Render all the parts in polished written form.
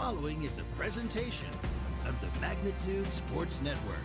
following is a presentation of the Magnitude Sports Network.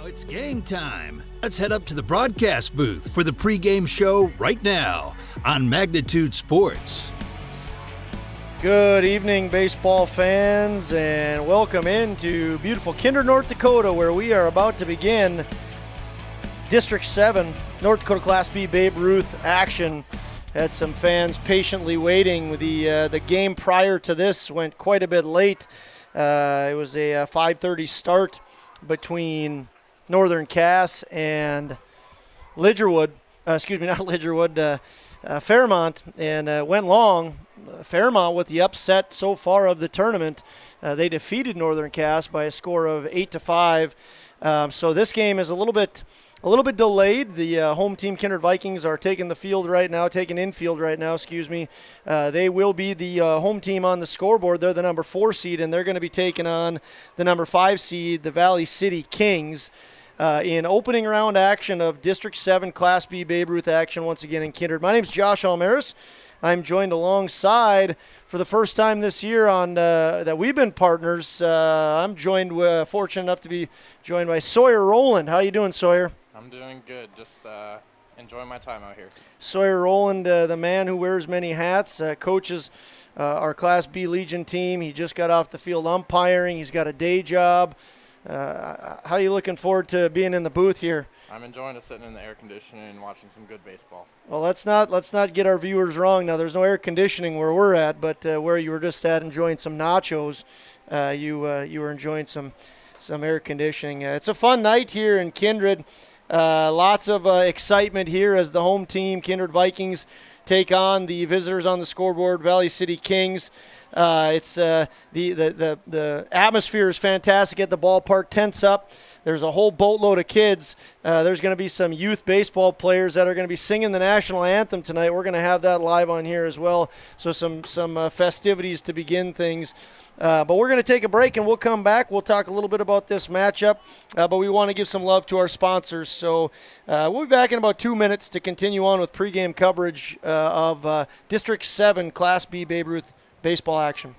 It's game time. Let's head up to the broadcast booth for the pregame show right now on Magnitude Sports. Good evening, baseball fans, and welcome into beautiful Kindred, North Dakota, where we are about to begin District 7 North Dakota Class B Babe Ruth action. Had some fans patiently waiting. The game prior to this went quite a bit late. It was a 5:30 start between Northern Cass and Fairmont, and went long. Fairmont with the upset so far of the tournament. They defeated Northern Cass by a score of 8-5. So this game is a little bit delayed. The home team, Kindred Vikings, are taking infield right now. They will be the home team on the scoreboard. They're the number 4 seed, and they're going to be taking on the number 5 seed, the Valley City Kings. In opening round action of District 7 Class B Babe Ruth action once again in Kindred. My name is Josh Almaris. I'm joined alongside for the first time this year on that we've been partners. I'm joined, fortunate enough to be joined by Sawyer Rowland. How you doing, Sawyer? I'm doing good. Just enjoying my time out here. Sawyer Rowland, the man who wears many hats, coaches our Class B Legion team. He just got off the field umpiring. He's got a day job. How are you looking forward to being in the booth here? I'm enjoying sitting in the air conditioning and watching some good baseball. Well, let's not get our viewers wrong. Now, there's no air conditioning where we're at, but where you were just at enjoying some nachos, you were enjoying some air conditioning. It's a fun night here in Kindred. Lots of excitement here as the home team, Kindred Vikings, take on the visitors on the scoreboard, Valley City Kings. It's the atmosphere is fantastic at the ballpark. Tents up. There's a whole boatload of kids. There's going to be some youth baseball players that are going to be singing the national anthem tonight. We're going to have that live on here as well. So some festivities to begin things. But we're going to take a break, and we'll come back. We'll talk a little bit about this matchup, but we want to give some love to our sponsors. So we'll be back in about 2 minutes to continue on with pregame coverage of District 7 Class B Babe Ruth baseball action.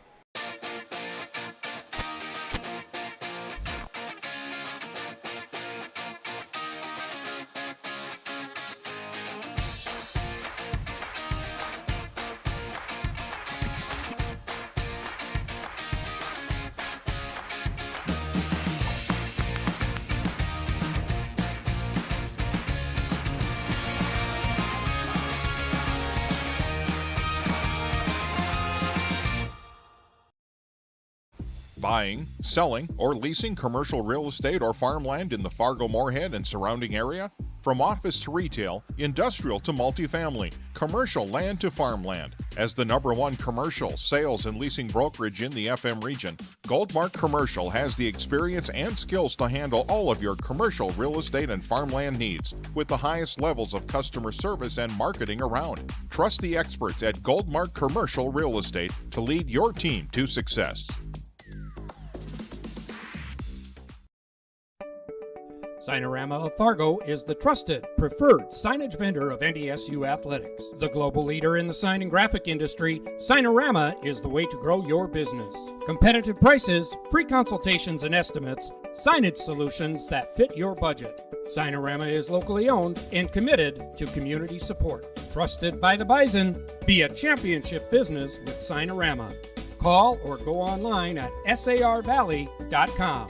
Buying, selling, or leasing commercial real estate or farmland in the Fargo-Moorhead and surrounding area? From office to retail, industrial to multifamily, commercial land to farmland. As the #1 commercial, sales, and leasing brokerage in the FM region, Goldmark Commercial has the experience and skills to handle all of your commercial real estate and farmland needs with the highest levels of customer service and marketing around. Trust the experts at Goldmark Commercial Real Estate to lead your team to success. Signorama of Fargo is the trusted, preferred signage vendor of NDSU athletics. The global leader in the sign and graphic industry, Signorama is the way to grow your business. Competitive prices, free consultations and estimates, signage solutions that fit your budget. Signorama is locally owned and committed to community support. Trusted by the Bison, be a championship business with Signorama. Call or go online at sarvalley.com.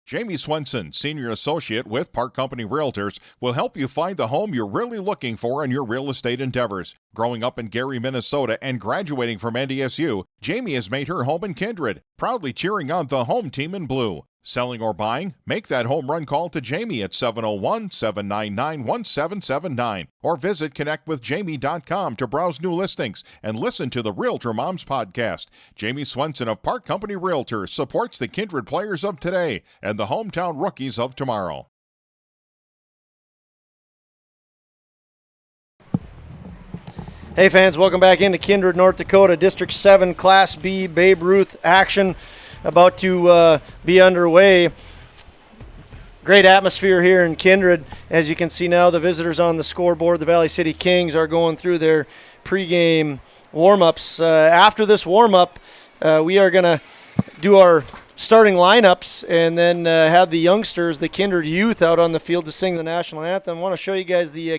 Jamie Swenson, Senior Associate with Park Company Realtors, will help you find the home you're really looking for in your real estate endeavors. Growing up in Gary, Minnesota, and graduating from NDSU, Jamie has made her home in Kindred, proudly cheering on the home team in blue. Selling or buying? Make that home run call to Jamie at 701-799-1779 or visit connectwithjamie.com to browse new listings and listen to the Realtor Moms podcast. Jamie Swenson of Park Company Realtors supports the Kindred players of today and the hometown rookies of tomorrow. Hey fans, welcome back into Kindred, North Dakota. District 7 Class B Babe Ruth action about to be underway. Great atmosphere here in Kindred. As you can see now, the visitors on the scoreboard, the Valley City Kings, are going through their pregame warm-ups. After this warm-up, we are going to do our starting lineups and then have the youngsters, the Kindred youth, out on the field to sing the national anthem. I want to show you guys the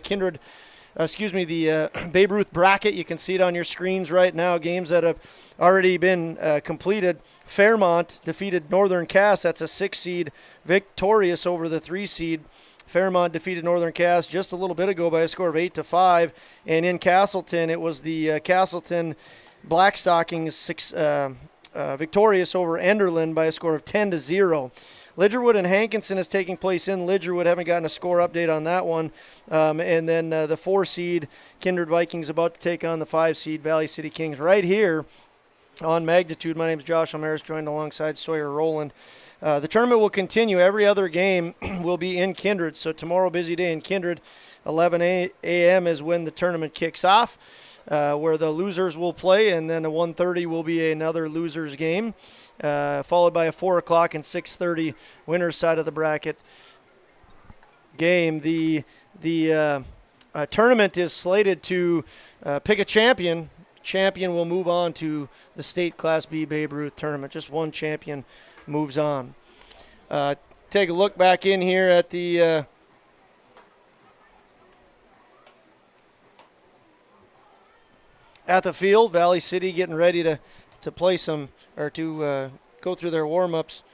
the Babe Ruth bracket. You can see it on your screens right now. Games that have already been completed. Fairmont defeated Northern Cass. That's a 6 seed, victorious over the 3 seed. Fairmont defeated Northern Cass just a little bit ago by a score of 8-5. And in Castleton, it was the Castleton Blackstockings victorious over Enderlin by a score of 10-0. Lidgerwood and Hankinson is taking place in Lidgerwood. Haven't gotten a score update on that one. And then the 4 seed Kindred Vikings about to take on the 5 seed Valley City Kings right here on Magnitude. My name is Josh Almaris, joined alongside Sawyer Rowland. The tournament will continue. Every other game will be in Kindred. So tomorrow, busy day in Kindred. 11 a.m. is when the tournament kicks off, where the losers will play, and then at 1:30 will be another losers game. Followed by a 4 o'clock and 6:30 winner's side of the bracket game. The tournament is slated to pick a champion. Champion will move on to the state Class B Babe Ruth tournament. Just one champion moves on. Take a look back in here at the field. Valley City getting ready to play some, or to go through their warm-ups.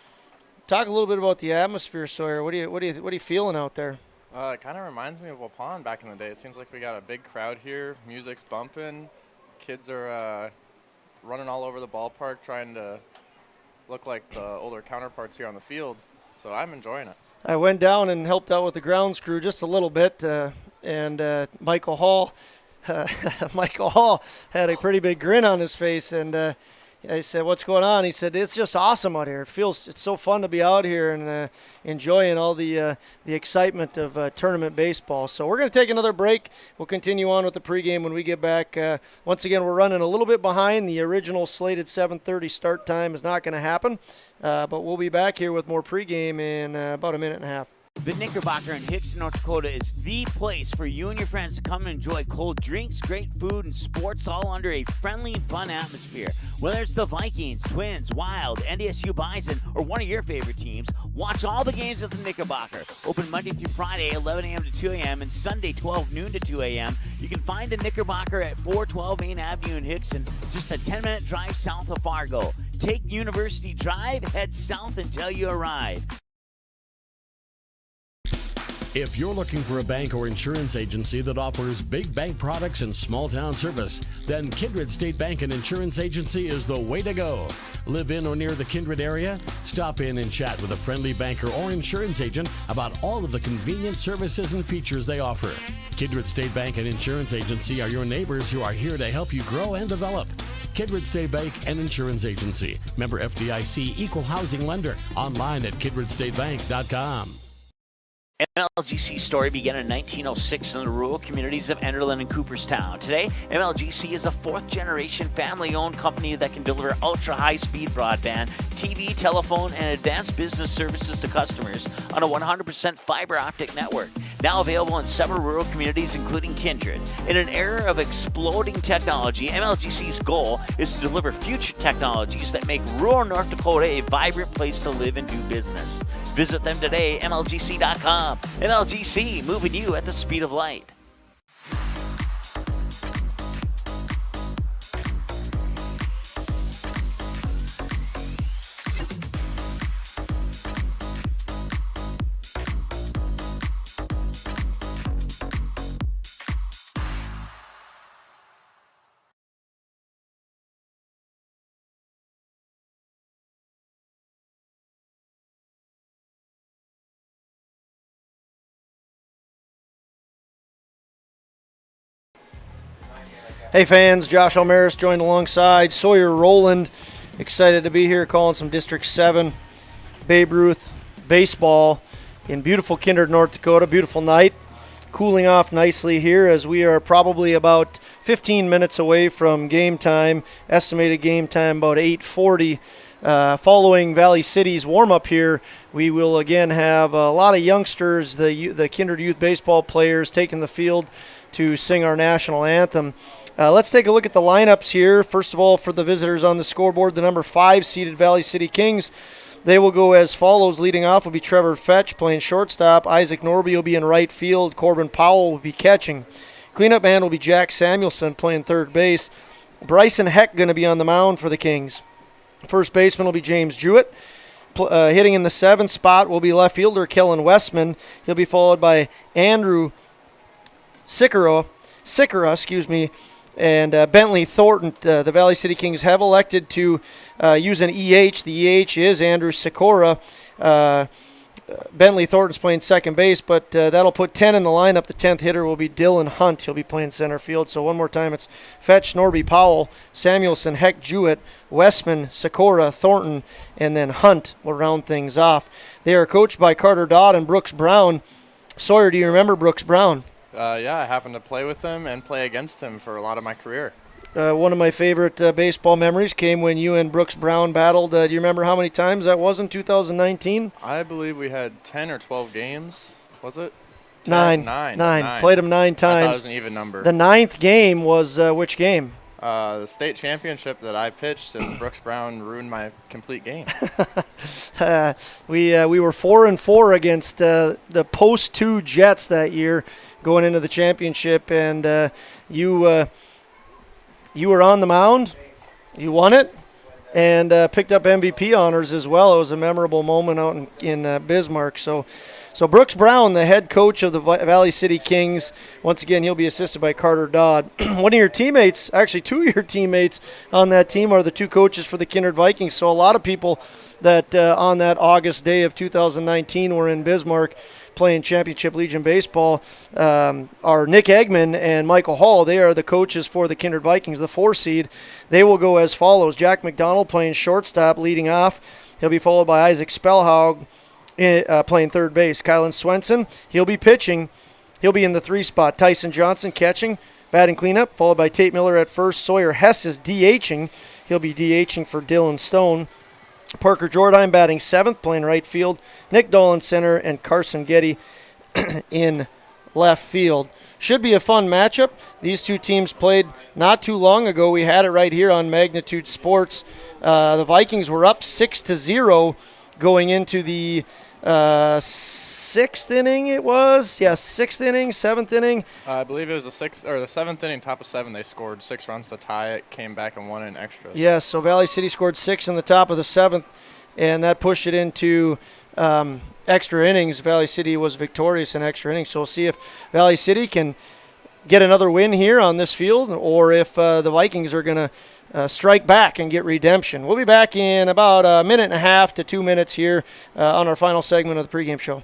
Talk a little bit about the atmosphere, Sawyer. What are you feeling out there? It kind of reminds me of Waupun back in the day. It seems like we got a big crowd here. Music's bumping. Kids are running all over the ballpark trying to look like the older counterparts here on the field. So I'm enjoying it. I went down and helped out with the grounds crew just a little bit, and Michael Hall had a pretty big grin on his face, and I said, "What's going on?" He said, "It's just awesome out here. It's so fun to be out here and enjoying all the excitement of tournament baseball." So we're going to take another break. We'll continue on with the pregame when we get back. Once again, we're running a little bit behind. The original slated 7:30 start time is not going to happen, but we'll be back here with more pregame in about a minute and a half. The Knickerbocker in Hickson, North Dakota is the place for you and your friends to come and enjoy cold drinks, great food, and sports all under a friendly and fun atmosphere. Whether it's the Vikings, Twins, Wild, NDSU Bison, or one of your favorite teams, watch all the games at the Knickerbocker. Open Monday through Friday, 11 a.m. to 2 a.m., and Sunday, 12 noon to 2 a.m. You can find the Knickerbocker at 412 Main Avenue in Hickson, just a 10-minute drive south of Fargo. Take University Drive, head south until you arrive. If you're looking for a bank or insurance agency that offers big bank products and small town service, then Kindred State Bank and Insurance Agency is the way to go. Live in or near the Kindred area? Stop in and chat with a friendly banker or insurance agent about all of the convenient services and features they offer. Kindred State Bank and Insurance Agency are your neighbors who are here to help you grow and develop. Kindred State Bank and Insurance Agency. Member FDIC, Equal Housing Lender. Online at kindredstatebank.com. MLGC's story began in 1906 in the rural communities of Enderlin and Cooperstown. Today, MLGC is a fourth-generation family-owned company that can deliver ultra-high-speed broadband, TV, telephone, and advanced business services to customers on a 100% fiber optic network. Now available in several rural communities, including Kindred. In an era of exploding technology, MLGC's goal is to deliver future technologies that make rural North Dakota a vibrant place to live and do business. Visit them today, MLGC.com. MLGC, moving you at the speed of light. Hey fans, Josh Almaris joined alongside Sawyer Rowland. Excited to be here calling some District 7 Babe Ruth baseball in beautiful Kindred, North Dakota. Beautiful night. Cooling off nicely here as we are probably about 15 minutes away from game time. Estimated game time about 8:40. Following Valley City's warm-up here, we will again have a lot of youngsters, the Kindred youth baseball players, taking the field to sing our national anthem. Let's take a look at the lineups here. First of all, for the visitors on the scoreboard, the number 5 seeded Valley City Kings. They will go as follows. Leading off will be Trevor Fetch playing shortstop. Isaac Norby will be in right field. Corbin Powell will be catching. Cleanup man will be Jack Samuelson playing third base. Bryson Heck going to be on the mound for the Kings. First baseman will be James Jewett. Hitting in the 7th spot will be left fielder Kellen Westman. He'll be followed by Andrew Sikora, and Bentley Thornton. The Valley City Kings have elected to use an EH. The EH is Andrew Sikora. Bentley Thornton's playing second base, but that'll put 10 in the lineup. The 10th hitter will be Dylan Hunt. He'll be playing center field. So one more time, it's Fetch, Norby, Powell, Samuelson, Heck, Jewett, Westman, Sikora, Thornton, and then Hunt will round things off. They are coached by Carter Dodd and Brooks Brown. Sawyer, do you remember Brooks Brown? Yeah, I happened to play with him and play against him for a lot of my career. One of my favorite baseball memories came when you and Brooks Brown battled. Do you remember how many times that was in 2019? I believe we had 10 or 12 games. Was it? 9. 9. Played him 9 times. I thought it was an even number. The 9th game was which game? The state championship that I pitched, and Brooks Brown ruined my complete game. We were 4-4 against the Post 2 Jets that year going into the championship, and you were on the mound. You won it and picked up MVP honors as well. It was a memorable moment out in Bismarck. So Brooks Brown, the head coach of the Valley City Kings, once again, he'll be assisted by Carter Dodd. One of your teammates, actually 2 of your teammates on that team are the 2 coaches for the Kindred Vikings. So a lot of people that on that August day of 2019 were in Bismarck playing Championship Legion Baseball are Nick Eggman and Michael Hall. They are the coaches for the Kindred Vikings, the 4 seed. They will go as follows. Jack McDonald playing shortstop, leading off. He'll be followed by Isaac Spellhaug playing third base. Kylan Swenson, he'll be pitching. He'll be in the 3 spot. Tyson Johnson catching, batting cleanup, followed by Tate Miller at first. Sawyer Hess is DHing. He'll be DHing for Dylan Stone. Parker Jordan batting 7th, playing right field. Nick Dolan center, and Carson Getty in left field. Should be a fun matchup. These 2 teams played not too long ago. We had it right here on Magnitude Sports. The Vikings were up 6-0 going into the 6th inning. It was 6th inning, 7th inning. I believe it was the 7th inning, top of 7. They scored 6 runs to tie it, came back and won in extras. Yes, so Valley City scored 6 in the top of the 7th, and that pushed it into extra innings. Valley City was victorious in extra innings, so we'll see if Valley City can get another win here on this field, or if the Vikings are going to strike back and get redemption. We'll be back in about a minute and a half to 2 minutes here on our final segment of the pregame show.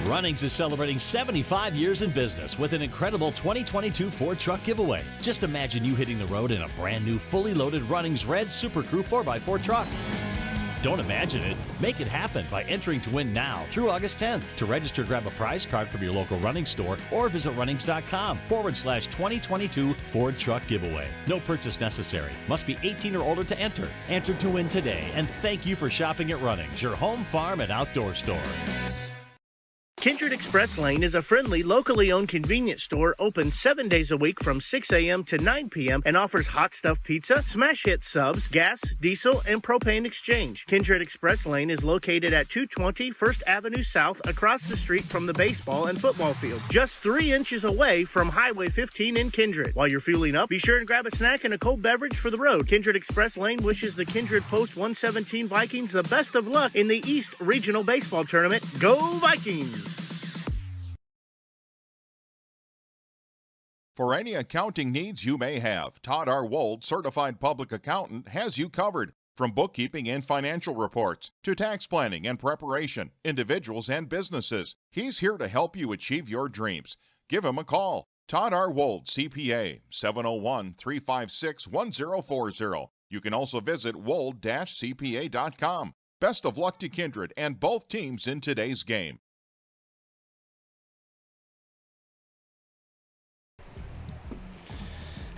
Runnings is celebrating 75 years in business with an incredible 2022 Ford truck giveaway. Just imagine you hitting the road in a brand new fully loaded Runnings Red Super Crew 4x4 truck. Don't imagine it. Make it happen by entering to win now through August 10th. To register, grab a prize card from your local running store or visit runnings.com/2022 Ford Truck Giveaway. No purchase necessary. Must be 18 or older to enter. Enter to win today. And thank you for shopping at Runnings, your home, farm, and outdoor store. Kindred Express Lane is a friendly, locally owned convenience store open 7 days a week from 6 a.m. to 9 p.m. and offers hot stuff pizza, smash hit subs, gas, diesel, and propane exchange. Kindred Express Lane is located at 220 First Avenue South across the street from the baseball and football field, just 3 inches away from Highway 15 in Kindred. While you're fueling up, be sure and grab a snack and a cold beverage for the road. Kindred Express Lane wishes the Kindred Post 117 Vikings the best of luck in the East Regional Baseball Tournament. Go Vikings! For any accounting needs you may have, Todd R. Wold, Certified Public Accountant, has you covered. From bookkeeping and financial reports to tax planning and preparation, individuals and businesses, he's here to help you achieve your dreams. Give him a call. Todd R. Wold, CPA, 701-356-1040. You can also visit wold-cpa.com. Best of luck to Kindred and both teams in today's game.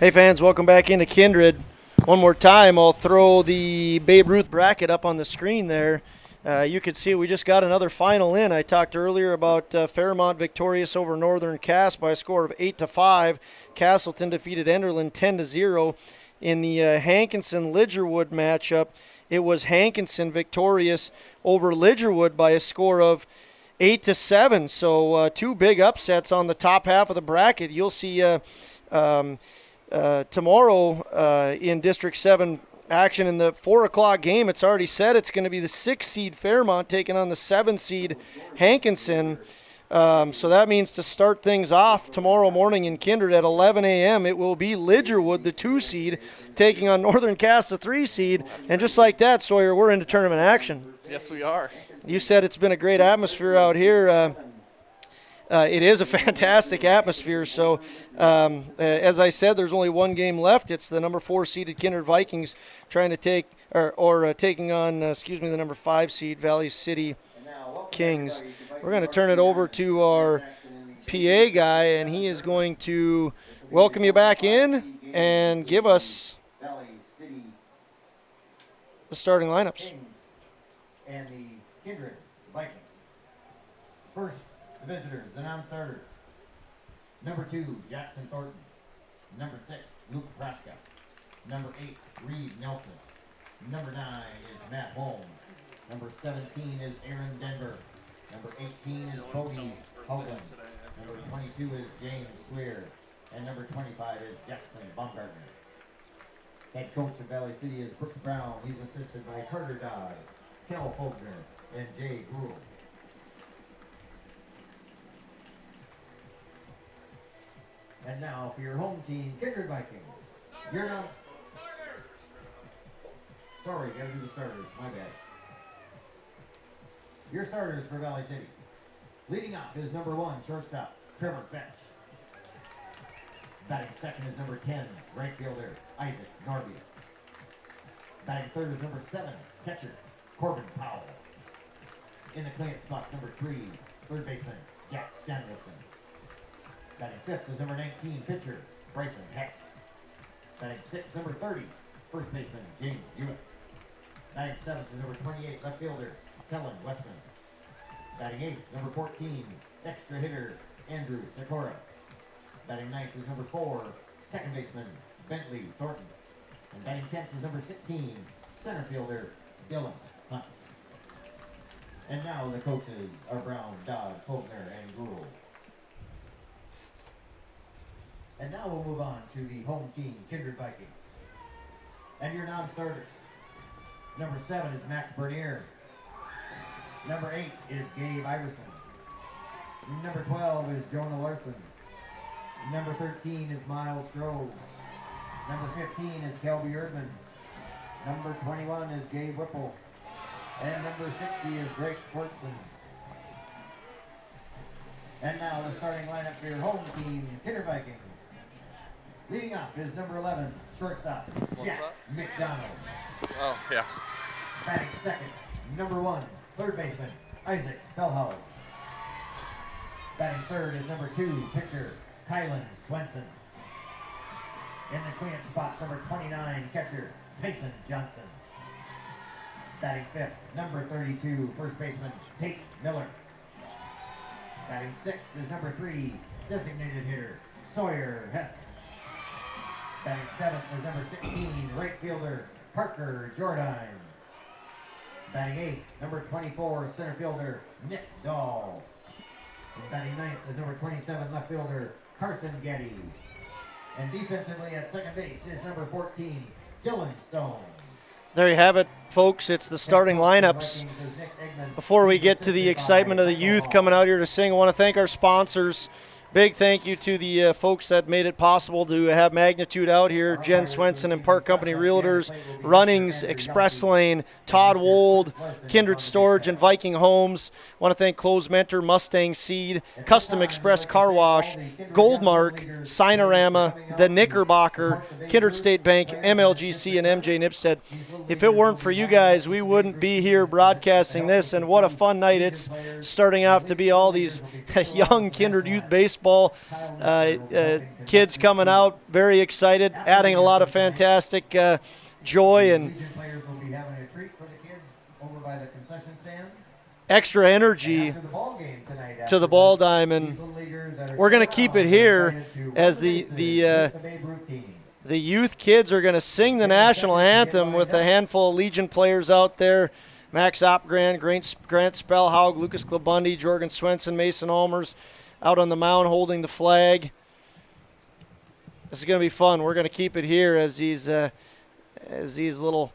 Hey fans, welcome back into Kindred. One more time, I'll throw the Babe Ruth bracket up on the screen there. You can see we just got another final in. I talked earlier about Fairmont victorious over Northern Cass by a score of 8-5. Castleton defeated Enderlin 10-0. In the Hankinson-Lidgerwood matchup, it was Hankinson victorious over Lidgerwood by a score of 8-7. So 2 big upsets on the top half of the bracket. You'll see tomorrow in District 7 action in the 4 o'clock game. It's already said it's going to be the 6-seed Fairmont taking on the 7-seed Hankinson. So that means to start things off tomorrow morning in Kindred at 11 a.m., it will be Lidgerwood, the 2-seed, taking on Northern Cass, the 3-seed. And just like that, Sawyer, we're into tournament action. Yes, we are. You said it's been a great atmosphere out here. It is a fantastic atmosphere. So, as I said, there's only one game left. It's the number 4-seeded Kindred Vikings trying to take taking on, the number 5-seed Valley City Kings. We're going to turn it over to our PA guy, and he is going to welcome you back in and give us the starting lineups. And the Kindred Vikings. First, the visitors, the non-starters. Number 2, Jackson Thornton. Number 6, Luke Praska. Number 8, Reed Nelson. Number 9 is Matt Holm. Number 17 is Aaron Denver. Number 18 is Cody Hoagland. Number 22 is James Swear. And number 25 is Jackson Baumgartner. Head coach of Valley City is Brooks Brown. He's assisted by Carter Dye, Kel Fogner, and Jay Gruhl. And now for your home team, Kindred Vikings. You're not. Sorry, gotta do the starters. My bad. Your starters for Valley City. Leading off is number 1, shortstop, Trevor Fetch. Batting second is number 10, right fielder, Isaac Norby. Batting third is number 7, catcher, Corbin Powell. In the cleanup spots, number 3, third baseman, Jack Samuelson. Batting fifth is number 19, pitcher, Bryson Heck. Batting sixth, number 30, first baseman, James Jewett. Batting seventh is number 28, left fielder, Kellen Westman. Batting eighth, number 14, extra hitter, Andrew Sikora. Batting ninth is number 4, second baseman, Bentley Thornton. And batting 10th is number 16, center fielder, Dylan Hunt. And now the coaches are Brown, Dodd, Fogner, and Gruhl. And now we'll move on to the home team, Kindred Vikings. And your non-starters. Number 7 is Max Bernier. Number 8 is Gabe Iverson. Number 12 is Jonah Larson. Number 13 is Miles Strode. Number 15 is Kelby Erdman. Number 21 is Gabe Whipple. And number 60 is Drake Fortson. And now the starting lineup for your home team, Kindred Vikings. Leading off is number 11, shortstop, Jack McDonald. Oh, yeah. Batting second, number 1, third baseman, Isaac Spellhaug. Batting third is number 2, pitcher, Kylan Swenson. In the cleanup spots, number 29, catcher, Tyson Johnson. Batting fifth, number 32, first baseman, Tate Miller. Batting sixth is number 3, designated hitter, Sawyer Hess. Batting seventh is number 16, right fielder, Parker Jordan. Batting eighth, number 24, center fielder, Nick Dahl. And batting ninth is number 27, left fielder, Carson Getty. And defensively at second base is number 14, Dylan Stone. There you have it, folks. It's the starting lineups. Before we get to the excitement of the youth coming out here to sing, I want to thank our sponsors. Big thank you to the folks that made it possible to have Magnitude out here. Jen Swenson and Park Company Realtors, Runnings, Express Lane, Todd Wold, Kindred Storage, and Viking Homes. I want to thank Close Mentor, Mustang Seed, Custom Express Car Wash, Goldmark, Sinorama, The Knickerbocker, Kindred State Bank, MLGC, and MJ Nipstead. If it weren't for you guys, we wouldn't be here broadcasting this, and what a fun night it's starting off to be. All these young Kindred youth baseball kids coming out, very excited, adding a lot of fantastic joy and Players will be having a treat for the kids over by the concession stand. extra energy to the ball diamond. We're going to keep it here as the youth kids are going to sing the national anthem with a handful of Legion players out there. Max Opgran, Grant Spellhaug, Lucas Klabundi, Jorgen Swenson, Mason Almers out on the mound holding the flag. This is going to be fun. We're going to keep it here as these little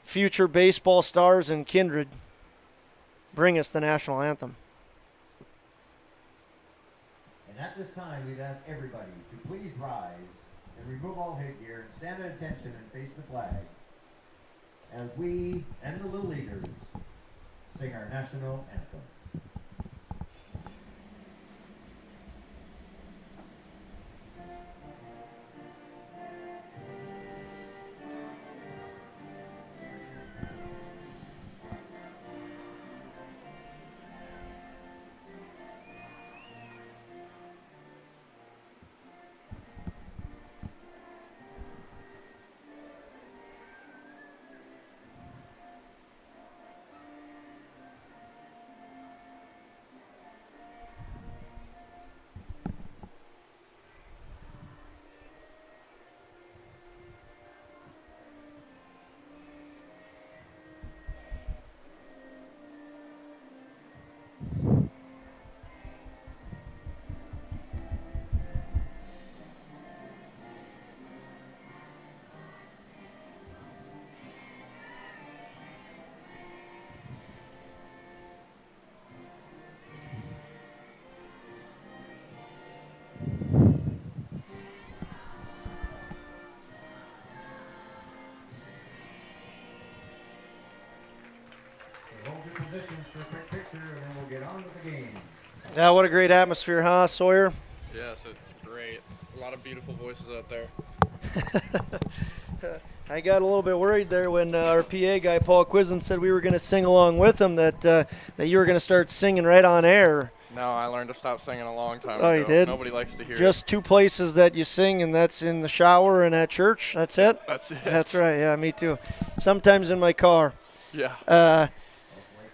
future baseball stars in Kindred bring us the national anthem. And at this time, we'd ask everybody to please rise and remove all headgear and stand at attention and face the flag as we and the Little Leaguers sing our national anthem. Positions for a quick picture, and then we'll get on with the game. Yeah, what a great atmosphere, huh, Sawyer? Yes, it's great. A lot of beautiful voices out there. I got a little bit worried there when our PA guy, Paul Quizin, said we were going to sing along with him, that you were going to start singing right on air. No, I learned to stop singing a long time ago. ago. You did? Nobody likes to hear Just two places that you sing, and that's in the shower and at church. That's it? That's it. That's right. Yeah, me too. Sometimes in my car. Yeah.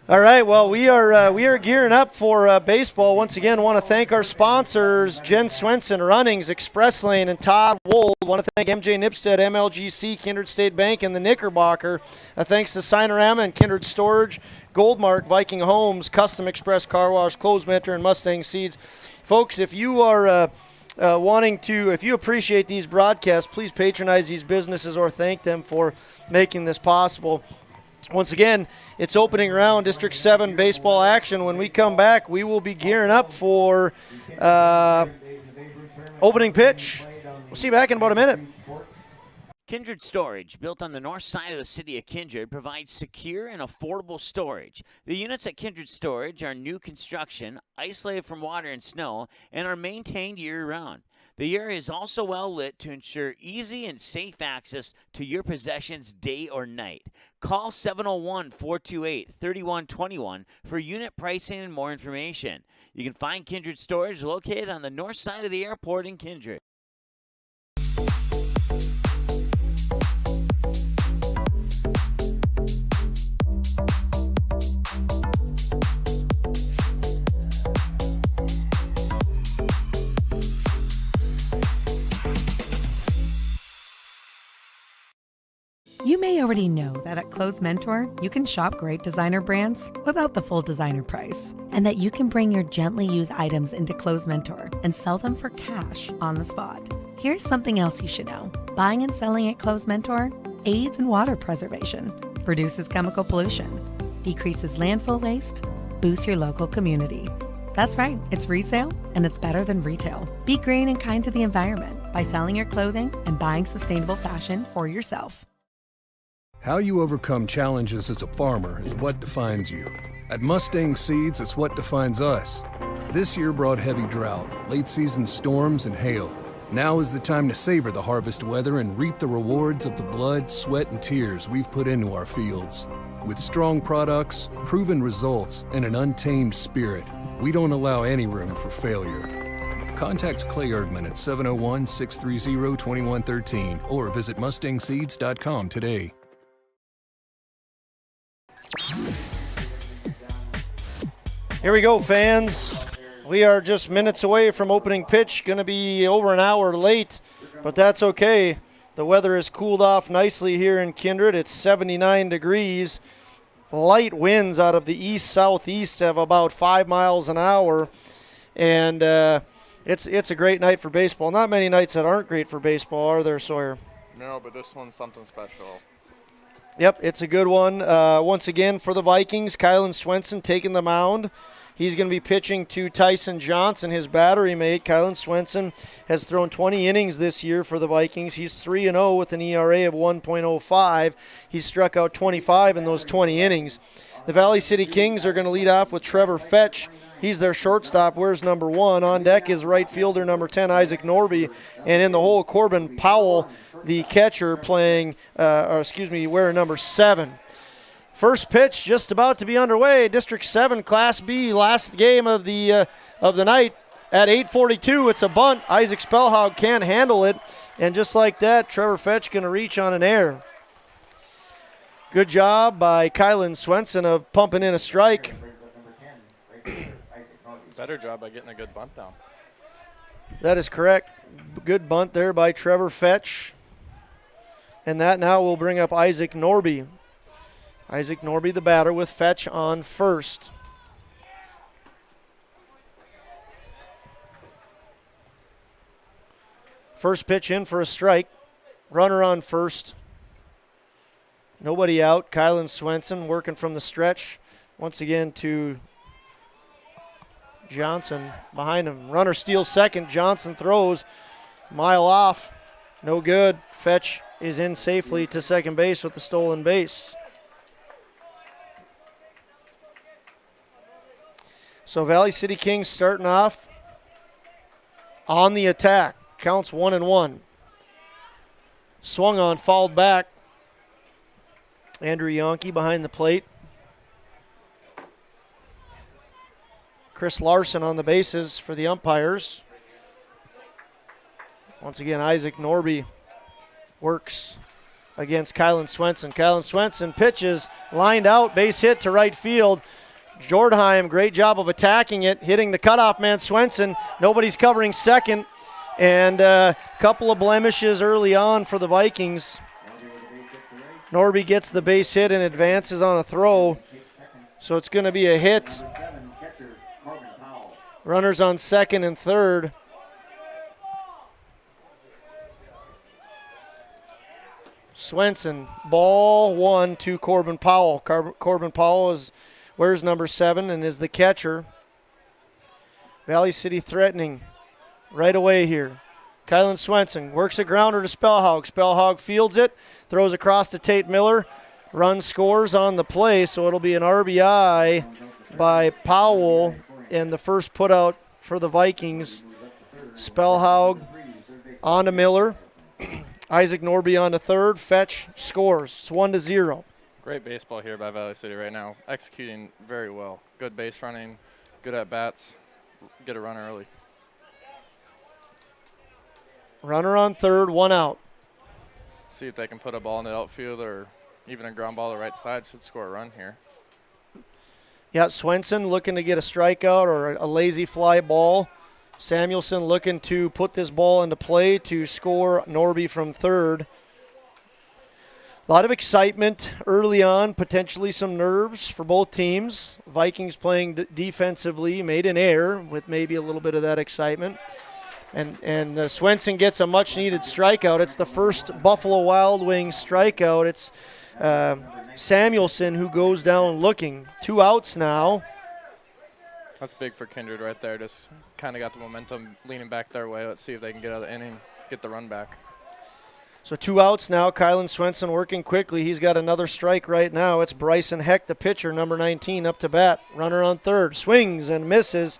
All right, well, we are gearing up for baseball. Once again, want to thank our sponsors, Jen Swenson, Runnings, Express Lane, and Todd Wold. Want to thank MJ Nipstead, MLGC, Kindred State Bank, and the Knickerbocker. Thanks to Sinorama and Kindred Storage, Goldmark, Viking Homes, Custom Express Car Wash, Close Mentor, and Mustang Seeds. Folks, if you are if you appreciate these broadcasts, please patronize these businesses or thank them for making this possible. Once again, it's opening round, District 7 baseball action. When we come back, we will be gearing up for opening pitch. We'll see you back in about a minute. Kindred Storage, built on the north side of the city of Kindred, provides secure and affordable storage. The units at Kindred Storage are new construction, isolated from water and snow, and are maintained year-round. The area is also well lit to ensure easy and safe access to your possessions day or night. Call 701-428-3121 for unit pricing and more information. You can find Kindred Storage located on the north side of the airport in Kindred. You may already know that at Clothes Mentor, you can shop great designer brands without the full designer price, and that you can bring your gently used items into Clothes Mentor and sell them for cash on the spot. Here's something else you should know. Buying and selling at Clothes Mentor aids in water preservation, reduces chemical pollution, decreases landfill waste, boosts your local community. That's right, it's resale, and it's better than retail. Be green and kind to the environment by selling your clothing and buying sustainable fashion for yourself. How you overcome challenges as a farmer is what defines you. At Mustang Seeds, it's what defines us. This year brought heavy drought, late-season storms, and hail. Now is the time to savor the harvest weather and reap the rewards of the blood, sweat, and tears we've put into our fields. With strong products, proven results, and an untamed spirit, we don't allow any room for failure. Contact Clay Erdman at 701-630-2113 or visit mustangseeds.com today. Here we go, fans. We are just minutes away from opening pitch. Going to be over an hour late, but that's okay. The weather has cooled off nicely here in Kindred. It's 79 degrees. Light winds out of the east-southeast of about 5 miles an hour. And it's a great night for baseball. Not many nights that aren't great for baseball, are there, Sawyer? No, but this one's something special. Yep, it's a good one. Once again, for the Vikings, Kylan Swenson taking the mound. He's going to be pitching to Tyson Johnson, his battery mate. Kylan Swenson has thrown 20 innings this year for the Vikings. He's 3-0 with an ERA of 1.05. He's struck out 25 in those 20 innings. The Valley City Kings are going to lead off with Trevor Fetch. He's their shortstop. Where's number 1? On deck is right fielder number 10, Isaac Norby. And in the hole, Corbin Powell, the catcher, wearing number 7. First pitch just about to be underway. District 7 Class B, last game of the night at 8:42. It's a bunt. Isaac Spellhaug can't handle it. And just like that, Trevor Fetch going to reach on an error. Good job by Kylan Swenson of pumping in a strike. Better job by getting a good bunt down. That is correct. Good bunt there by Trevor Fetch. And that now will bring up Isaac Norby. Isaac Norby, the batter, with Fetch on first. First pitch in for a strike. Runner on first. Nobody out. Kylan Swenson working from the stretch. Once again to Johnson behind him. Runner steals second. Johnson throws. Mile off. No good. Fetch is in safely to second base with the stolen base. So Valley City Kings starting off on the attack. Counts 1-1. Swung on, fouled back. Andrew Yonke behind the plate. Chris Larson on the bases for the umpires. Once again, Isaac Norby works against Kylan Swenson. Kylan Swenson pitches, lined out, base hit to right field. Jordheim, great job of attacking it, hitting the cutoff man, Swenson. Nobody's covering second. And a couple of blemishes early on for the Vikings. Norby gets the base hit and advances on a throw. So it's going to be a hit. Runners on second and third. Swenson, ball 1 to Corbin Powell. Corbin Powell wears number 7 and is the catcher. Valley City threatening right away here. Kylan Swenson works a grounder to Spellhog. Spellhog fields it, throws across to Tate Miller. Run scores on the play, so it'll be an RBI by Powell and the first putout for the Vikings. Spellhog on to Miller. Isaac Norby on to third. Fetch scores. It's 1-0. Great baseball here by Valley City right now. Executing very well. Good base running, good at bats. Get a run early. Runner on third, 1 out. See if they can put a ball in the outfield or even a ground ball to the right side. Should score a run here. Yeah, Swenson looking to get a strikeout or a lazy fly ball. Samuelson looking to put this ball into play to score Norby from third. A lot of excitement early on, potentially some nerves for both teams. Vikings playing defensively, made an error with maybe a little bit of that excitement. And Swenson gets a much-needed strikeout. It's the first Buffalo Wild Wings strikeout. It's Samuelson who goes down looking. 2 outs now. That's big for Kindred right there. Just kind of got the momentum leaning back their way. Let's see if they can get out of the inning, get the run back. So 2 outs now. Kylan Swenson working quickly. He's got another strike right now. It's Bryson Heck, the pitcher, number 19, up to bat. Runner on third. Swings and misses.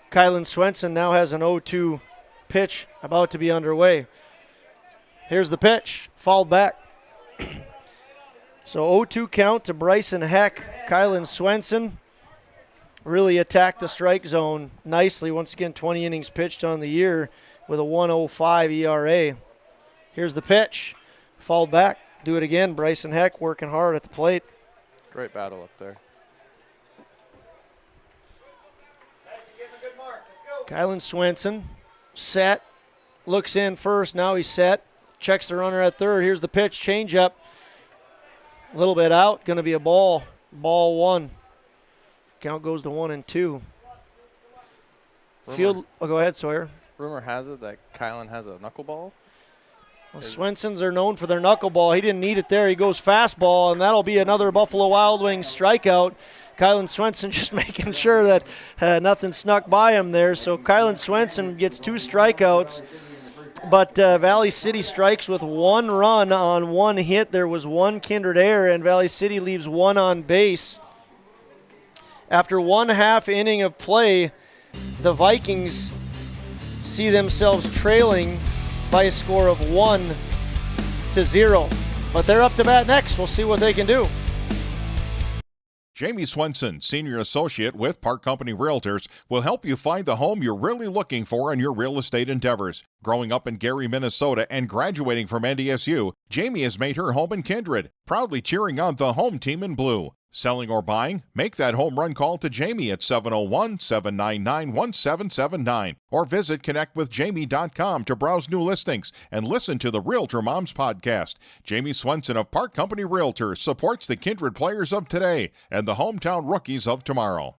Kylan Swenson now has an 0-2 pitch about to be underway. Here's the pitch. Fouled back. So 0-2 count to Bryson Heck. Kylan Swenson really attacked the strike zone nicely. Once again, 20 innings pitched on the year with a 1.05 ERA. Here's the pitch. Fouled back. Do it again. Bryson Heck working hard at the plate. Great battle up there. Kylan Swenson set. Looks in first. Now he's set. Checks the runner at third. Here's the pitch. Changeup. A little bit out. Going to be a ball. Ball 1. Count goes to 1-2. Field. Oh, go ahead, Sawyer. Rumor has it that Kylan has a knuckleball. Well, Swensons are known for their knuckleball. He didn't need it there. He goes fastball, and that'll be another Buffalo Wild Wings strikeout. Kylan Swenson just making sure that nothing snuck by him there. So Kylan Swenson gets 2 strikeouts. But Valley City strikes with 1 run on 1 hit. There was 1 Kindred error, and Valley City leaves 1 on base. After 1/2 inning of play, the Vikings see themselves trailing by a score of 1-0. But they're up to bat next. We'll see what they can do. Jamie Swenson, Senior Associate with Park Company Realtors, will help you find the home you're really looking for in your real estate endeavors. Growing up in Gary, Minnesota, and graduating from NDSU, Jamie has made her home in Kindred, proudly cheering on the home team in blue. Selling or buying? Make that home run call to Jamie at 701-799-1779 or visit connectwithjamie.com to browse new listings and listen to the Realtor Moms podcast. Jamie Swenson of Park Company Realtors supports the Kindred players of today and the hometown rookies of tomorrow.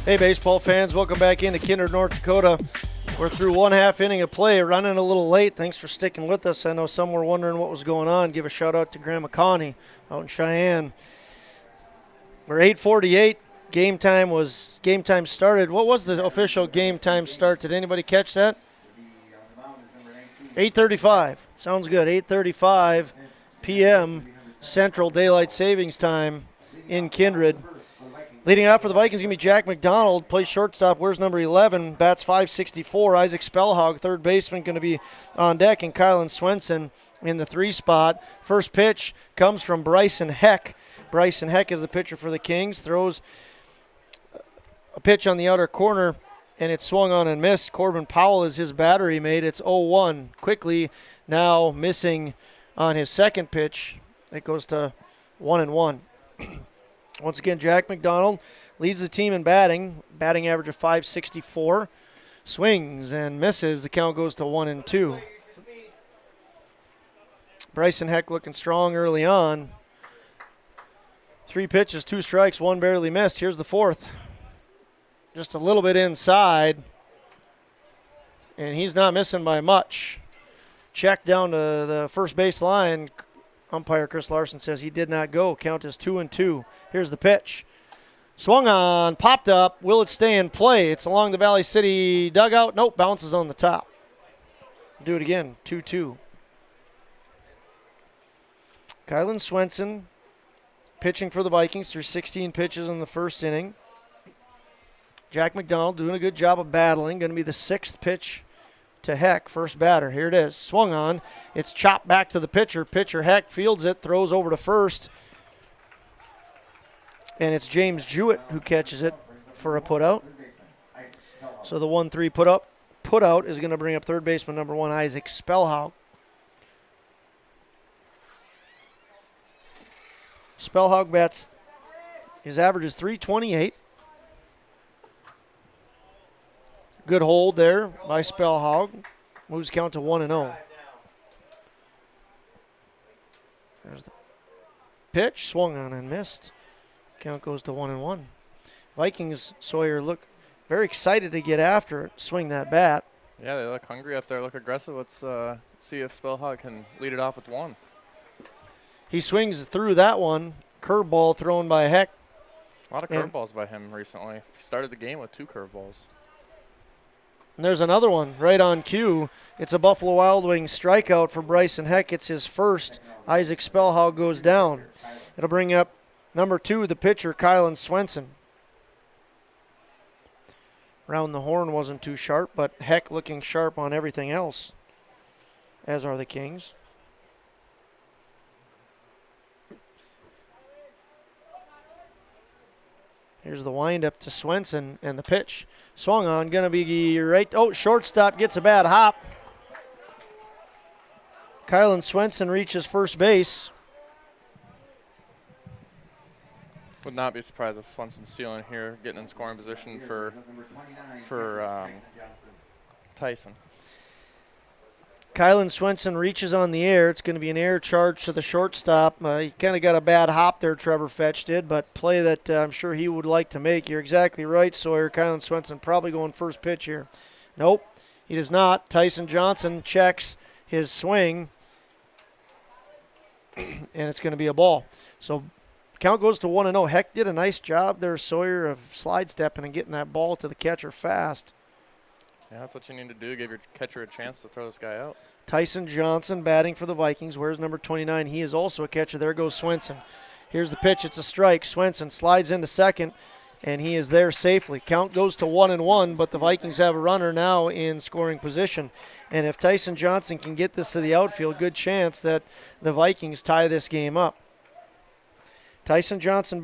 Hey, baseball fans, welcome back into Kindred, North Dakota. We're through 1/2 inning of play, running a little late. Thanks for sticking with us. I know some were wondering what was going on. Give a shout out to Grandma Connie out in Cheyenne. We're 8:48. Game time started. What was the official game time start? Did anybody catch that? 8:35. Sounds good. 8:35 p.m. Central Daylight Savings Time in Kindred. Leading out for the Vikings is going to be Jack McDonald, plays shortstop, wears number 11, bats .564. Isaac Spellhog, third baseman, going to be on deck, and Kylan Swenson in the 3 spot. First pitch comes from Bryson Heck. Bryson Heck is the pitcher for the Kings, throws a pitch on the outer corner, and it's swung on and missed. Corbin Powell is his batter he made. It's 0-1. Quickly now missing on his second pitch. It goes to 1-1. Once again, Jack McDonald Leads the team in batting average of .564. Swings and misses. The count goes to 1-2. Bryson Heck looking strong early on. 3 pitches, 2 strikes, 1 barely missed. Here's the 4th. Just a little bit inside. And he's not missing by much. Check down to the first base line. Umpire Chris Larson says he did not go. Count is 2-2. Here's the pitch. Swung on, popped up. Will it stay in play? It's along the Valley City dugout. Nope, bounces on the top. Do it again, 2-2. Kylan Swenson pitching for the Vikings through 16 pitches in the first inning. Jack McDonald doing a good job of battling. Going to be the 6th pitch to Heck, first batter. Here it is. Swung on. It's chopped back to the pitcher. Pitcher Heck fields it, throws over to first. And it's James Jewett who catches it for a putout. So the 1-3 putout is going to bring up third baseman number 1, Isaac Spellhaug. Spellhaug bats. His average is .328. Good hold there by Spellhaug. Moves the count to 1-0. There's the pitch. Swung on and missed. Count goes to 1-1. Vikings, Sawyer, look very excited to get after it, swing that bat. Yeah, they look hungry up there, look aggressive. Let's see if Spellhaug can lead it off with 1. He swings through that one. Curveball thrown by Heck. A lot of curveballs by him recently. He started the game with 2 curveballs. And there's another one right on cue. It's a Buffalo Wild Wings strikeout for Bryson Heck. It's his first. Isaac Spellhaug goes down. It'll bring up number 2, the pitcher, Kylan Swenson. Round the horn wasn't too sharp, but Heck looking sharp on everything else, as are the Kings. Here's the windup to Swenson and the pitch. Swung on, going to be right. Oh, shortstop gets a bad hop. Kylan Swenson reaches first base. Would not be surprised if Swenson's stealing here, getting in scoring position for Tyson. Kylan Swenson reaches on the air. It's going to be an air charge to the shortstop. He kind of got a bad hop there, Trevor Fetch did, but play that I'm sure he would like to make. You're exactly right, Sawyer. Kylan Swenson probably going first pitch here. Nope, he does not. Tyson Johnson checks his swing, and it's going to be a ball. So count goes to 1-0. Heck did a nice job there, Sawyer, of slide stepping and getting that ball to the catcher fast. Yeah, that's what you need to do, give your catcher a chance to throw this guy out. Tyson Johnson batting for the Vikings. Where's number 29? He is also a catcher. There goes Swenson. Here's the pitch. It's a strike. Swenson slides into second, and he is there safely. Count goes to 1-1, but the Vikings have a runner now in scoring position. And if Tyson Johnson can get this to the outfield, good chance that the Vikings tie this game up. Tyson Johnson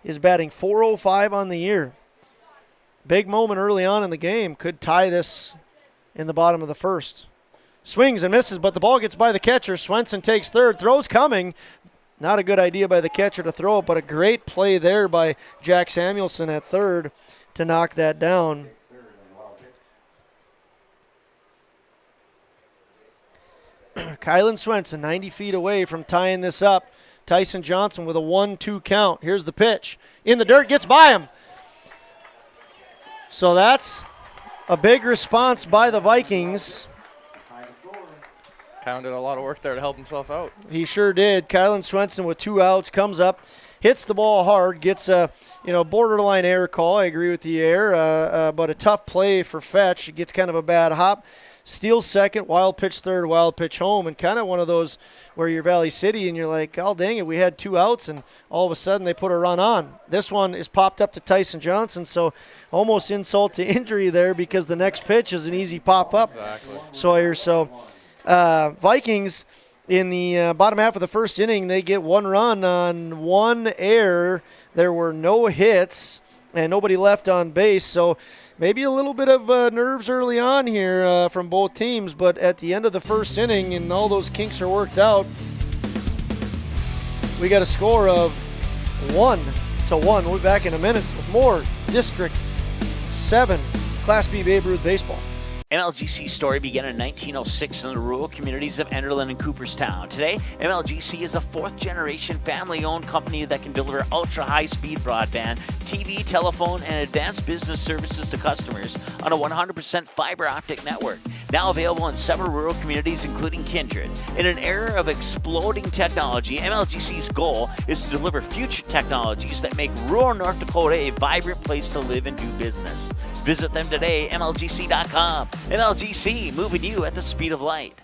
is batting .405 on the year. Big moment early on in the game. Could tie this in the bottom of the first. Swings and misses, but the ball gets by the catcher. Swenson takes third. Throws coming. Not a good idea by the catcher to throw it, but a great play there by Jack Samuelson at third to knock that down. Kylan Swenson 90 feet away from tying this up. Tyson Johnson with a 1-2 count. Here's the pitch. In the dirt, gets by him. So that's a big response by the Vikings. Kylan did a lot of work there to help himself out. He sure did. Kylan Swenson with 2 outs comes up, hits the ball hard, gets a borderline error call. I agree with the error, but a tough play for Fetch. He gets kind of a bad hop. Steals second, wild pitch third, wild pitch home, and kind of one of those where you're Valley City and you're like, oh, dang it, we had 2 outs, and all of a sudden they put a run on. This one is popped up to Tyson Johnson, so almost insult to injury there because the next pitch is an easy pop-up. Exactly. Sawyer, so Vikings in the bottom half of the first inning, they get 1 run on 1 error. There were no hits and nobody left on base, so maybe a little bit of nerves early on here from both teams, but at the end of the first inning and all those kinks are worked out, we got a score of 1-1. to 1. We'll be back in a minute with more District 7 Class B Babe Ruth baseball. MLGC's story began in 1906 in the rural communities of Enderlin and Cooperstown. Today, MLGC is a fourth-generation family-owned company that can deliver ultra-high-speed broadband, TV, telephone, and advanced business services to customers on a 100% fiber optic network. Now available in several rural communities, including Kindred. In an era of exploding technology, MLGC's goal is to deliver future technologies that make rural North Dakota a vibrant place to live and do business. Visit them today, MLGC.com. MLGC, moving you at the speed of light.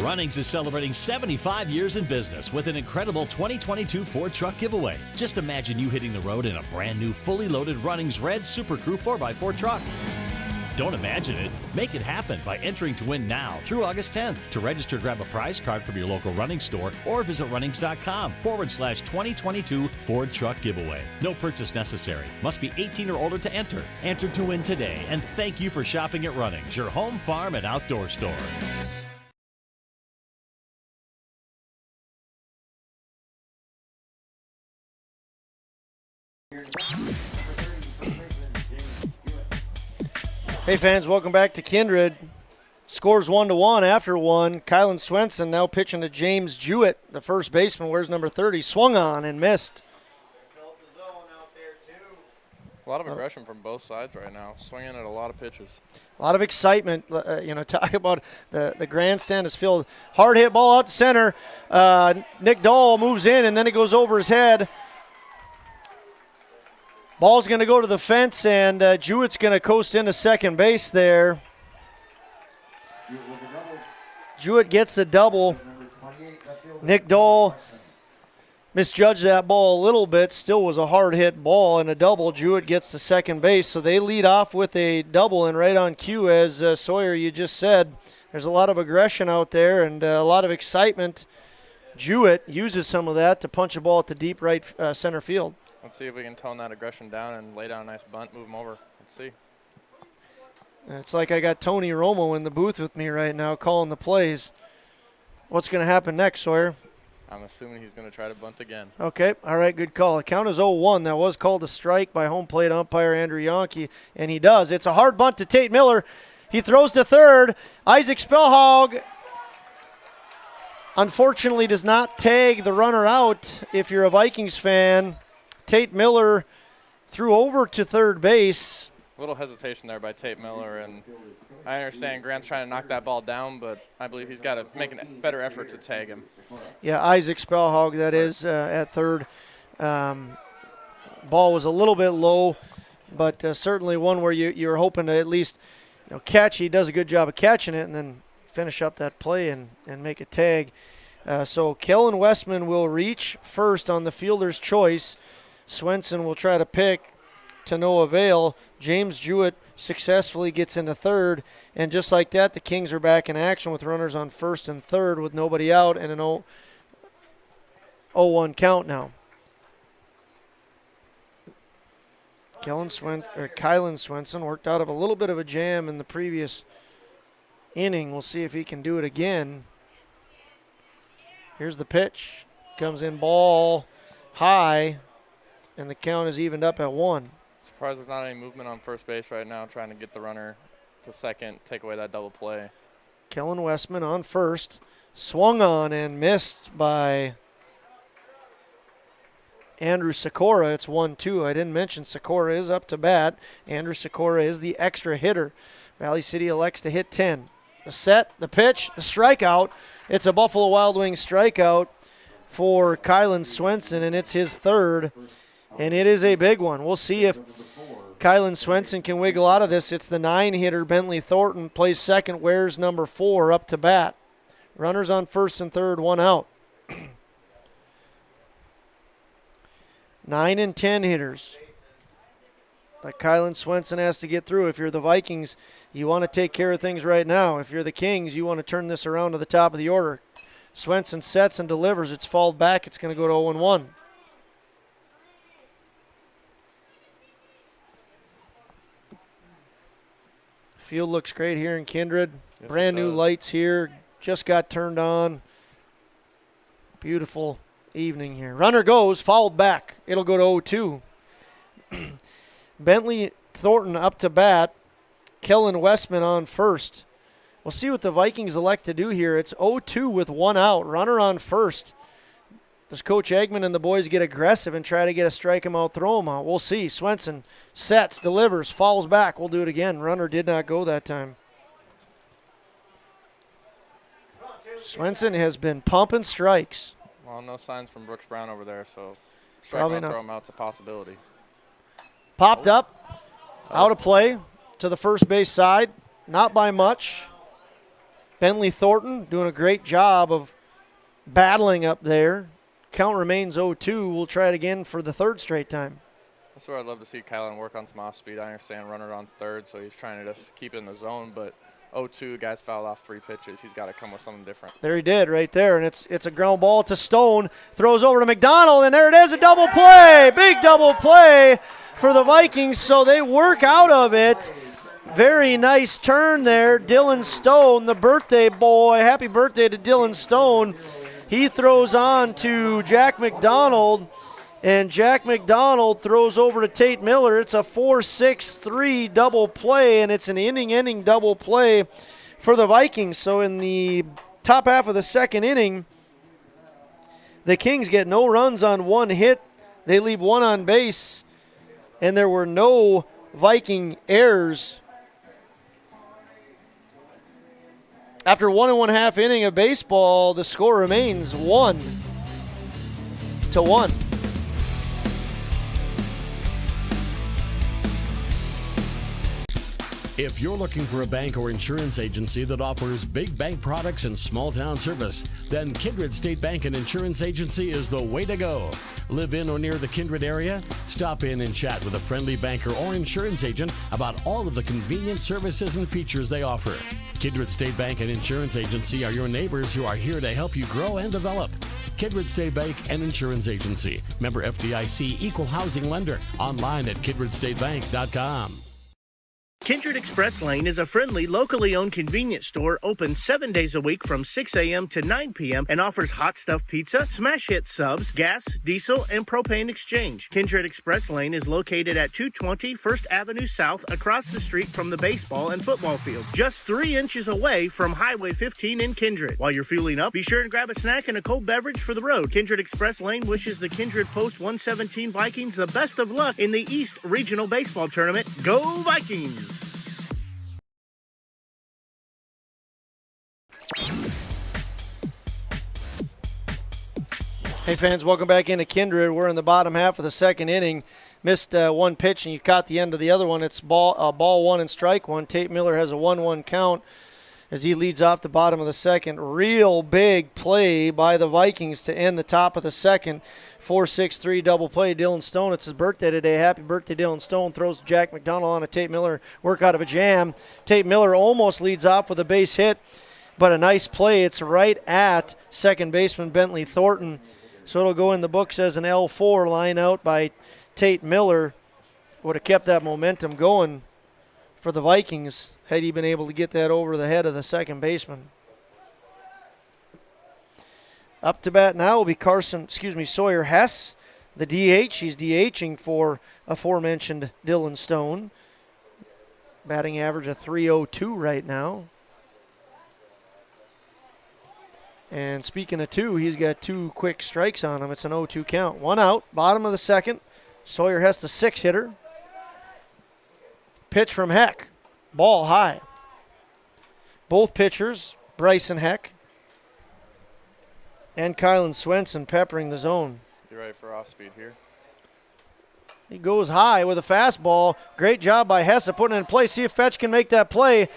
Runnings is celebrating 75 years in business with an incredible 2022 Ford truck giveaway. Just imagine you hitting the road in a brand new, fully loaded Runnings Red Super Crew 4x4 truck. Don't imagine it. Make it happen by entering to win now through August 10th. To register, grab a prize card from your local running store or visit runnings.com/2022 Ford Truck Giveaway. No purchase necessary. Must be 18 or older to enter. Enter to win today. And thank you for shopping at Runnings, your home, farm, and outdoor store. Hey fans, welcome back to Kindred. Scores 1-1 after 1. Kylan Swenson now pitching to James Jewett, the first baseman. Where's number 30? Swung on and missed. A lot of aggression from both sides right now, swinging at a lot of pitches. A lot of excitement. Talk about the grandstand is filled. Hard hit ball out to center. Nick Dahl moves in, and then it goes over his head. Ball's going to go to the fence, and Jewett's going to coast into second base there. Jewett gets a double. Nick Dahl misjudged that ball a little bit. Still was a hard hit ball and a double. Jewett gets to second base, so they lead off with a double, and right on cue, as Sawyer, you just said, there's a lot of aggression out there and a lot of excitement. Jewett uses some of that to punch a ball at the deep right center field. Let's see if we can tone that aggression down and lay down a nice bunt, move him over. Let's see. It's like I got Tony Romo in the booth with me right now calling the plays. What's going to happen next, Sawyer? I'm assuming he's going to try to bunt again. Okay, all right, good call. The count is 0-1. That was called a strike by home plate umpire Andrew Yonke, and he does. It's a hard bunt to Tate Miller. He throws to third. Isaac Spellhog unfortunately does not tag the runner out. If you're a Vikings fan, Tate Miller threw over to third base. A little hesitation there by Tate Miller, and I understand Grant's trying to knock that ball down, but I believe he's got to make a better effort to tag him. Yeah, Isaac Spellhog, that is, at third. Ball was a little bit low, but certainly one where you're hoping to at least catch. He does a good job of catching it and then finish up that play and make a tag. So Kellen Westman will reach first on the fielder's choice. Swenson will try to pick to no avail. James Jewett successfully gets into third, and just like that, the Kings are back in action with runners on first and third with nobody out and an 0-1 count now. Kylan Swenson worked out of a little bit of a jam in the previous inning. We'll see if he can do it again. Here's the pitch. Comes in ball high, and the count is evened up at 1. Surprised there's not any movement on first base right now, trying to get the runner to second, take away that double play. Kellen Westman on first. Swung on and missed by Andrew Sikora. It's 1-2. I didn't mention Sikora is up to bat. Andrew Sikora is the extra hitter. Valley City elects to hit 10. The set, the pitch, the strikeout. It's a Buffalo Wild Wings strikeout for Kylan Swenson, and it's his third. And it is a big one. We'll see if Kylan Swenson can wiggle out of this. It's the 9-hitter. Bentley Thornton plays second. Wears number 4 up to bat. Runners on first and third, 1 out. 9 and 10 hitters that Kylan Swenson has to get through. If you're the Vikings, you want to take care of things right now. If you're the Kings, you want to turn this around to the top of the order. Swenson sets and delivers. It's fouled back. It's going to go to 0-1. Field looks great here in Kindred. Yes, brand new lights here. Just got turned on. Beautiful evening here. Runner goes, fouled back. It'll go to 0-2. Bentley Thornton up to bat. Kellen Westman on first. We'll see what the Vikings elect to do here. It's 0-2 with one out. Runner on first. Does Coach Eggman and the boys get aggressive and try to get a strike him out, throw him out? We'll see. Swenson sets, delivers, falls back. We'll do it again. Runner did not go that time. Swenson has been pumping strikes. Well, no signs from Brooks Brown over there, so strike Probably out, not. throw him out's a possibility. Popped up, out of play to the first base side. Not by much. Bentley Thornton doing a great job of battling up there. Count remains 0-2. We'll try it again for the third straight time. That's where I'd love to see Kylan work on some off speed. I understand runner on third, so he's trying to just keep it in the zone, but 0-2, guys fouled off 3 pitches. He's got to come with something different. There he did right there, and it's a ground ball to Stone. Throws over to McDonald, and there it is, a double play. Big double play for the Vikings, so they work out of it. Very nice turn there. Dylan Stone, the birthday boy. Happy birthday to Dylan Stone. He throws on to Jack McDonald, and Jack McDonald throws over to Tate Miller. It's a 4-6-3 double play, and it's an inning-ending double play for the Vikings. So in the top half of the second inning, the Kings get no runs on one hit. They leave one on base, and there were no Viking errors. After 1.5 inning of baseball, the score remains 1-1. If you're looking for a bank or insurance agency that offers big bank products and small town service, then Kindred State Bank and Insurance Agency is the way to go. Live in or near the Kindred area? Stop in and chat with a friendly banker or insurance agent about all of the convenient services and features they offer. Kindred State Bank and Insurance Agency are your neighbors who are here to help you grow and develop. Kindred State Bank and Insurance Agency. Member FDIC, Equal Housing Lender. Online at kindredstatebank.com. Kindred Express Lane is a friendly, locally owned convenience store open 7 days a week from 6 a.m. to 9 p.m. and offers hot stuff pizza, smash hit subs, gas, diesel, and propane exchange. Kindred Express Lane is located at 220 First Avenue South across the street from the baseball and football fields, just 3 inches away from Highway 15 in Kindred. While you're fueling up, be sure and grab a snack and a cold beverage for the road. Kindred Express Lane wishes the Kindred Post 117 Vikings the best of luck in the East Regional Baseball Tournament. Go Vikings! Hey fans, welcome back into Kindred. We're in the bottom half of the second inning. Missed one pitch and you caught the end of the other one. It's ball 1 and strike 1. Tate Miller has a 1-1 count as he leads off the bottom of the second. Real big play by the Vikings to end the top of the second. 4-6-3 double play. Dylan Stone, it's his birthday today. Happy birthday, Dylan Stone. Throws Jack McDonald on a Tate Miller work out of a jam. Tate Miller almost leads off with a base hit, but a nice play. It's right at second baseman Bentley Thornton. So it'll go in the books as an L4 line out by Tate Miller. Would have kept that momentum going for the Vikings had he been able to get that over the head of the second baseman. Up to bat now will be Sawyer Hess, the DH. He's DHing for aforementioned Dylan Stone. Batting average of .302 right now. And speaking of 2, he's got 2 quick strikes on him. It's an 0-2 count. 1 out, bottom of the second. Sawyer Hess, the 6-hitter. Pitch from Heck. Ball high. Both pitchers, Bryson Heck and Kylan Swenson, peppering the zone. You ready for off speed here? He goes high with a fastball. Great job by Hess putting it in play. See if Fetch can make that play.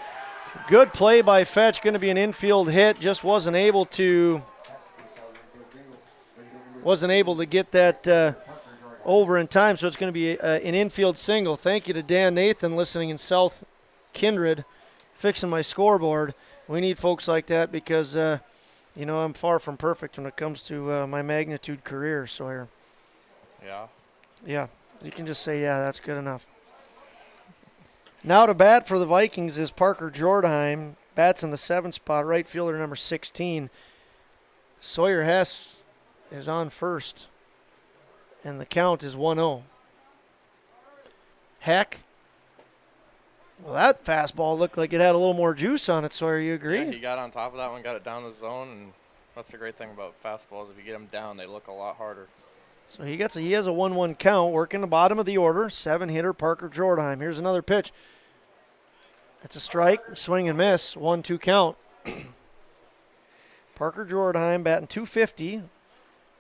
Good play by Fetch. Going to be an infield hit. Just wasn't able to get that over in time. So it's going to be an infield single. Thank you to Dan Nathan listening in South Kindred, fixing my scoreboard. We need folks like that because I'm far from perfect when it comes to my magnitude career, Sawyer. Yeah. Yeah. You can just say, yeah, that's good enough. Now to bat for the Vikings is Parker Jordheim. Bats in the 7th spot, right fielder number 16. Sawyer Hess is on first, and the count is 1-0. Heck. Well, that fastball looked like it had a little more juice on it, Sawyer. You agree? Yeah, he got on top of that one, got it down the zone, and that's the great thing about fastballs. If you get them down, they look a lot harder. So he has a 1-1 count, working the bottom of the order. 7-hitter Parker Jordheim. Here's another pitch. It's a strike, swing and miss, 1-2 count. Parker Jordheim batting .250,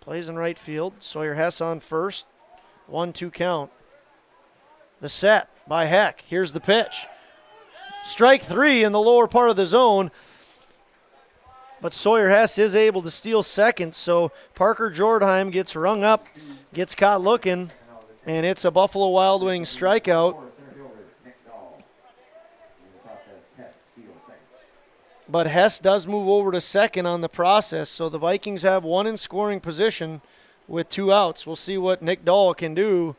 plays in right field. Sawyer Hess on first, 1-2 count. The set by Heck. Here's the pitch. Strike 3 in the lower part of the zone. But Sawyer Hess is able to steal second, so Parker Jordheim gets rung up, gets caught looking, and it's a Buffalo Wild Wings strikeout. But Hess does move over to second on the process, so the Vikings have one in scoring position with 2 outs. We'll see what Nick Dahl can do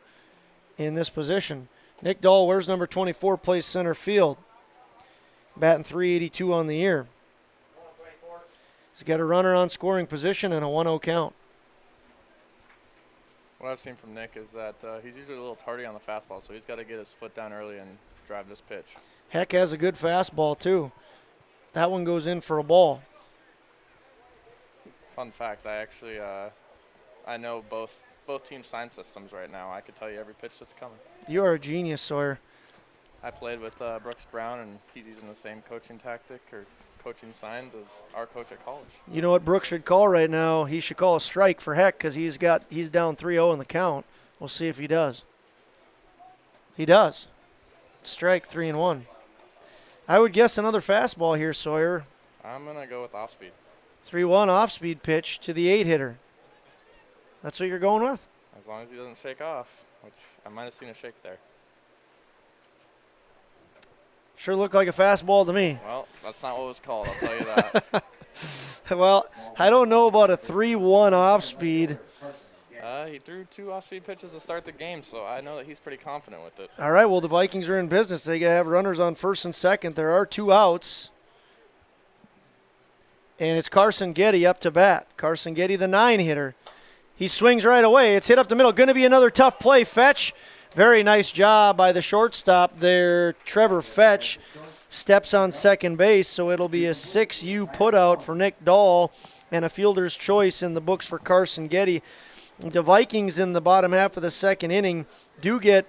in this position. Nick Dahl wears number 24, plays center field. Batting .382 on the year. He's got a runner on scoring position and a 1-0 count. What I've seen from Nick is that he's usually a little tardy on the fastball, so he's got to get his foot down early and drive this pitch. Heck has a good fastball, too. That one goes in for a ball. Fun fact, I know both team sign systems right now. I could tell you every pitch that's coming. You are a genius, Sawyer. I played with Brooks Brown, and he's using the same coaching tactic or coaching signs as our coach at college. You know what Brooks should call right now? He should call a strike for Heck because he's down 3-0 in the count. We'll see if he does. He does. Strike 3-1. I would guess another fastball here, Sawyer. I'm going to go with off-speed. 3-1 off-speed pitch to the 8-hitter. That's what you're going with? As long as he doesn't shake off, which I might have seen a shake there. Sure looked like a fastball to me. Well, that's not what it was called, I'll tell you that. Well, I don't know about a 3-1 off-speed. He threw 2 off-speed pitches to start the game, so I know that he's pretty confident with it. All right, well, the Vikings are in business. They have runners on first and second. There are 2 outs. And it's Carson Getty up to bat. Carson Getty, the 9-hitter. He swings right away. It's hit up the middle. Going to be another tough play. Fetch. Very nice job by the shortstop there. Trevor Fetch steps on second base, so it'll be a 6U putout for Nick Dahl and a fielder's choice in the books for Carson Getty. The Vikings in the bottom half of the second inning get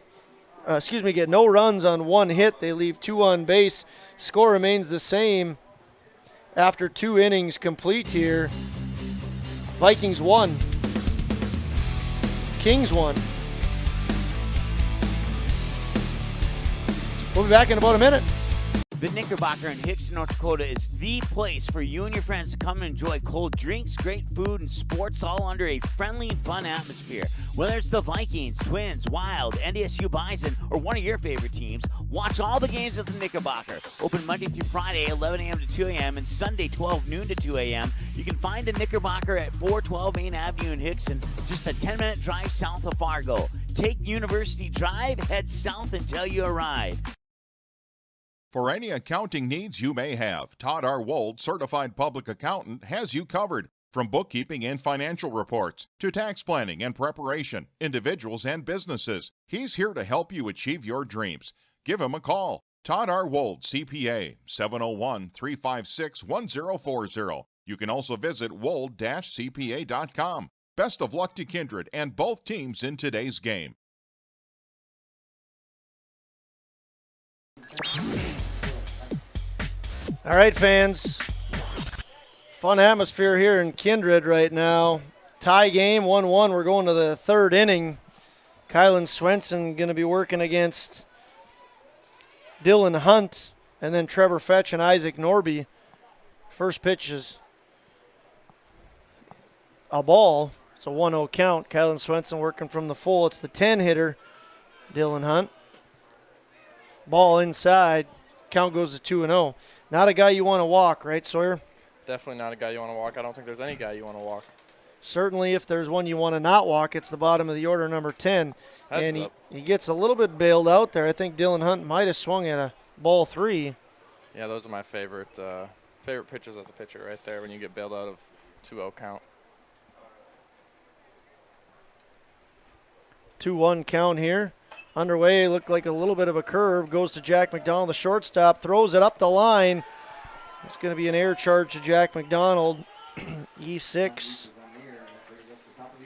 no runs on 1 hit. They leave 2 on base. Score remains the same after 2 innings complete here. Vikings 1. Kings 1. We'll be back in about a minute. The Knickerbocker in Hickson, North Dakota is the place for you and your friends to come and enjoy cold drinks, great food, and sports all under a friendly and fun atmosphere. Whether it's the Vikings, Twins, Wild, NDSU Bison, or one of your favorite teams, watch all the games at the Knickerbocker. Open Monday through Friday, 11 a.m. to 2 a.m., and Sunday, 12 noon to 2 a.m. You can find the Knickerbocker at 412 Main Avenue in Hickson, just a 10-minute drive south of Fargo. Take University Drive, head south until you arrive. For any accounting needs you may have, Todd R. Wold, Certified Public Accountant, has you covered. From bookkeeping and financial reports to tax planning and preparation, individuals and businesses, he's here to help you achieve your dreams. Give him a call. Todd R. Wold, CPA, 701-356-1040. You can also visit wold-cpa.com. Best of luck to Kindred and both teams in today's game. All right, fans. Fun atmosphere here in Kindred right now. Tie game, 1-1. We're going to the 3rd inning. Kylan Swenson going to be working against Dylan Hunt, and then Trevor Fetch and Isaac Norby. First pitch is a ball. It's a 1-0 count. Kylan Swenson working from the full. It's the 10-hitter, Dylan Hunt. Ball inside. Count goes to 2-0. Not a guy you want to walk, right, Sawyer? Definitely not a guy you want to walk. I don't think there's any guy you want to walk. Certainly, if there's one you want to not walk, it's the bottom of the order, number 10. And he gets a little bit bailed out there. I think Dylan Hunt might have swung at a ball 3. Yeah, those are my favorite pitches as a pitcher right there when you get bailed out of 2-0 count. 2-1 count here. Underway, looked like a little bit of a curve. Goes to Jack McDonald, the shortstop, throws it up the line. It's going to be an air charge to Jack McDonald. E6.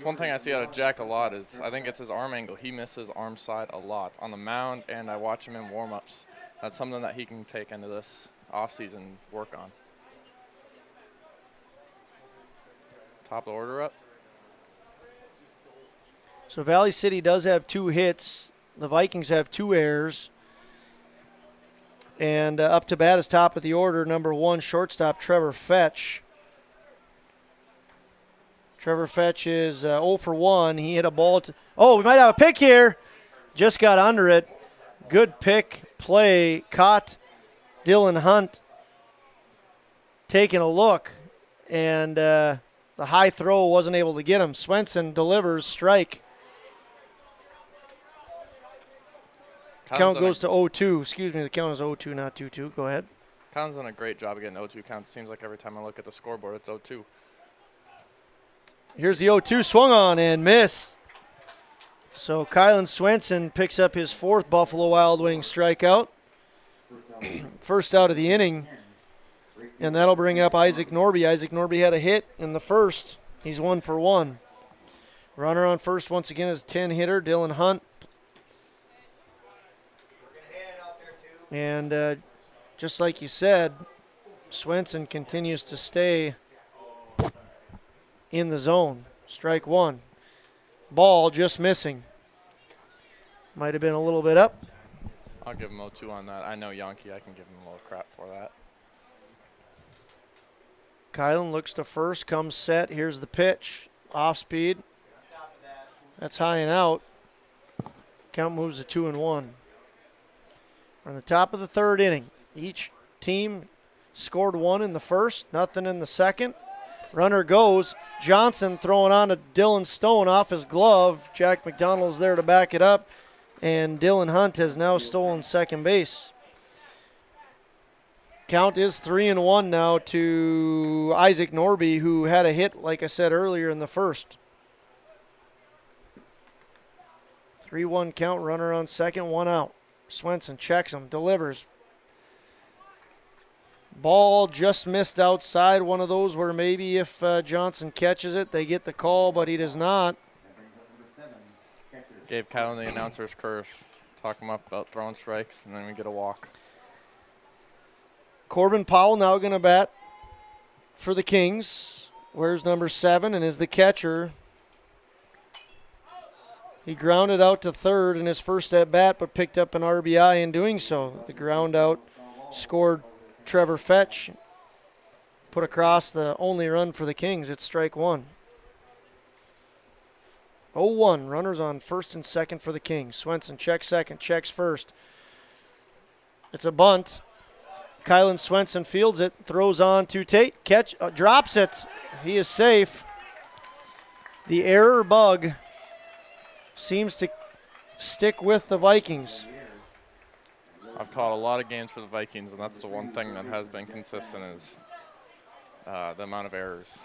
One thing I see out of Jack a lot is I think it's his arm angle. He misses arm side a lot on the mound, and I watch him in warm-ups. That's something that he can take into this offseason work on. Top of the order up. So Valley City does have 2 hits. The Vikings have 2 errors. And up to bat is top of the order, number 1, shortstop Trevor Fetch. Trevor Fetch is 0 for 1. He hit a ball. We might have a pick here. Just got under it. Good pick play. Caught Dylan Hunt taking a look. And the high throw wasn't able to get him. Swenson delivers, strike. Count goes to 0-2. Excuse me, the count is 0-2, not 2-2. Go ahead. Kylan's done a great job of getting 0-2 counts. It seems like every time I look at the scoreboard, it's 0-2. Here's the 0-2, swung on and missed. So Kylan Swenson picks up his 4th Buffalo Wild Wings strikeout. First out of the inning. And that'll bring up Isaac Norby. Isaac Norby had a hit in the first. He's 1 for 1. Runner on first once again is 10-hitter Dylan Hunt. And just like you said, Swenson continues to stay in the zone. Strike 1. Ball just missing. Might have been a little bit up. I'll give him 0-2 on that. I know Yankee. I can give him a little crap for that. Kylan looks to first, comes set. Here's the pitch. Off speed. That's high and out. Count moves to 2-1. We're on the top of the 3rd inning. Each team scored 1 in the first, nothing in the second. Runner goes. Johnson throwing on to Dylan Stone off his glove. Jack McDonald's there to back it up. And Dylan Hunt has now stolen second base. Count is 3-1 now to Isaac Norby, who had a hit, like I said earlier, in the first. 3-1 count, runner on second, 1 out. Swenson checks him, delivers. Ball just missed outside. One of those where maybe if Johnson catches it, they get the call, but he does not. Gave Kylan the announcer's curse. Talk him up about throwing strikes, and then we get a walk. Corbin Powell now going to bat for the Kings. Wears number 7 and is the catcher. He grounded out to third in his first at-bat, but picked up an RBI in doing so. The ground out scored Trevor Fetch. Put across the only run for the Kings. It's strike 1. 0-1. Runners on first and second for the Kings. Swenson checks second, checks first. It's a bunt. Kylan Swenson fields it, throws on to Tate. Drops it. He is safe. The error bug seems to stick with the Vikings. I've caught a lot of games for the Vikings, and that's the one thing that has been consistent is the amount of errors.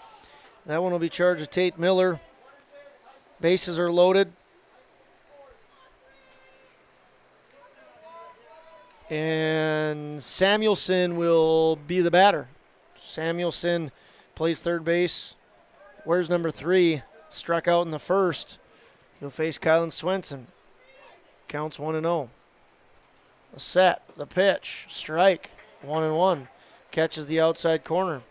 That one will be charged to Tate Miller. Bases are loaded. And Samuelson will be the batter. Samuelson plays third base. Where's number 3? Struck out in the first. He'll face Kylan Swenson. Counts 1-0. The set, the pitch, strike, 1-1. Catches the outside corner.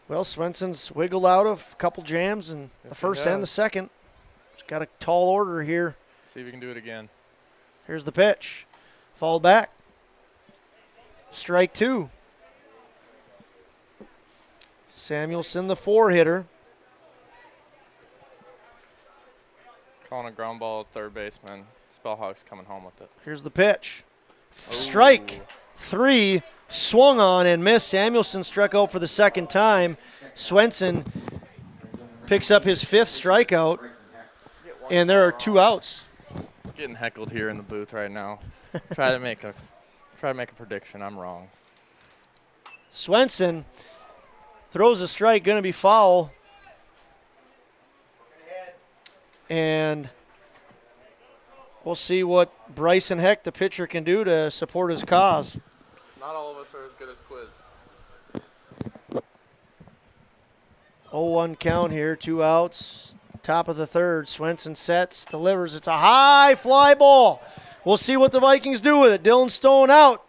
Well, Swenson's wiggled out of a couple jams in the first and the second. He's got a tall order here. See if he can do it again. Here's the pitch. Fall back. Strike 2. Samuelson, the 4-hitter. Calling a ground ball at third baseman. Spellhawk's coming home with it. Here's the pitch. Strike 3. Swung on and missed. Samuelson struck out for the second time. Swenson picks up his 5th strikeout. And there are 2 outs. Getting heckled here in the booth right now. Try to make a prediction. I'm wrong. Swenson throws a strike, going to be foul. And we'll see what Bryson Heck, the pitcher, can do to support his cause. Not all of us are as good as Quiz. 0-1 count here, 2 outs. Top of the third, Swenson sets, delivers. It's a high fly ball. We'll see what the Vikings do with it. Dylan Stone out,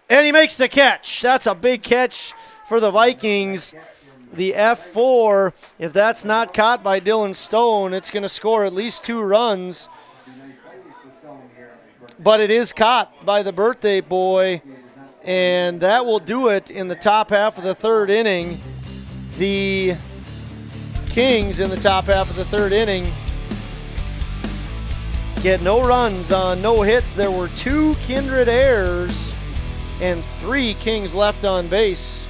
and he makes the catch. That's a big catch for the Vikings. The F4, if that's not caught by Dylan Stone, it's going to score at least 2 runs. But it is caught by the birthday boy, and that will do it in the top half of the third inning. The Kings in the top half of the third inning get no runs on no hits. There were 2 Kindred errors and 3 Kings left on base.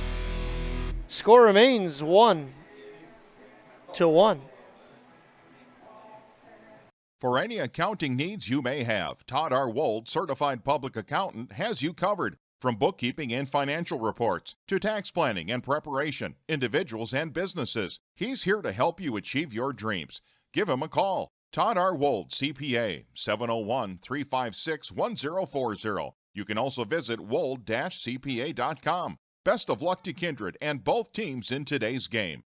Score remains 1-1. For any accounting needs you may have, Todd R. Wold, Certified Public Accountant, has you covered. From bookkeeping and financial reports to tax planning and preparation, individuals and businesses, he's here to help you achieve your dreams. Give him a call. Todd R. Wold, CPA, 701-356-1040. You can also visit wold-cpa.com. Best of luck to Kindred and both teams in today's game.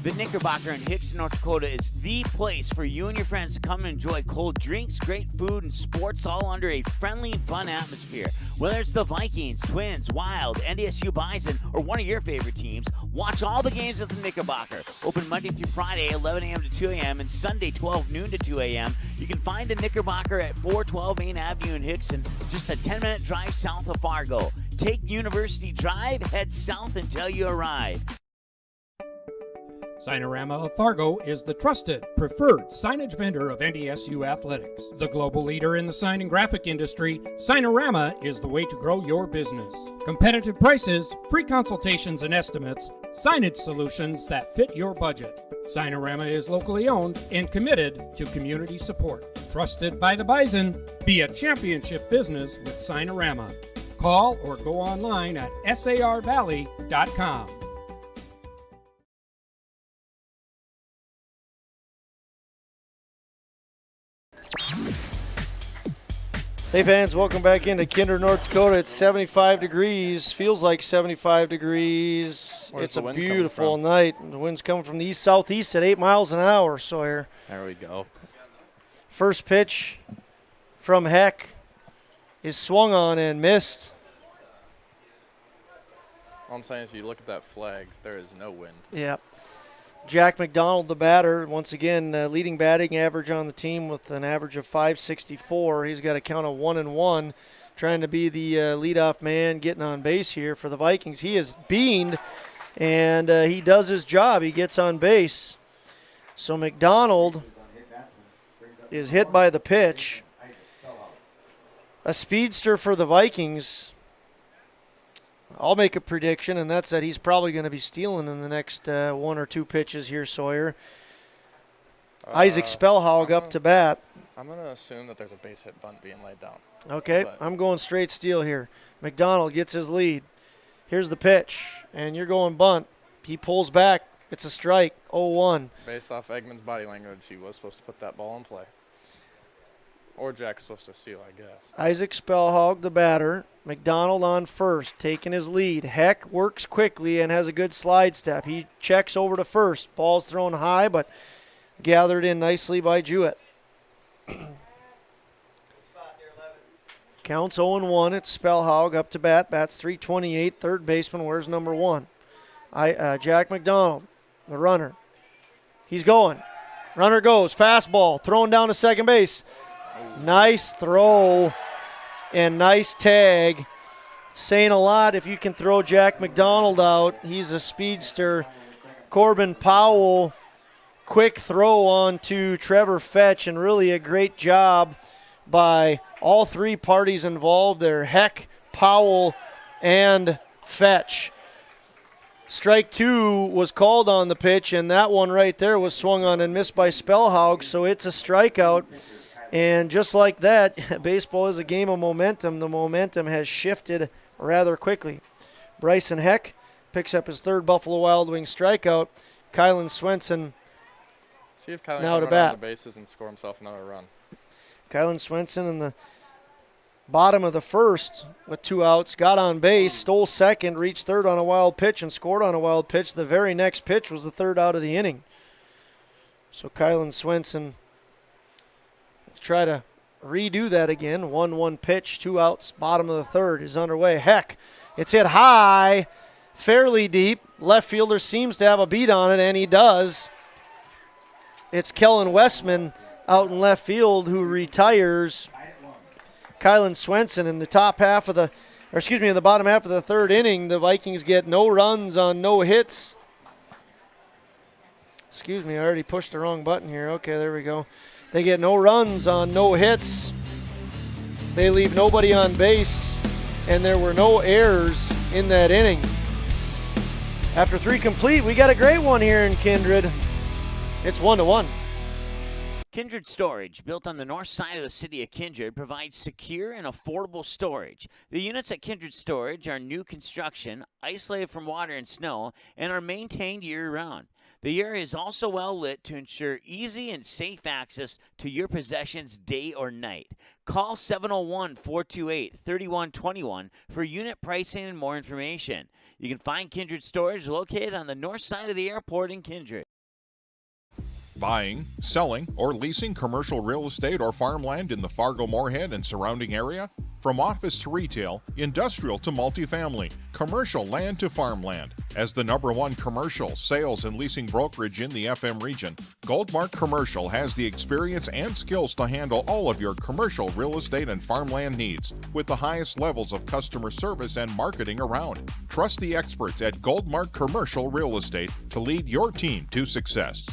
The Knickerbocker in Hickson, North Dakota is the place for you and your friends to come and enjoy cold drinks, great food, and sports all under a friendly and fun atmosphere. Whether it's the Vikings, Twins, Wild, NDSU Bison, or one of your favorite teams, watch all the games at the Knickerbocker. Open Monday through Friday, 11 a.m. to 2 a.m., and Sunday, 12 noon to 2 a.m. You can find the Knickerbocker at 412 Main Avenue in Hickson, just a 10-minute drive south of Fargo. Take University Drive, head south until you arrive. Signorama of Fargo is the trusted, preferred signage vendor of NDSU athletics. The global leader in the sign and graphic industry, Signorama is the way to grow your business. Competitive prices, free consultations and estimates, signage solutions that fit your budget. Signorama is locally owned and committed to community support. Trusted by the Bison, be a championship business with Signorama. Call or go online at sarvalley.com. Hey fans, welcome back into Kindred, North Dakota. It's 75 degrees, feels like 75 degrees. Where's it's a the wind beautiful coming from? night. The wind's coming from the east-southeast at 8 miles an hour, Sawyer. There we go. First pitch from Heck is swung on and missed. All I'm saying is you look at that flag, there is no wind. Yep. Jack McDonald, the batter, once again leading batting average on the team with an average of .564. He's got a count of 1-1, trying to be the leadoff man, getting on base here for the Vikings. He is beaned, and he does his job. He gets on base. So McDonald is hit by the pitch. A speedster for the Vikings. I'll make a prediction, and that's that he's probably going to be stealing in the next 1 or 2 pitches here, Sawyer. Isaac Spellhaug up to bat. I'm going to assume that there's a base hit bunt being laid down. Okay, I'm going straight steal here. McDonald gets his lead. Here's the pitch, and you're going bunt. He pulls back. It's a strike, 0-1. Based off Eggman's body language, he was supposed to put that ball in play. Or Jack's supposed to steal, I guess. Isaac Spellhaug, the batter. McDonald on first, taking his lead. Heck works quickly and has a good slide step. He checks over to first. Ball's thrown high, but gathered in nicely by Jewett. Counts 0-1. It's Spellhaug up to bat. Bats .328. Third baseman, where's number 1? Jack McDonald, the runner. He's going. Runner goes. Fastball. Thrown down to second base. Nice throw and nice tag. Saying a lot if you can throw Jack McDonald out. He's a speedster. Corbin Powell, quick throw on to Trevor Fetch, and really a great job by all 3 parties involved there. Heck, Powell, and Fetch. Strike 2 was called on the pitch, and that one right there was swung on and missed by Spellhaug, so it's a strikeout. And just like that, baseball is a game of momentum. The momentum has shifted rather quickly. Bryson Heck picks up his 3rd Buffalo Wild Wings strikeout. Kylan Swenson See if Kylan now can to run bat. around the bases and score himself another run. Kylan Swenson in the bottom of the first with 2 outs, got on base, stole second, reached third on a wild pitch, and scored on a wild pitch. The very next pitch was the third out of the inning. So Kylan Swenson will try to redo that again. 1-1 pitch, 2 outs, bottom of the third is underway. Heck, it's hit high, fairly deep. Left fielder seems to have a beat on it, and he does. It's Kellen Westman out in left field who retires Kylan Swenson in the in the bottom half of the third inning. The Vikings get no runs on no hits. Excuse me, I already pushed the wrong button here. Okay, there we go. They get no runs on no hits. They leave nobody on base, and there were no errors in that inning. After 3 complete, we got a great one here in Kindred. It's 1-1. Kindred Storage, built on the north side of the city of Kindred, provides secure and affordable storage. The units at Kindred Storage are new construction, isolated from water and snow, and are maintained year-round. The area is also well lit to ensure easy and safe access to your possessions day or night. Call 701-428-3121 for unit pricing and more information. You can find Kindred Storage located on the north side of the airport in Kindred. Buying, selling, or leasing commercial real estate or farmland in the Fargo-Moorhead and surrounding area? From office to retail, industrial to multifamily, commercial land to farmland. As the #1 commercial, sales, and leasing brokerage in the FM region, Goldmark Commercial has the experience and skills to handle all of your commercial real estate and farmland needs with the highest levels of customer service and marketing around. Trust the experts at Goldmark Commercial Real Estate to lead your team to success.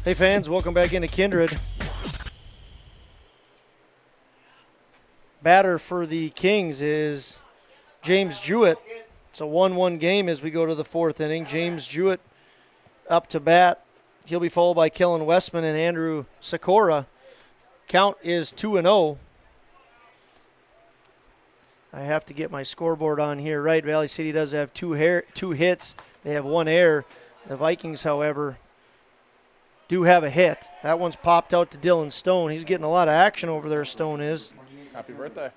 Hey fans, welcome back into Kindred. Batter for the Kings is James Jewett. It's a 1-1 game as we go to the 4th inning. James Jewett up to bat. He'll be followed by Kellen Westman and Andrew Sikora. Count is 2-0. I have to get my scoreboard on here right. Valley City does have 2 hits. They have 1 error. The Vikings, however, do have a hit. That one's popped out to Dylan Stone. He's getting a lot of action over there, Stone is. Happy birthday.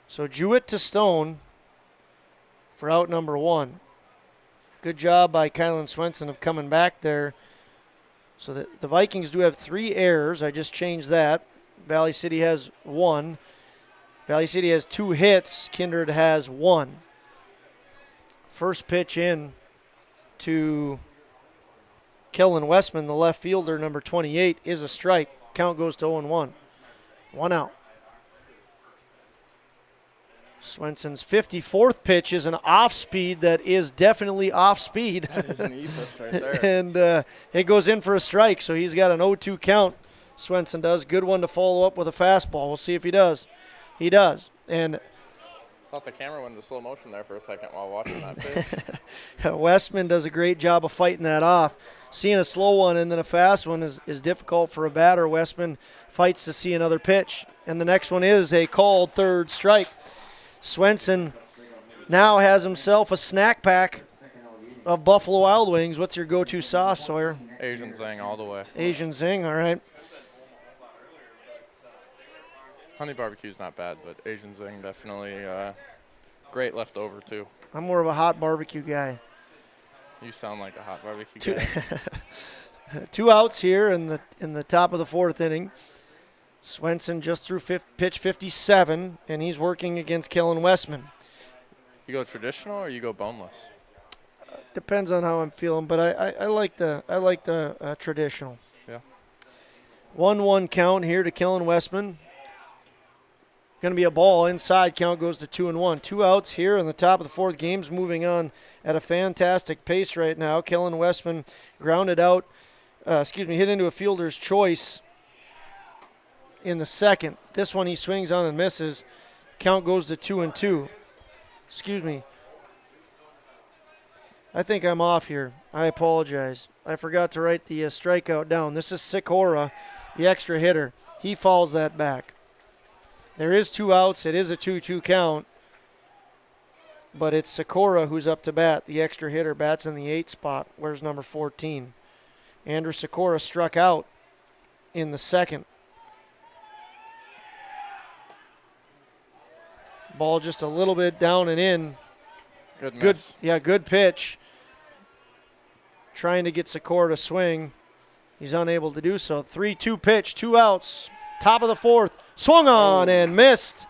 So Jewett to Stone for out number 1. Good job by Kylan Swenson of coming back there. So the Vikings do have 3 errors. I just changed that. Valley City has 1. Valley City has 2 hits. Kindred has 1. First pitch in to Kellen Westman, the left fielder, number 28, is a strike. Count goes to 0-1. 1 out. Swenson's 54th pitch is an off-speed that is definitely off-speed. That is an ethos right there. And it goes in for a strike, so he's got an 0-2 count. Swenson does. Good one to follow up with a fastball. We'll see if he does. He does. And I thought the camera went into slow motion there for a second while watching that pitch. Westman does a great job of fighting that off. Seeing a slow one and then a fast one is difficult for a batter. Westman fights to see another pitch. And the next one is a called third strike. Swenson now has himself a snack pack of Buffalo Wild Wings. What's your go-to sauce, Sawyer? Asian Zing all the way. Asian Zing, all right. Honey barbecue's not bad, but Asian Zing definitely great leftover too. I'm more of a hot barbecue guy. You sound like a hot barbecue guy. 2 outs here in the top of the 4th inning. Swenson just threw pitch 57, and he's working against Kellen Westman. You go traditional or you go boneless? Depends on how I'm feeling, but I like the traditional. Yeah. 1-1 count here to Kellen Westman. Going to be a ball inside. Count goes to 2-1. 2 outs here in the top of the 4th. Game's moving on at a fantastic pace right now. Kellen Westman grounded out, hit into a fielder's choice in the 2nd. This one he swings on and misses. Count goes to 2-2. Excuse me. I think I'm off here. I apologize. I forgot to write the strikeout down. This is Sikora, the extra hitter. He fouls that back. There is 2 outs. It is a 2-2 count. But it's Sikora who's up to bat. The extra hitter bats in the 8 spot. Where's number 14? Andrew Sikora struck out in the second. Ball just a little bit down and in. Good miss. Good pitch. Trying to get Sikora to swing. He's unable to do so. 3-2 pitch, 2 outs. Top of the 4th. Swung on and missed.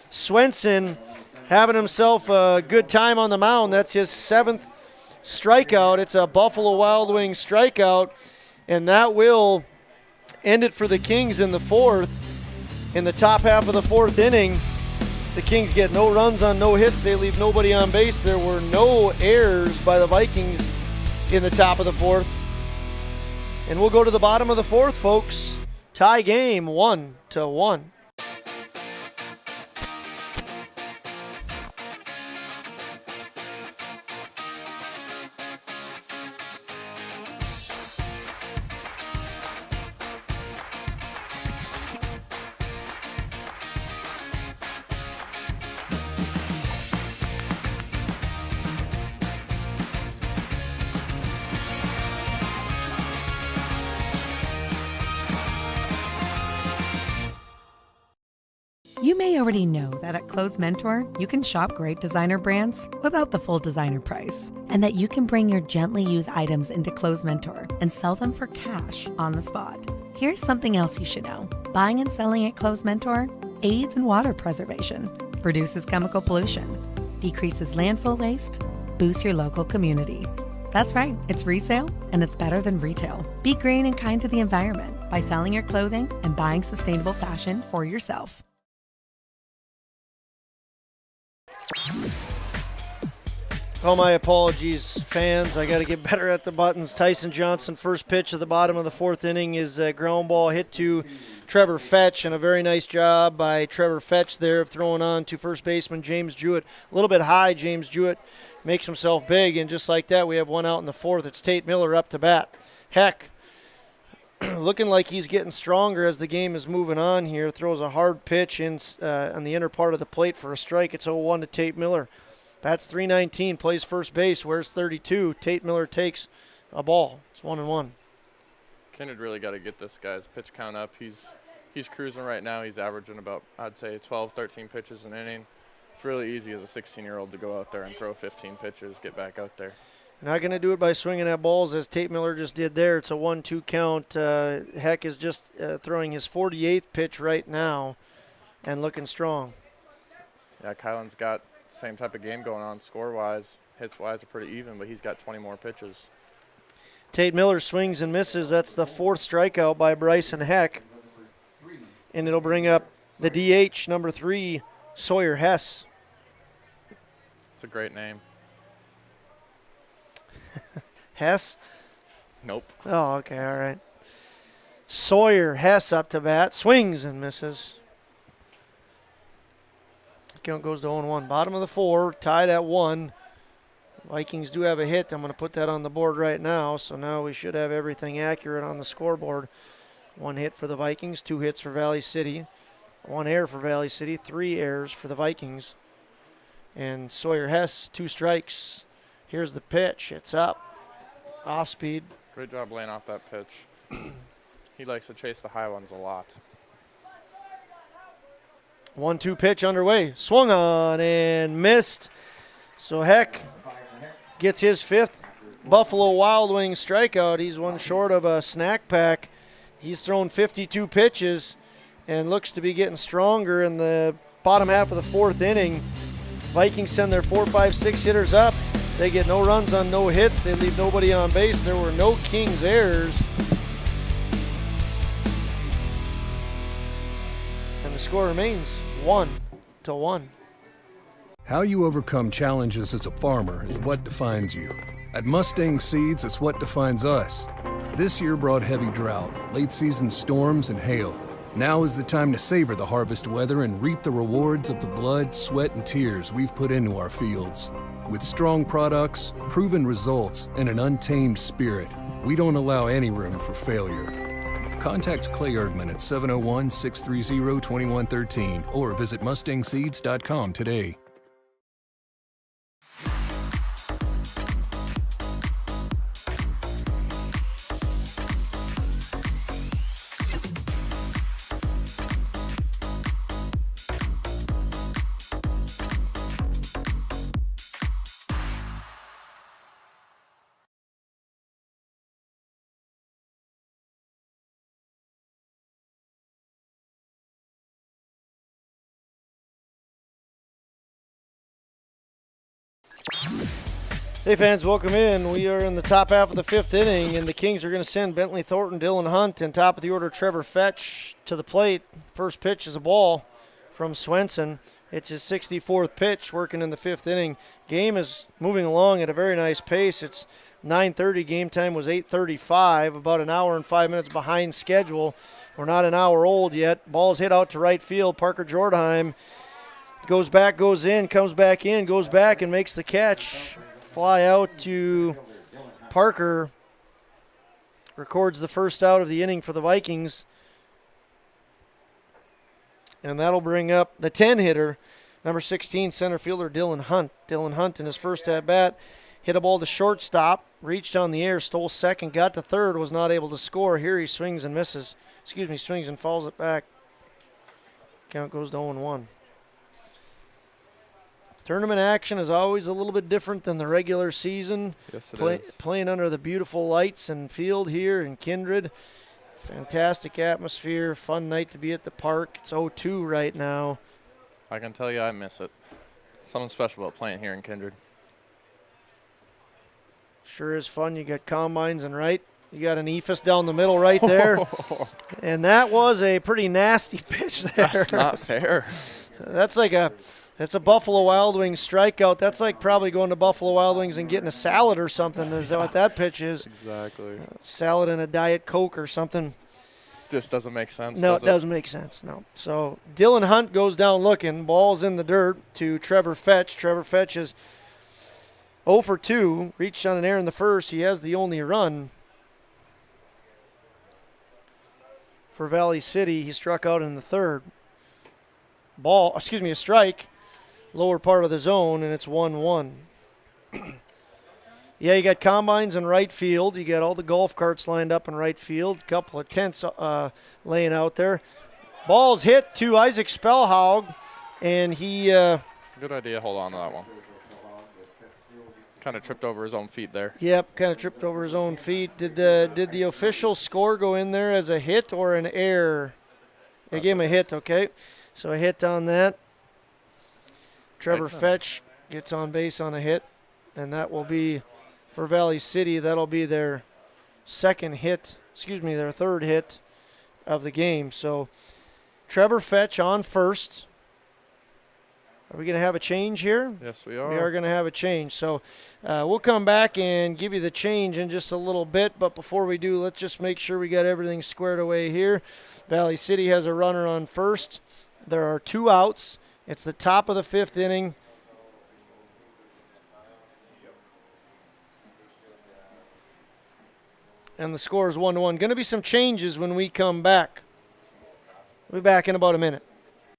Swenson having himself a good time on the mound. That's his 7th strikeout. It's a Buffalo Wild Wings strikeout, and that will end it for the Kings in the 4th. In the top half of the 4th inning, the Kings get no runs on no hits. They leave nobody on base. There were no errors by the Vikings in the top of the 4th. And we'll go to the bottom of the 4th, folks. Tie game 1-1. You may already know that at Clothes Mentor, you can shop great designer brands without the full designer price, and that you can bring your gently used items into Clothes Mentor and sell them for cash on the spot. Here's something else you should know. Buying and selling at Clothes Mentor aids in water preservation, reduces chemical pollution, decreases landfill waste, boosts your local community. That's right, it's resale, and it's better than retail. Be green and kind to the environment by selling your clothing and buying sustainable fashion for yourself. Oh, my apologies, fans. I got to get better at the buttons. Tyson Johnson, first pitch of the bottom of the 4th inning is a ground ball hit to Trevor Fetch, and a very nice job by Trevor Fetch there of throwing on to first baseman James Jewett. A little bit high, James Jewett makes himself big, and just like that, we have one out in the 4th. It's Tate Miller up to bat. Heck, looking like he's getting stronger as the game is moving on here. Throws a hard pitch in on the inner part of the plate for a strike. It's 0-1 to Tate Miller. Bats .319, plays first base, wears 32. Tate Miller takes a ball. It's 1-1. Kindred really got to get this guy's pitch count up. He's cruising right now. He's averaging about, I'd say, 12, 13 pitches an inning. It's really easy as a 16-year-old to go out there and throw 15 pitches, get back out there. Not going to do it by swinging at balls as Tate Miller just did there. It's a 1-2 count. Heck is just throwing his 48th pitch right now and looking strong. Yeah, Kylan's got same type of game going on score-wise. Hits-wise are pretty even, but he's got 20 more pitches. Tate Miller swings and misses. That's the 4th strikeout by Bryson Heck. And it'll bring up the DH, number 3, Sawyer Hess. It's a great name. Hess? Nope. Oh, okay, all right. Sawyer Hess up to bat. Swings and misses. Count goes to 0-1. Bottom of the 4, tied at 1. Vikings do have a hit. I'm going to put that on the board right now. So now we should have everything accurate on the scoreboard. 1 hit for the Vikings, 2 hits for Valley City, 1 error for Valley City, 3 errors for the Vikings. And Sawyer Hess, 2 strikes. Here's the pitch. It's up. Off speed. Great job laying off that pitch. He likes to chase the high ones a lot. 1-2 pitch underway. Swung on and missed. So Heck gets his 5th Buffalo Wild Wings strikeout. He's 1 short of a snack pack. He's thrown 52 pitches and looks to be getting stronger in the bottom half of the 4th inning. Vikings send their 4, 5, 6 hitters up. They get no runs on no hits. They leave nobody on base. There were no Kings errors. And the score remains 1-1. How you overcome challenges as a farmer is what defines you. At Mustang Seeds, it's what defines us. This year brought heavy drought, late season storms, and hail. Now is the time to savor the harvest weather and reap the rewards of the blood, sweat, and tears we've put into our fields. With strong products, proven results, and an untamed spirit, we don't allow any room for failure. Contact Clay Erdman at 701-630-2113 or visit mustangseeds.com today. Hey fans, welcome in. We are in the top half of the 5th inning, and the Kings are going to send Bentley Thornton, Dylan Hunt, and top of the order Trevor Fetch to the plate. First pitch is a ball from Swenson. It's his 64th pitch, working in the 5th inning. Game is moving along at a very nice pace. It's 9:30. Game time was 8:35, about an hour and 5 minutes behind schedule. We're not an hour old yet. Ball's hit out to right field. Parker Jordheim goes back, goes in, comes back in, goes back, and makes the catch. Fly out to Parker. Records the first out of the inning for the Vikings. And that'll bring up the 10-hitter, number 16, center fielder Dylan Hunt. Dylan Hunt in his first at-bat hit a ball to shortstop, reached on the air, stole second, got to third, was not able to score. Here he swings and misses. Swings and fouls it back. Count goes to 0-1. Tournament action is always a little bit different than the regular season. Yes, it is. Playing under the beautiful lights and field here in Kindred. Fantastic atmosphere, fun night to be at the park. It's 0-2 right now. I can tell you I miss it. Something special about playing here in Kindred. Sure is fun. You got combines and right. You got an ephus down the middle right there. And that was a pretty nasty pitch there. That's not fair. That's a Buffalo Wild Wings strikeout. That's like probably going to Buffalo Wild Wings and getting a salad or something. Is that what that pitch is? Exactly. Salad and a Diet Coke or something. Just doesn't make sense. No, it doesn't make sense, no. So Dylan Hunt goes down looking. Ball's in the dirt to Trevor Fetch. Trevor Fetch is 0 for 2. Reached on an error in the first. He has the only run for Valley City. He struck out in the third. A strike. Lower part of the zone, and it's 1-1. Yeah, you got combines in right field. You got all the golf carts lined up in right field. A couple of tents laying out there. Ball's hit to Isaac Spellhaug, and he... Good idea. Hold on to that one. Kind of tripped over his own feet there. Yep, kind of tripped over his own feet. Did the official score go in there as a hit or an error? They gave him a hit, okay. So a hit on that. Trevor Fetch gets on base on a hit, and that will be for Valley City. That'll be their third hit of the game. So Trevor Fetch on first. Are we going to have a change here? Yes, we are. We are going to have a change. So we'll come back and give you the change in just a little bit. But before we do, let's just make sure we got everything squared away here. Valley City has a runner on first. There are 2 outs. It's the top of the 5th inning. And the score is 1-1. Going to be some changes when we come back. We'll be back in about a minute.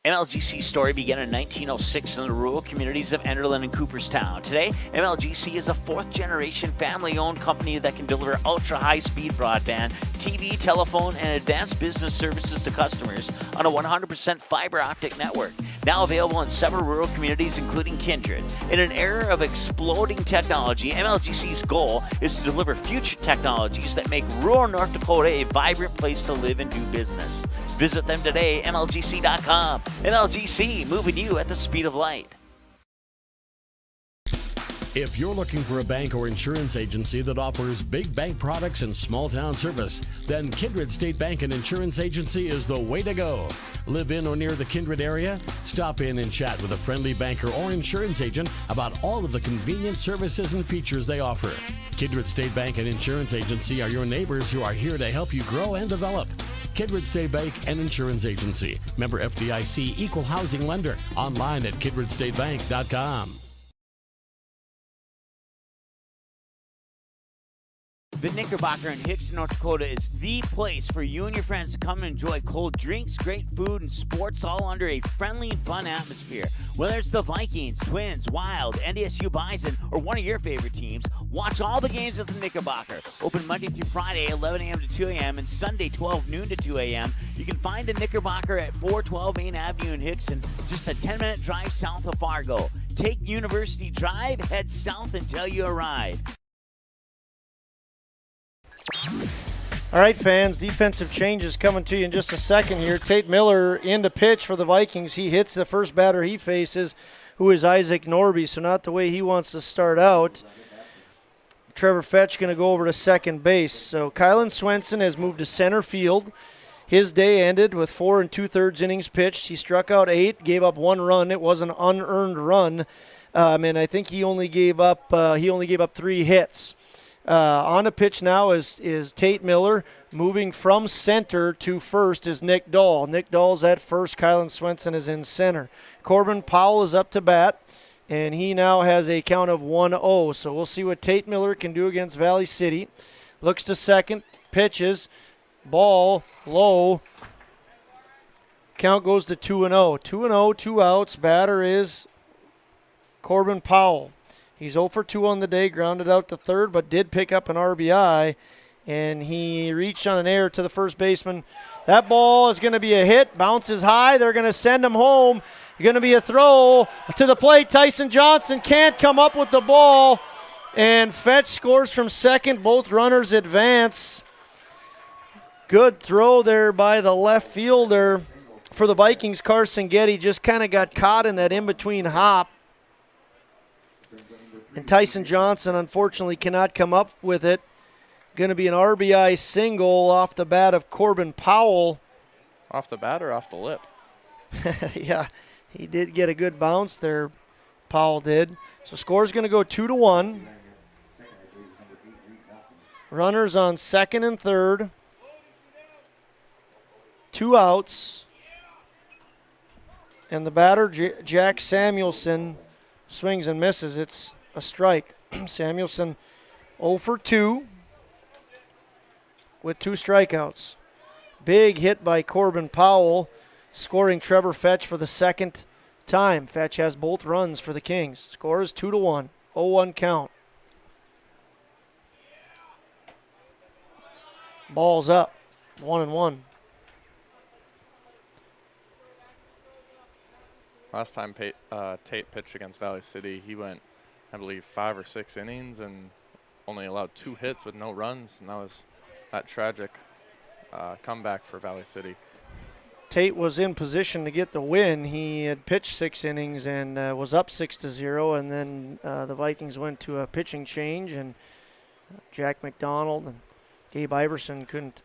MLGC's story began in 1906 in the rural communities of Enderlin and Cooperstown. Today, MLGC is a 4th-generation family-owned company that can deliver ultra-high-speed broadband, TV, telephone, and advanced business services to customers on a 100% fiber optic network. Now available in several rural communities, including Kindred. In an era of exploding technology, MLGC's goal is to deliver future technologies that make rural North Dakota a vibrant place to live and do business. Visit them today, MLGC.com. MLGC, moving you at the speed of light. If you're looking for a bank or insurance agency that offers big bank products and small town service, then Kindred State Bank and Insurance Agency is the way to go. Live in or near the Kindred area? Stop in and chat with a friendly banker or insurance agent about all of the convenient services and features they offer. Kindred State Bank and Insurance Agency are your neighbors who are here to help you grow and develop. Kindred State Bank and Insurance Agency. Member FDIC, equal housing lender. Online at kindredstatebank.com. The Knickerbocker in Hickson, North Dakota is the place for you and your friends to come and enjoy cold drinks, great food, and sports all under a friendly and fun atmosphere. Whether it's the Vikings, Twins, Wild, NDSU Bison, or one of your favorite teams, watch all the games at the Knickerbocker. Open Monday through Friday, 11 a.m. to 2 a.m., and Sunday, 12 noon to 2 a.m. You can find the Knickerbocker at 412 Main Avenue in Hickson, just a 10-minute drive south of Fargo. Take University Drive, head south until you arrive. All right, fans, defensive changes coming to you in just a second here. Tate Miller in to pitch for the Vikings. He hits the first batter he faces, who is Isaac Norby, so not the way he wants to start out. Trevor Fetch going to go over to second base. So Kylan Swenson has moved to center field. His day ended with 4 2/3 innings pitched. He struck out 8, gave up 1 run. It was an unearned run, and I think he only gave up 3 hits. On the pitch now is Tate Miller. Moving from center to first is Nick Dahl. Nick Dahl's at first. Kylan Swenson is in center. Corbin Powell is up to bat, and he now has a count of 1-0. So we'll see what Tate Miller can do against Valley City. Looks to second. Pitches. Ball low. Count goes to 2-0. 2-0, 2 outs. Batter is Corbin Powell. He's 0 for 2 on the day, grounded out to third, but did pick up an RBI, and he reached on an error to the first baseman. That ball is going to be a hit, bounces high. They're going to send him home. Going to be a throw to the plate. Tyson Johnson can't come up with the ball, and Fetch scores from second. Both runners advance. Good throw there by the left fielder for the Vikings. Carson Getty just kind of got caught in that in-between hop. And Tyson Johnson, unfortunately, cannot come up with it. Going to be an RBI single off the bat of Corbin Powell. Off the bat or off the lip? Yeah, he did get a good bounce there, Powell did. So score's going to go 2-1. Runners on second and third. 2 outs. And the batter, Jack Samuelson, swings and misses. It's a strike. Samuelson 0 for 2 with 2 strikeouts. Big hit by Corbin Powell, scoring Trevor Fetch for the second time. Fetch has both runs for the Kings. Score is 2-1. 0-1 count. Ball's up. 1-1. Last time Tate pitched against Valley City, he went, I believe, 5 or 6 innings and only allowed 2 hits with no runs, and that was that tragic comeback for Valley City. Tate was in position to get the win. He had pitched 6 innings and was up 6-0, and then the Vikings went to a pitching change, and Jack McDonald and Gabe Iverson couldn't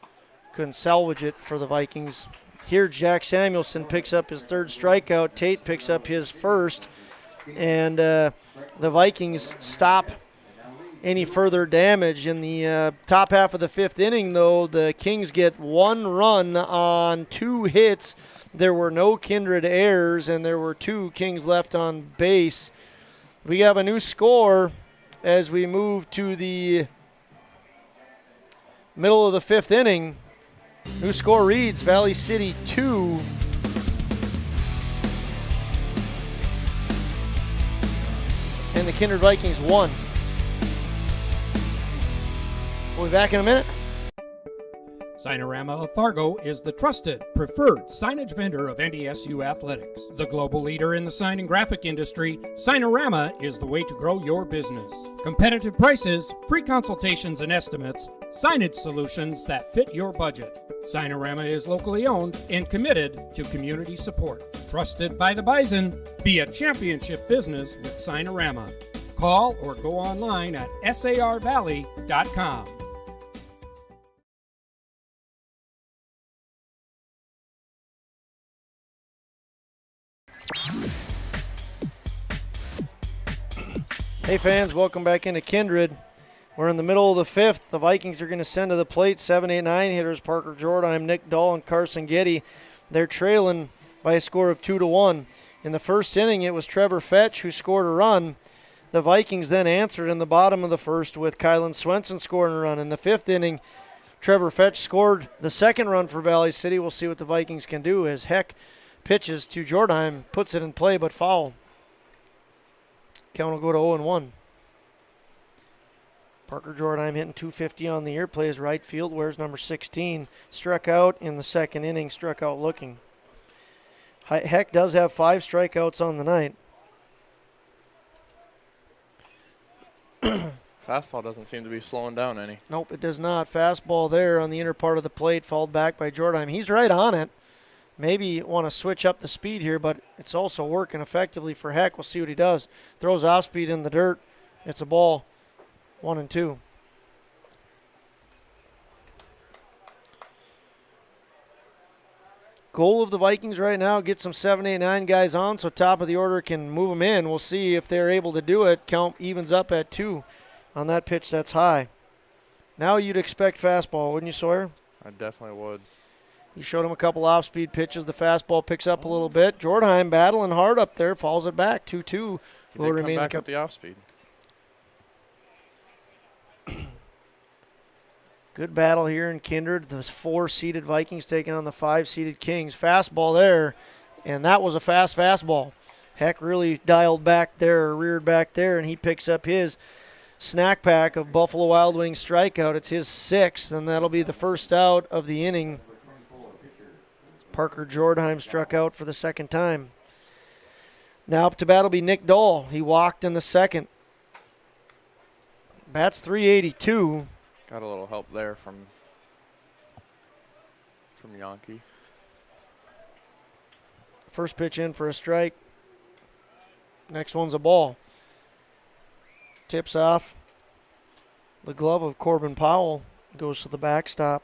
salvage it for the Vikings. Here, Jack Samuelson picks up his 3rd strikeout. Tate picks up his 1st, and the Vikings stop any further damage. In the top half of the 5th inning, though, the Kings get 1 run on 2 hits. There were no Kindred errors, and there were 2 Kings left on base. We have a new score as we move to the middle of the 5th inning. New score reads Valley City 2, and the Kindred Vikings 1. We'll be back in a minute. Signorama of Fargo is the trusted, preferred signage vendor of NDSU athletics. The global leader in the sign and graphic industry, Signorama is the way to grow your business. Competitive prices, free consultations and estimates, signage solutions that fit your budget. Signorama is locally owned and committed to community support. Trusted by the Bison, be a championship business with Signorama. Call or go online at sarvalley.com. Hey fans, welcome back into Kindred. We're in the middle of the fifth. The Vikings are going to send to the plate 7, 8, 9 hitters, Parker Jordheim, Nick Dahl, and Carson Getty. They're trailing by a score of 2-1. In the first inning, it was Trevor Fetch who scored a run. The Vikings then answered in the bottom of the first with Kylan Swenson scoring a run. In the fifth inning, Trevor Fetch scored the second run for Valley City. We'll see what the Vikings can do as Heck pitches to Jordheim, puts it in play but foul. Count will go to 0-1. Parker Jordheim hitting .250 on the year, plays right field, wears number 16. Struck out in the second inning, struck out looking. Heck does have 5 strikeouts on the night. Fastball doesn't seem to be slowing down any. Nope, it does not. Fastball there on the inner part of the plate, fouled back by Jordheim. He's right on it. Maybe want to switch up the speed here, but it's also working effectively for Heck. We'll see what he does. Throws off speed in the dirt. It's a ball. 1-2. Goal of the Vikings right now, get some 7, 8, 9 guys on so top of the order can move them in. We'll see if they're able to do it. Count evens up at 2 on that pitch that's high. Now you'd expect fastball, wouldn't you, Sawyer? I definitely would. You showed him a couple off-speed pitches. The fastball picks up a little bit. Jordheim battling hard up there, falls it back. 2-2 He will did remain. come back with the off-speed. Good battle here in Kindred. The 4-seeded Vikings taking on the 5-seeded Kings. Fastball there, and that was a fast fastball. Heck really dialed back there, or reared back there, and he picks up his snack pack of Buffalo Wild Wings strikeout. It's his 6th, and that'll be the first out of the inning. Parker Jordheim struck out for the second time. Now up to bat will be Nick Dahl. He walked in the second. Bats .382. Got a little help there from Yankee. First pitch in for a strike. Next one's a ball. Tips off. The glove of Corbin Powell goes to the backstop.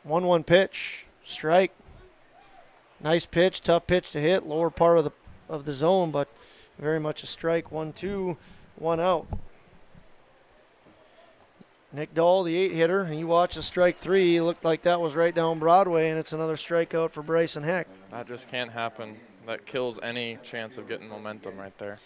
1-1 pitch. Strike. Nice pitch, tough pitch to hit. Lower part of the zone, but very much a strike. 1-2, 1 out. Nick Dahl, the 8-hitter, and you watch the strike 3. It looked like that was right down Broadway, and it's another strikeout for Bryson Heck. That just can't happen. That kills any chance of getting momentum right there.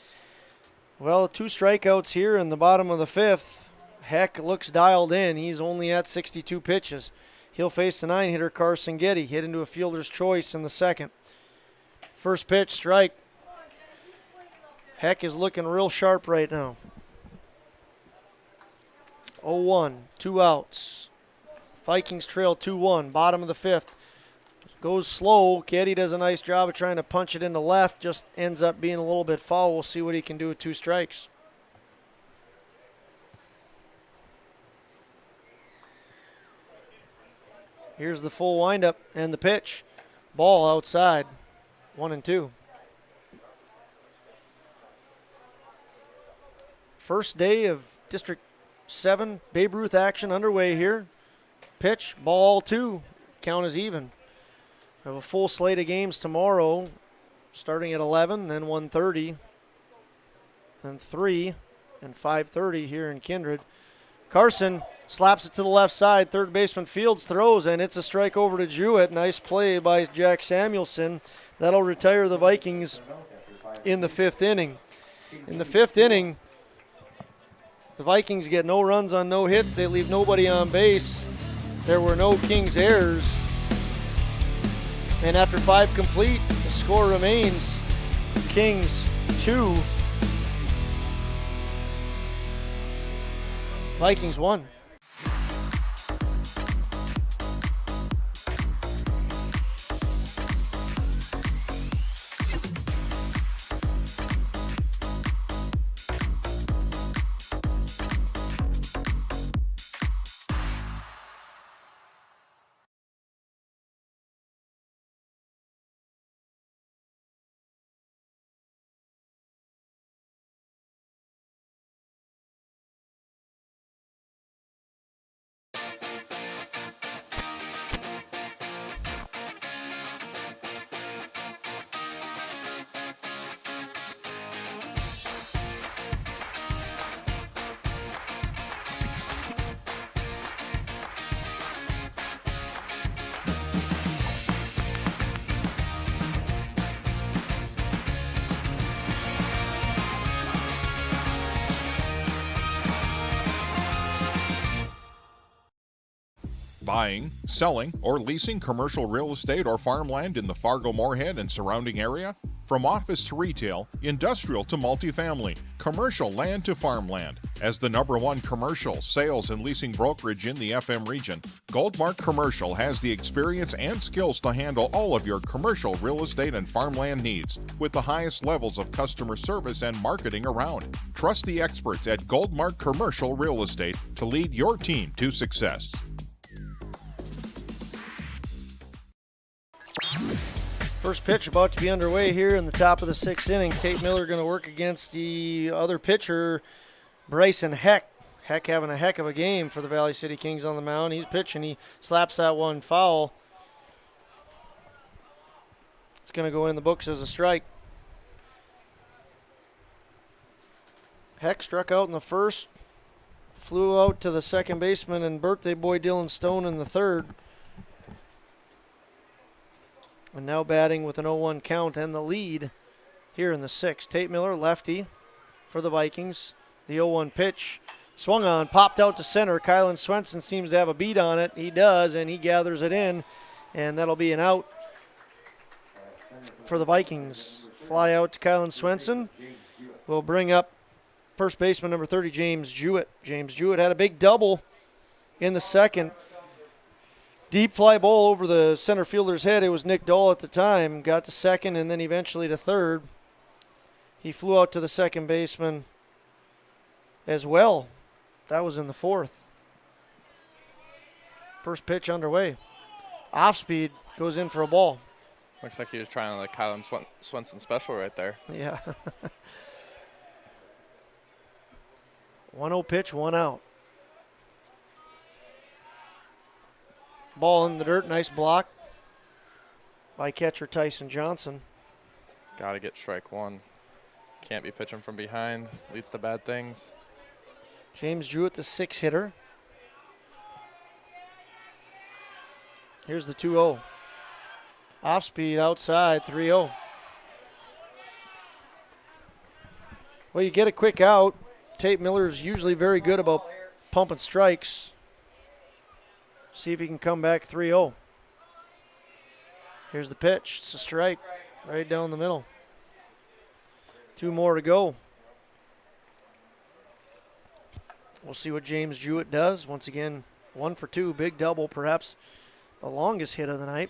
Well, 2 strikeouts here in the bottom of the 5th. Heck looks dialed in. He's only at 62 pitches. He'll face the 9-hitter Carson Getty, hit into a fielder's choice in the second. First pitch, strike. Heck is looking real sharp right now. 0-1, 2 outs. Vikings trail 2-1, bottom of the 5th. Goes slow. Getty does a nice job of trying to punch it into left, just ends up being a little bit foul. We'll see what he can do with 2 strikes. Here's the full windup and the pitch. Ball outside, 1-2. First day of District 7 Babe Ruth action underway here. Pitch, ball 2. Count is even. We have a full slate of games tomorrow, starting at 11, then 1:30, then 3, and 5:30 here in Kindred. Carson slaps it to the left side. Third baseman Fields throws, and it's a strike over to Jewett. Nice play by Jack Samuelson. That'll retire the Vikings in the 5th inning. In the 5th inning, the Vikings get no runs on no hits. They leave nobody on base. There were no Kings errors. And after 5 complete, the score remains Kings 2, Vikings 1. Buying, selling, or leasing commercial real estate or farmland in the Fargo-Moorhead and surrounding area? From office to retail, industrial to multifamily, commercial land to farmland. As the #1 commercial, sales, and leasing brokerage in the FM region, Goldmark Commercial has the experience and skills to handle all of your commercial real estate and farmland needs with the highest levels of customer service and marketing around. Trust the experts at Goldmark Commercial Real Estate to lead your team to success. First pitch about to be underway here in the top of the 6th inning. Tate Miller going to work against the other pitcher, Bryson Heck. Heck having a heck of a game for the Valley City Kings on the mound. He's pitching. He slaps that one foul. It's going to go in the books as a strike. Heck struck out in the first. Flew out to the second baseman and birthday boy Dylan Stone in the third. And now batting with an 0-1 count and the lead here in the 6th. Tate Miller, lefty for the Vikings. The 0-1 pitch swung on, popped out to center. Kylan Swenson seems to have a beat on it. He does, and he gathers it in, and that'll be an out for the Vikings. Fly out to Kylan Swenson. Will bring up first baseman number 30, James Jewett. James Jewett had a big double in the second. Deep fly ball over the center fielder's head. It was Nick Dahl at the time. Got to second and then eventually to third. He flew out to the second baseman as well. That was in the 4th. First pitch underway. Off speed, goes in for a ball. Looks like he was trying the Kylan Swenson special right there. Yeah. 1-0 pitch, 1 out. Ball in the dirt, nice block by catcher Tyson Johnson. Got to get strike one. Can't be pitching from behind. Leads to bad things. James Jewett, the 6 hitter. Here's the 2-0. Off speed outside, 3-0. Well, you get a quick out. Tate Miller's usually very good about pumping strikes. See if he can come back 3-0. Here's the pitch. It's a strike right down the middle. 2 more to go. We'll see what James Jewett does. Once again, 1 for 2. Big double, perhaps the longest hit of the night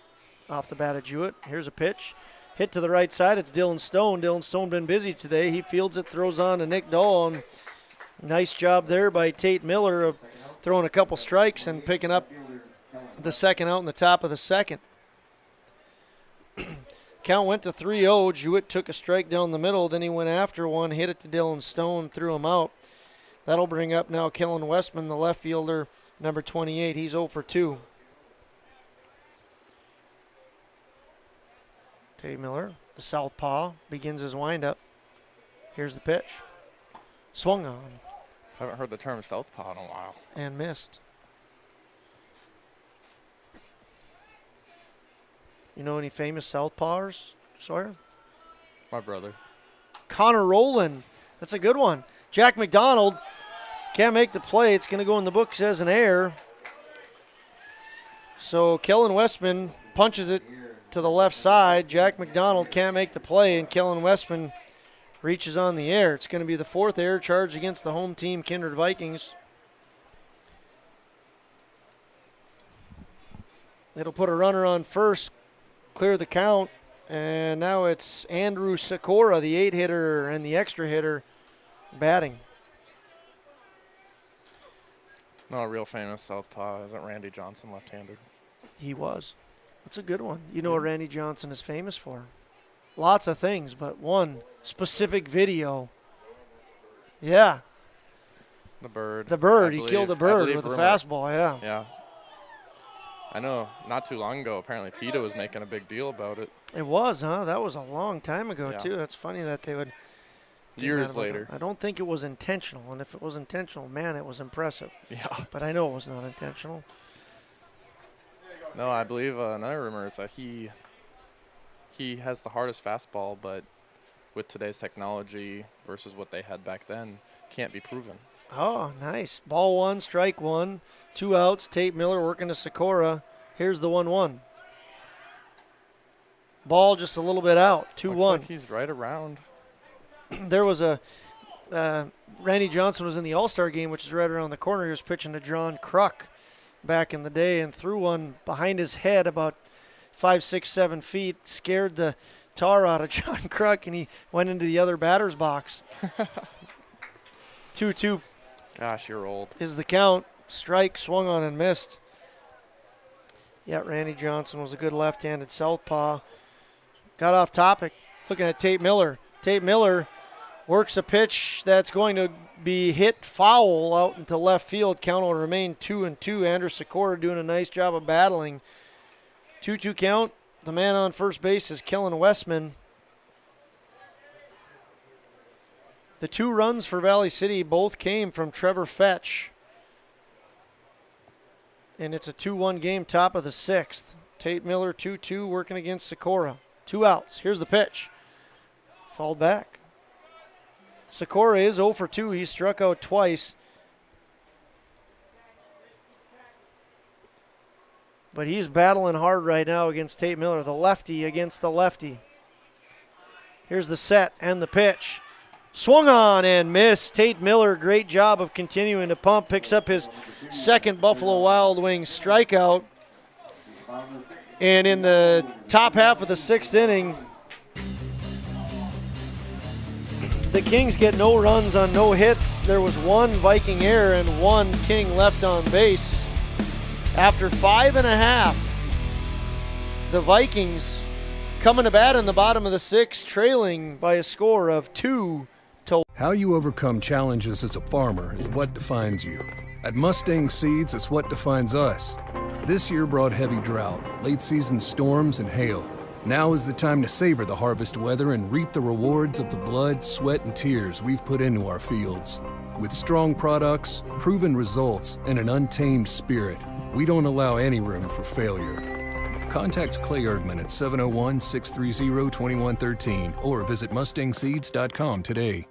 off the bat of Jewett. Here's a pitch. Hit to the right side. It's Dylan Stone. Dylan Stone been busy today. He fields it, throws on to Nick Dahl. And nice job there by Tate Miller of throwing a couple strikes and picking up the second out in the top of the 2nd. Count went to 3-0. Jewett took a strike down the middle. Then he went after one, hit it to Dylan Stone, threw him out. That'll bring up now Kellen Westman, the left fielder, number 28. He's 0 for 2. Tate Miller, the southpaw, begins his windup. Here's the pitch. Swung on. Haven't heard the term southpaw in a while. And missed. You know any famous southpaws, Sawyer? My brother. Connor Rowland. That's a good one. Jack McDonald can't make the play. It's going to go in the books as an error. So Kellen Westman punches it to the left side. Jack McDonald can't make the play, and Kellen Westman reaches on the air. It's going to be the 4th error charge against the home team, Kindred Vikings. It'll put a runner on first, clear the count, and now it's Andrew Sikora, the 8 hitter and the extra hitter, batting. No, a real famous southpaw isn't Randy Johnson left-handed? He was. That's a good one. You know what Randy Johnson is famous for? Lots of things, but one specific video. Yeah. The bird. The bird. He killed a bird with a fastball, yeah. Yeah. I know not too long ago, apparently PETA was making a big deal about it. It was, huh? That was a long time ago, Yeah. too. That's funny that they would. Years later. I don't think it was intentional, and if it was intentional, man, it was impressive. Yeah. But I know it was not intentional. No, I believe another rumor is that he has the hardest fastball, but with today's technology versus what they had back then, can't be proven. Oh, nice. Ball 1, strike 1. 2 outs. Tate Miller working to Sikora. Here's the 1-1. Ball just a little bit out. 2-1. Looks like he's right around. There was a Randy Johnson was in the All-Star game, which is right around the corner. He was pitching to John Kruk back in the day and threw one behind his head about 5, 6, 7 feet, scared the tar out of John Kruk, and he went into the other batter's box. 2-2. Gosh, you're old. Is the count. Strike, swung on and missed. Yeah, Randy Johnson was a good left-handed southpaw. Got off topic. Looking at Tate Miller. Tate Miller works a pitch that's going to be hit foul out into left field. Count will remain 2-2. Andrew Sikora doing a nice job of battling. 2-2 count. The man on first base is Kellen Westman. The 2 runs for Valley City both came from Trevor Fetch. And it's a 2-1 game, top of the 6th. Tate Miller 2-2 working against Sikora. 2 outs. Here's the pitch. Fouled back. Sikora is 0 for 2. He struck out twice. But he's battling hard right now against Tate Miller. The lefty against the lefty. Here's the set and the pitch. Swung on and missed. Tate Miller, great job of continuing to pump. Picks up his second Buffalo Wild Wings strikeout. And in the top half of the 6th inning, the Kings get no runs on no hits. There was 1 Viking error and 1 King left on base. After 5.5, the Vikings coming to bat in the bottom of the 6th, trailing by a score of 2-1. How you overcome challenges as a farmer is what defines you. At Mustang Seeds, it's what defines us. This year brought heavy drought, late-season storms, and hail. Now is the time to savor the harvest weather and reap the rewards of the blood, sweat, and tears we've put into our fields. With strong products, proven results, and an untamed spirit, we don't allow any room for failure. Contact Clay Erdman at 701-630-2113 or visit mustangseeds.com today.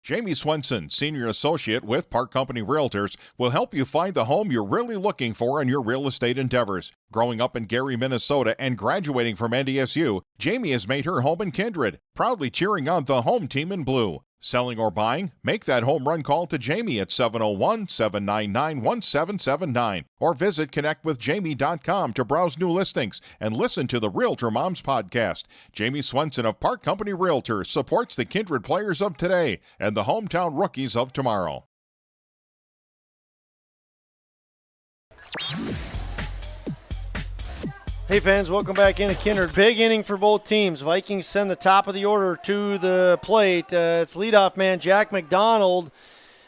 Jamie Swenson, Senior Associate with Park Company Realtors, will help you find the home you're really looking for in your real estate endeavors. Growing up in Gary, Minnesota, and graduating from NDSU, Jamie has made her home in Kindred, proudly cheering on the home team in blue. Selling or buying? Make that home run call to Jamie at 701-799-1779 or visit connectwithjamie.com to browse new listings and listen to the Realtor Moms podcast. Jamie Swenson of Park Company Realtors supports the Kindred players of today and the hometown rookies of tomorrow. Hey fans, welcome back into Kindred. Big inning for both teams. Vikings send the top of the order to the plate. It's leadoff man Jack McDonald.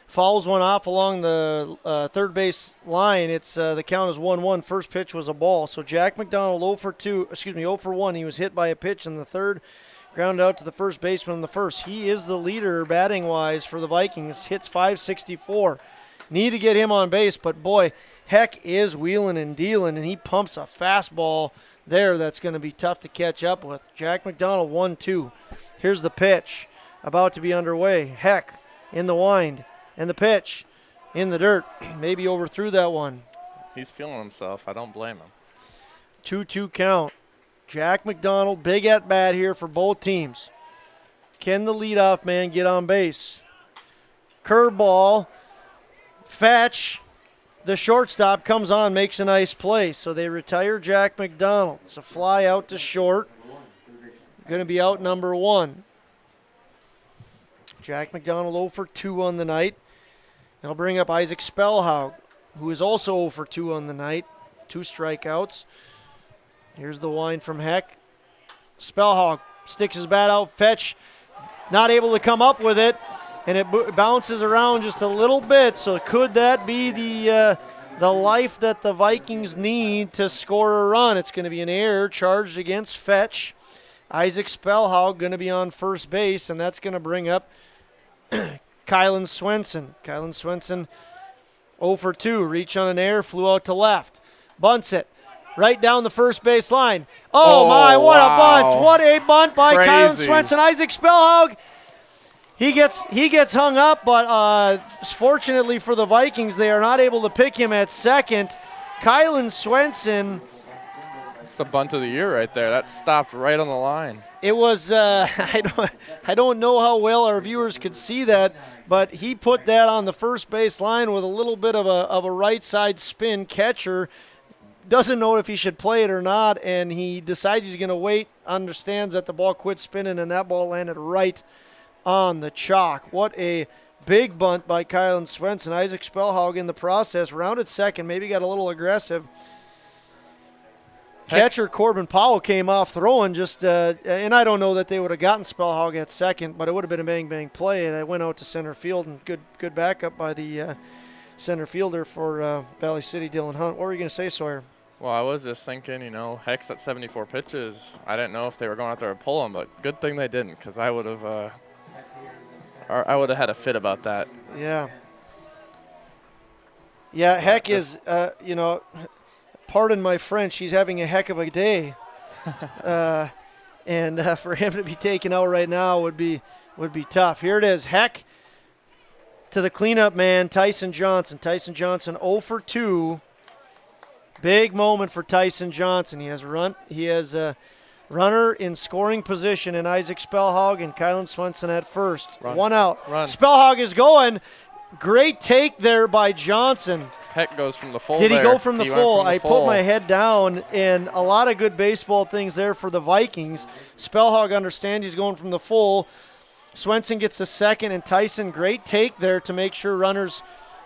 Fouls one off along the third base line. It's the count is 1-1. First pitch was a ball. So Jack McDonald 0 for 1. He was hit by a pitch in the third. Grounded out to the first baseman in the first. He is the leader batting-wise for the Vikings. Hits .564. Need to get him on base, but boy, Heck is wheeling and dealing, and he pumps a fastball there that's going to be tough to catch up with. Jack McDonald 1-2. Here's the pitch about to be underway. Heck in the wind, and the pitch in the dirt. Maybe overthrew that one. He's feeling himself. I don't blame him. 2-2 count. Jack McDonald, big at bat here for both teams. Can the leadoff man get on base? Curveball. Fetch, the shortstop, comes on, makes a nice play. So they retire Jack McDonald. It's a fly out to short. Going to be out number 1. Jack McDonald 0 for 2 on the night. It'll bring up Isaac Spellhaug, who is also 0 for 2 on the night. 2 strikeouts. Here's the wind from Heck. Spellhaug sticks his bat out. Fetch not able to come up with it. And it bounces around just a little bit. So could that be the life that the Vikings need to score a run? It's going to be an error charged against Fetch. Isaac Spellhaug going to be on first base, and that's going to bring up Kylan Swenson. Kylan Swenson 0 for 2. Reach on an error, flew out to left. Bunts it right down the first base line. Oh my, what a bunt. What a bunt by Kylan Swenson. Isaac Spellhaug He gets hung up, but fortunately for the Vikings, they are not able to pick him at second. Kylan Swenson. It's the bunt of the year right there. That stopped right on the line. It was, I don't know how well our viewers could see that, but he put that on the first base line with a little bit of a right side spin. Catcher doesn't know if he should play it or not, and he decides he's going to wait, understands that the ball quit spinning, and that ball landed right on the chalk. What a big bunt by Kylan Swenson. Isaac Spellhog in the process, rounded second, maybe got a little aggressive. Catcher Corbin Powell came off throwing just, and I don't know that they would have gotten Spellhog at second, but it would have been a bang-bang play, and it went out to center field, and good backup by the center fielder for Valley City, Dylan Hunt. What were you going to say, Sawyer? Well, I was just thinking, Heck's at 74 pitches. I didn't know if they were going out there to pull him, but good thing they didn't, because I would have had a fit about that. Yeah. Yeah, Heck is, pardon my French, he's having a heck of a day. And for him to be taken out right now would be tough. Here it is. Heck to the cleanup man, Tyson Johnson. Tyson Johnson 0 for 2. Big moment for Tyson Johnson. He has a runner in scoring position in Isaac Spellhog and Kylan Swenson at first. One out. Run. Spellhog is going. Great take there by Johnson. Heck goes from the full. Did he there. go from the He full? went from the I full. put my head down, and a lot of good baseball things there for the Vikings. Spellhog understands he's going from the full. Swenson gets a second, and Tyson, great take there to make sure runners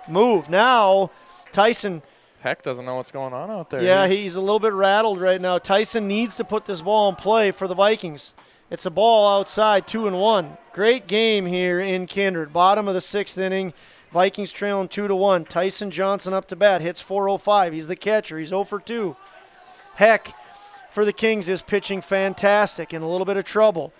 move. Now, Tyson. Heck doesn't know what's going on out there. Yeah, he's a little bit rattled right now. Tyson needs to put this ball in play for the Vikings. It's a ball outside, 2-1. Great game here in Kindred. Bottom of the 6th inning. Vikings trailing 2-1. Tyson Johnson up to bat, hits .405. He's the catcher. He's 0 for 2. Heck for the Kings is pitching fantastic, in a little bit of trouble.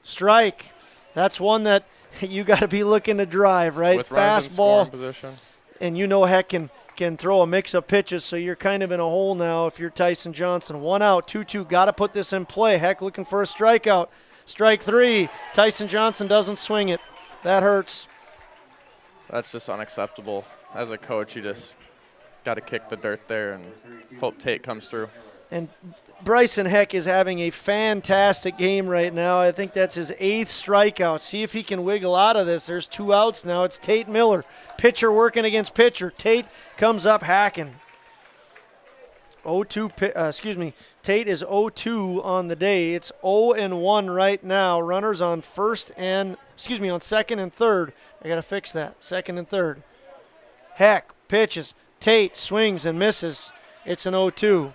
Strike. That's one that you got to be looking to drive, right? With runners in scoring position. And Heck can throw a mix of pitches, so you're kind of in a hole now if you're Tyson Johnson. 1 out, 2-2. Got to put this in play. Heck looking for a strikeout. Strike 3. Tyson Johnson doesn't swing it. That hurts. That's just unacceptable. As a coach, you just got to kick the dirt there and hope Tate comes through. And Bryson Heck is having a fantastic game right now. I think that's his 8th strikeout. See if he can wiggle out of this. There's 2 outs now. It's Tate Miller. Pitcher working against pitcher. Tate comes up hacking. Tate is 0-2 on the day. It's 0-1 right now. Runners on on second and third. I got to fix that. Second and third. Heck pitches. Tate swings and misses. It's an 0-2.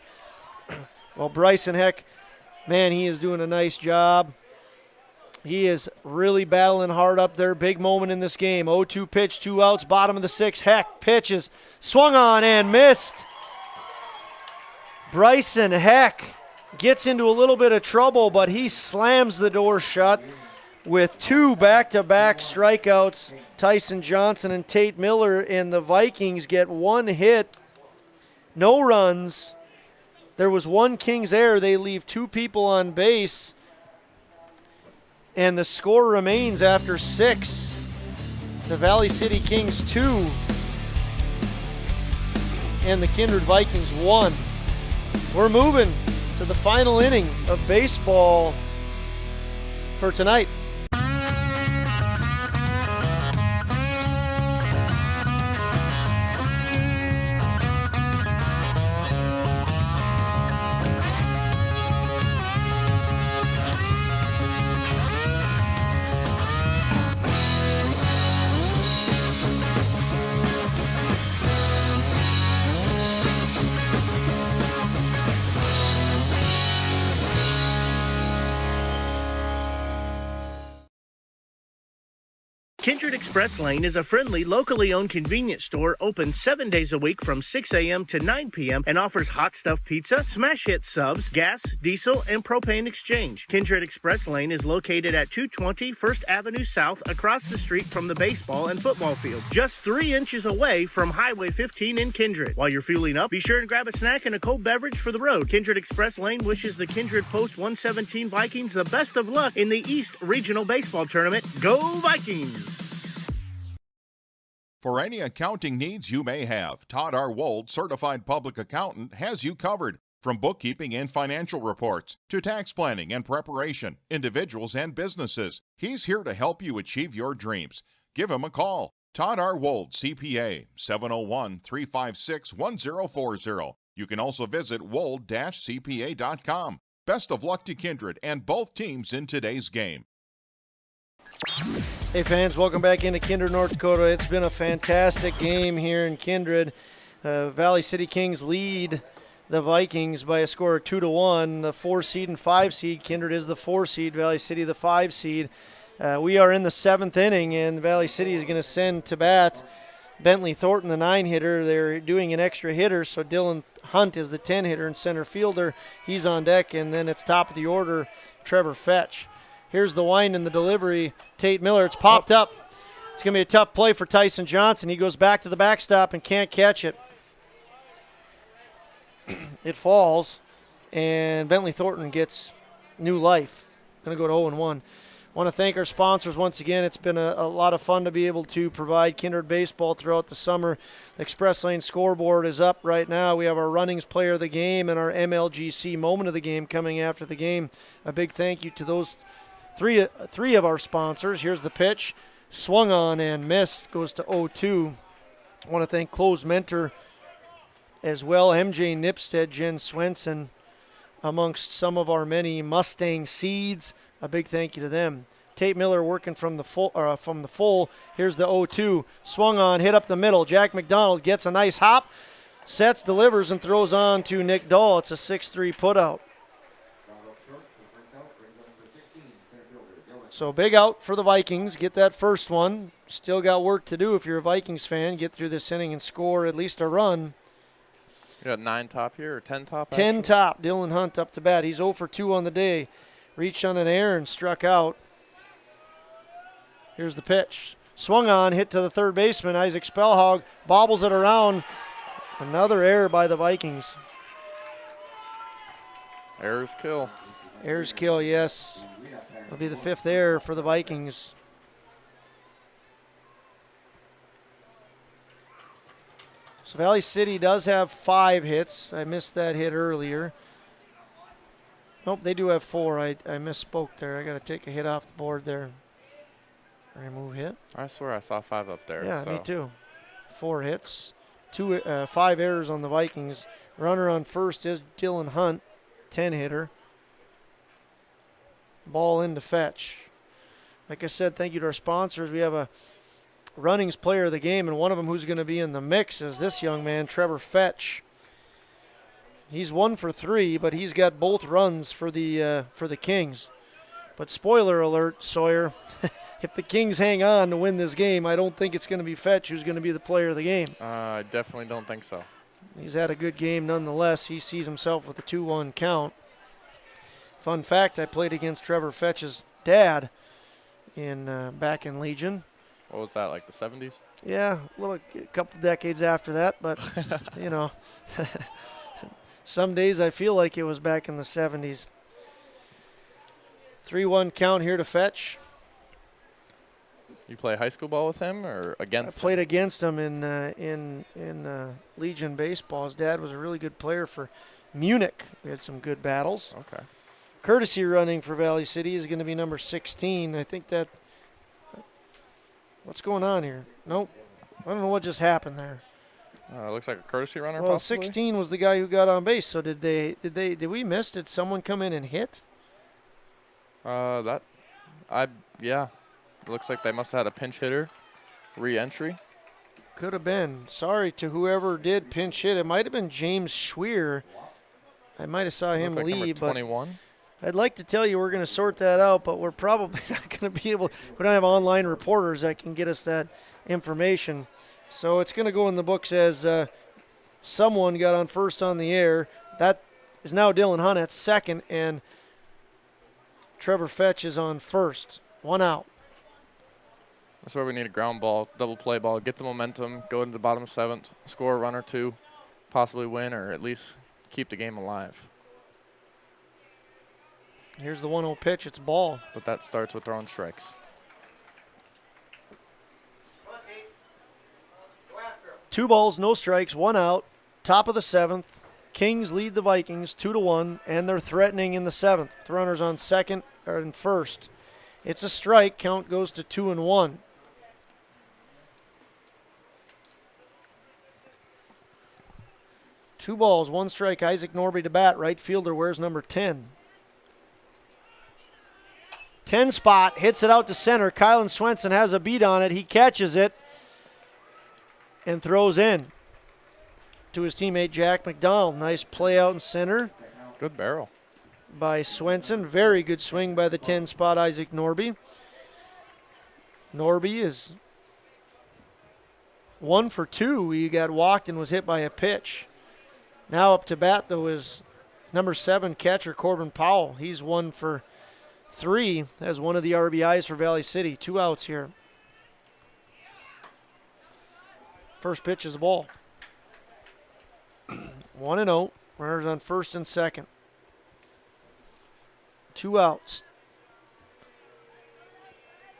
Well, Bryson Heck, man, he is doing a nice job. He is really battling hard up there. Big moment in this game. 0-2 pitch, 2 outs, bottom of the 6th. Heck pitches, swung on and missed. Bryson Heck gets into a little bit of trouble, but he slams the door shut with 2 back-to-back strikeouts. Tyson Johnson and Tate Miller, and the Vikings get 1 hit, no runs. There was 1 Kings error. They leave 2 people on base. And the score remains after 6. The Valley City Kings 2. And the Kindred Vikings 1. We're moving to the final inning of baseball for tonight. Kindred Express Lane is a friendly, locally owned convenience store open 7 days a week from 6 a.m. to 9 p.m. and offers hot stuffed pizza, smash hit subs, gas, diesel, and propane exchange. Kindred Express Lane is located at 220 First Avenue South across the street from the baseball and football field, just 3 inches away from Highway 15 in Kindred. While you're fueling up, be sure and grab a snack and a cold beverage for the road. Kindred Express Lane wishes the Kindred Post 117 Vikings the best of luck in the East Regional Baseball Tournament. Go Vikings! For any accounting needs you may have, Todd R. Wold, Certified Public Accountant, has you covered. From bookkeeping and financial reports to tax planning and preparation, individuals and businesses, he's here to help you achieve your dreams. Give him a call. Todd R. Wold, CPA, 701-356-1040. You can also visit wold-cpa.com. Best of luck to Kindred and both teams in today's game. Hey fans, welcome back into Kindred, North Dakota. It's been a fantastic game here in Kindred. Valley City Kings lead the Vikings by a score of 2-1. The 4 seed and 5 seed. Kindred is the 4 seed, Valley City the 5 seed. We are in the 7th inning, and Valley City is going to send to bat Bentley Thornton, the 9-hitter. They're doing an extra hitter, so Dylan Hunt is the 10-hitter and center fielder. He's on deck, and then it's top of the order, Trevor Fetch. Here's the wind and the delivery. Tate Miller, it's popped up. It's going to be a tough play for Tyson Johnson. He goes back to the backstop and can't catch it. It falls, and Bentley Thornton gets new life. Going to go to 0-1. Want to thank our sponsors once again. It's been a lot of fun to be able to provide Kindred baseball throughout the summer. The Express Lane scoreboard is up right now. We have our Runnings Player of the Game and our MLGC Moment of the Game coming after the game. A big thank you to those three of our sponsors. Here's the pitch. Swung on and missed. Goes to 0-2. I want to thank Close Mentor as well. MJ Nipstead, Jen Swenson, amongst some of our many Mustang seeds. A big thank you to them. Tate Miller working from the full. Here's the 0-2. Swung on, hit up the middle. Jack McDonald gets a nice hop, sets, delivers, and throws on to Nick Dahl. It's a 6-3 putout. So big out for the Vikings. Get that first one. Still got work to do if you're a Vikings fan. Get through this inning and score at least a run. You got 9 top here, or 10 top? 10 top. Dylan Hunt up to bat. He's 0 for 2 on the day. Reached on an error and struck out. Here's the pitch. Swung on, hit to the third baseman. Isaac Spellhog bobbles it around. Another error by the Vikings. Errors kill. Errors kill, yes. It'll be the 5th error for the Vikings. So Valley City does have 5 hits. I missed that hit earlier. Nope, they do have 4. I misspoke there. I got to take a hit off the board there. Remove hit. I swear I saw 5 up there. Yeah, so. me too. 4 hits. 5 errors on the Vikings. Runner on first is Dylan Hunt, 10-hitter. Ball into Fetch. Like I said, thank you to our sponsors. We have a Runnings Player of the Game, and one of them who's going to be in the mix is this young man, Trevor Fetch. He's 1 for 3, but he's got both runs for the Kings. But spoiler alert, Sawyer, if the Kings hang on to win this game, I don't think it's going to be Fetch who's going to be the player of the game. I definitely don't think so. He's had a good game nonetheless. He sees himself with a 2-1 count. Fun fact, I played against Trevor Fetch's dad back in Legion. What was that, like the 70s? Yeah, a couple decades after that, but, you know. Some days I feel like it was back in the 70s. 3-1 count here to Fetch. You play high school ball with him or against him? I played against him in Legion baseball. His dad was a really good player for Munich. We had some good battles. Okay. Courtesy running for Valley City is going to be number 16. I think that – what's going on here? Nope. I don't know what just happened there. It looks like a courtesy runner. Well, possibly? 16 was the guy who got on base. So did we miss? Did someone come in and hit? Yeah. It looks like they must have had a pinch hitter re-entry. Could have been. Sorry to whoever did pinch hit. It might have been James Schweer. I might have saw him like leave, number 21. I'd like to tell you we're going to sort that out, but we're probably not going to be able. We don't have online reporters that can get us that information. So it's going to go in the books as someone got on first on the air. That is now Dylan Hunt at second, and Trevor Fetch is on first. 1 out. That's where we need a ground ball, double play ball, get the momentum, go into the bottom 7th, score a run or 2, possibly win or at least keep the game alive. Here's the 1-0 pitch. It's ball. But that starts with throwing strikes. 2 balls, no strikes, 1 out. Top of the 7th. Kings lead the Vikings 2-1, and they're threatening in the 7th. The runners on second or in first. It's a strike. Count goes to 2-1. Two balls, 1 strike. Isaac Norby to bat. Right fielder wears number 10. 10 spot, hits it out to center. Kylan Swenson has a beat on it. He catches it and throws in to his teammate Jack McDonald. Nice play out in center. Good barrel by Swenson. Very good swing by the 10 spot Isaac Norby. Norby is 1 for 2. He got walked and was hit by a pitch. Now up to bat, though, is number 7 catcher Corbin Powell. He's 1 for 3 as one of the RBIs for Valley City. 2 outs here. First pitch is a ball. 1-0. Runners on first and second. 2 outs.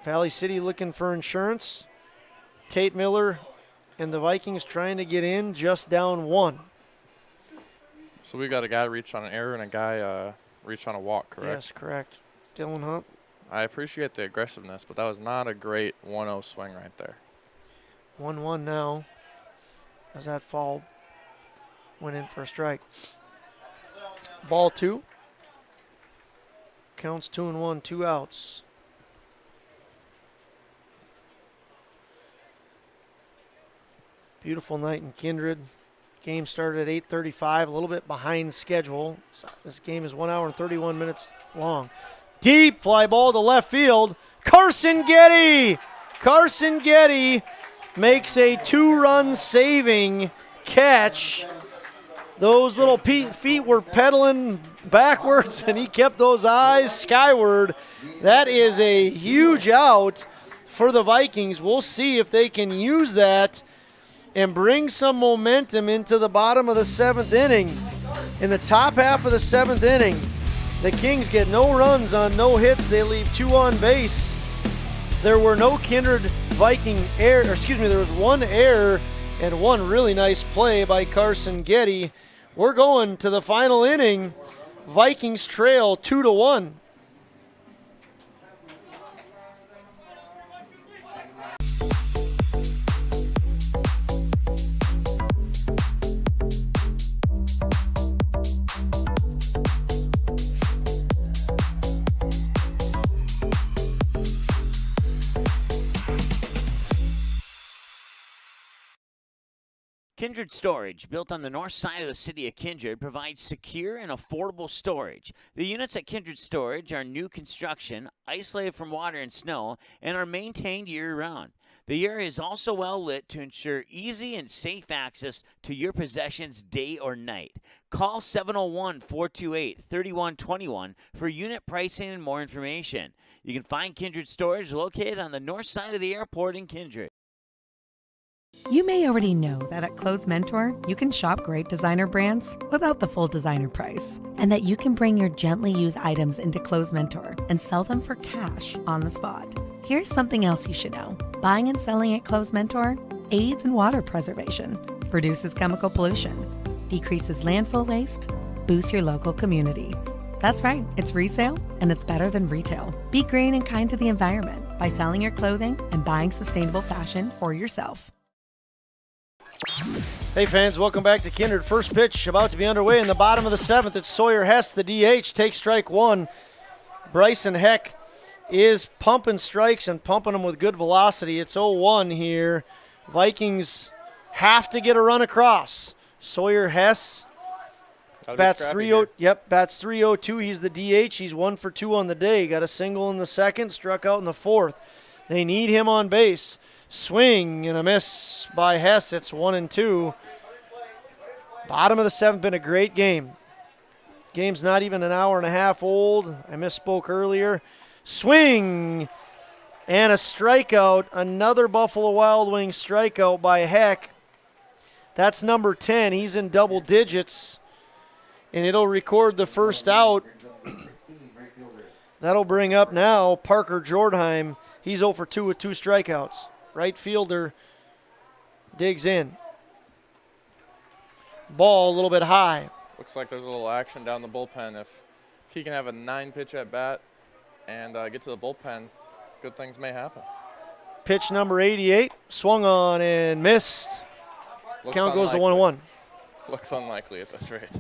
Valley City looking for insurance. Tate Miller and the Vikings trying to get in, just down 1. So we got a guy reach on an error and a guy reach on a walk, correct? Yes, correct. Dylan Hunt. I appreciate the aggressiveness, but that was not a great 1-0 swing right there. 1-1 now as that foul went in for a strike. Ball 2. Counts 2-1, 2 outs. Beautiful night in Kindred. Game started at 8:35, a little bit behind schedule. So this game is 1 hour and 31 minutes long. Deep fly ball to left field. Carson Getty! Carson Getty makes a 2-run saving catch. Those little feet were pedaling backwards, and he kept those eyes skyward. That is a huge out for the Vikings. We'll see if they can use that and bring some momentum into the bottom of the 7th inning. In the top half of the 7th inning, the Kings get no runs on no hits. They leave 2 on base. There were no Kindred Viking error, there was 1 error and 1 really nice play by Carson Getty. We're going to the final inning. Vikings trail 2-1. Kindred Storage, built on the north side of the city of Kindred, provides secure and affordable storage. The units at Kindred Storage are new construction, isolated from water and snow, and are maintained year-round. The area is also well lit to ensure easy and safe access to your possessions day or night. Call 701-428-3121 for unit pricing and more information. You can find Kindred Storage located on the north side of the airport in Kindred. You may already know that at Clothes Mentor, you can shop great designer brands without the full designer price, and that you can bring your gently used items into Clothes Mentor and sell them for cash on the spot. Here's something else you should know. Buying and selling at Clothes Mentor aids in water preservation, reduces chemical pollution, decreases landfill waste, boosts your local community. That's right, it's resale, and it's better than retail. Be green and kind to the environment by selling your clothing and buying sustainable fashion for yourself. Hey fans, welcome back to Kindred. First pitch about to be underway in the bottom of the 7th. It's Sawyer Hess, the DH, takes strike 1. Bryson Heck is pumping strikes and pumping them with good velocity. It's 0-1 here. Vikings have to get a run across. Sawyer Hess Bats 3-0. Yep, bats 302. He's the DH. He's 1 for 2 on the day. Got a single in the second, struck out in the fourth. They need him on base. Swing and a miss by Hess. It's 1-2. Bottom of the seventh, been a great game. Game's not even an hour and a half old. I misspoke earlier. Swing and a strikeout. Another Buffalo Wild Wings strikeout by Heck. That's number 10. He's in double digits, and it'll record the first out. That'll bring up now Parker Jordheim. He's 0 for 2 with 2 strikeouts. Right fielder digs in. Ball a little bit high. Looks like there's a little action down the bullpen. If he can have a 9-pitch at bat and get to the bullpen, good things may happen. Pitch number 88, swung on and missed. Count goes to 1-1. Looks unlikely at this rate.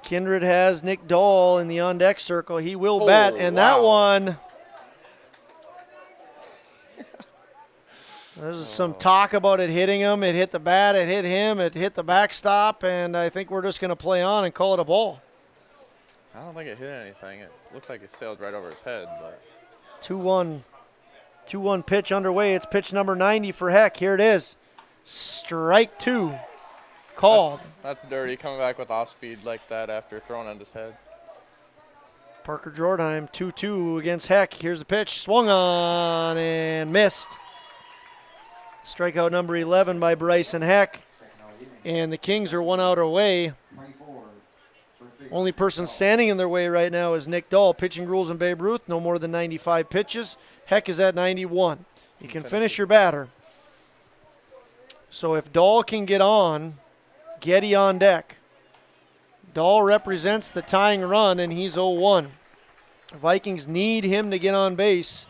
Kindred has Nick Dahl in the on-deck circle. He will bat, and that one, there's some talk about it hitting him. It hit the bat, it hit him, it hit the backstop, and I think we're just going to play on and call it a ball. I don't think it hit anything. It looked like it sailed right over his head. But 2-1 pitch underway. It's pitch number 90 for Heck. Here it is. Strike 2. Called. That's dirty, coming back with off speed like that after throwing at his head. Parker Jordheim, 2-2 against Heck. Here's the pitch. Swung on and missed. Strikeout number 11 by Bryson Heck. And the Kings are 1 out away. Only person standing in their way right now is Nick Dahl. Pitching rules in Babe Ruth, no more than 95 pitches. Heck is at 91. You can finish your batter. So if Dahl can get on, Getty on deck. Dahl represents the tying run, and he's 0-1. Vikings need him to get on base,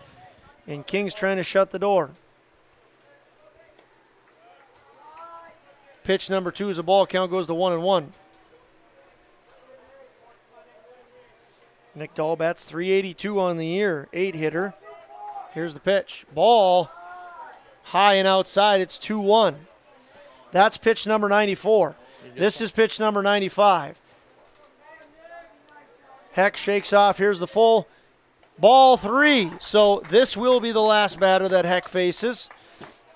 and Kings trying to shut the door. Pitch number 2 is a ball. Count goes to 1-1. Nick Dahl bats 382 on the year, 8-hitter. Here's the pitch. Ball high and outside. It's 2-1. That's pitch number 94. This is pitch number 95. Heck shakes off. Here's the full. Ball 3. So this will be the last batter that Heck faces.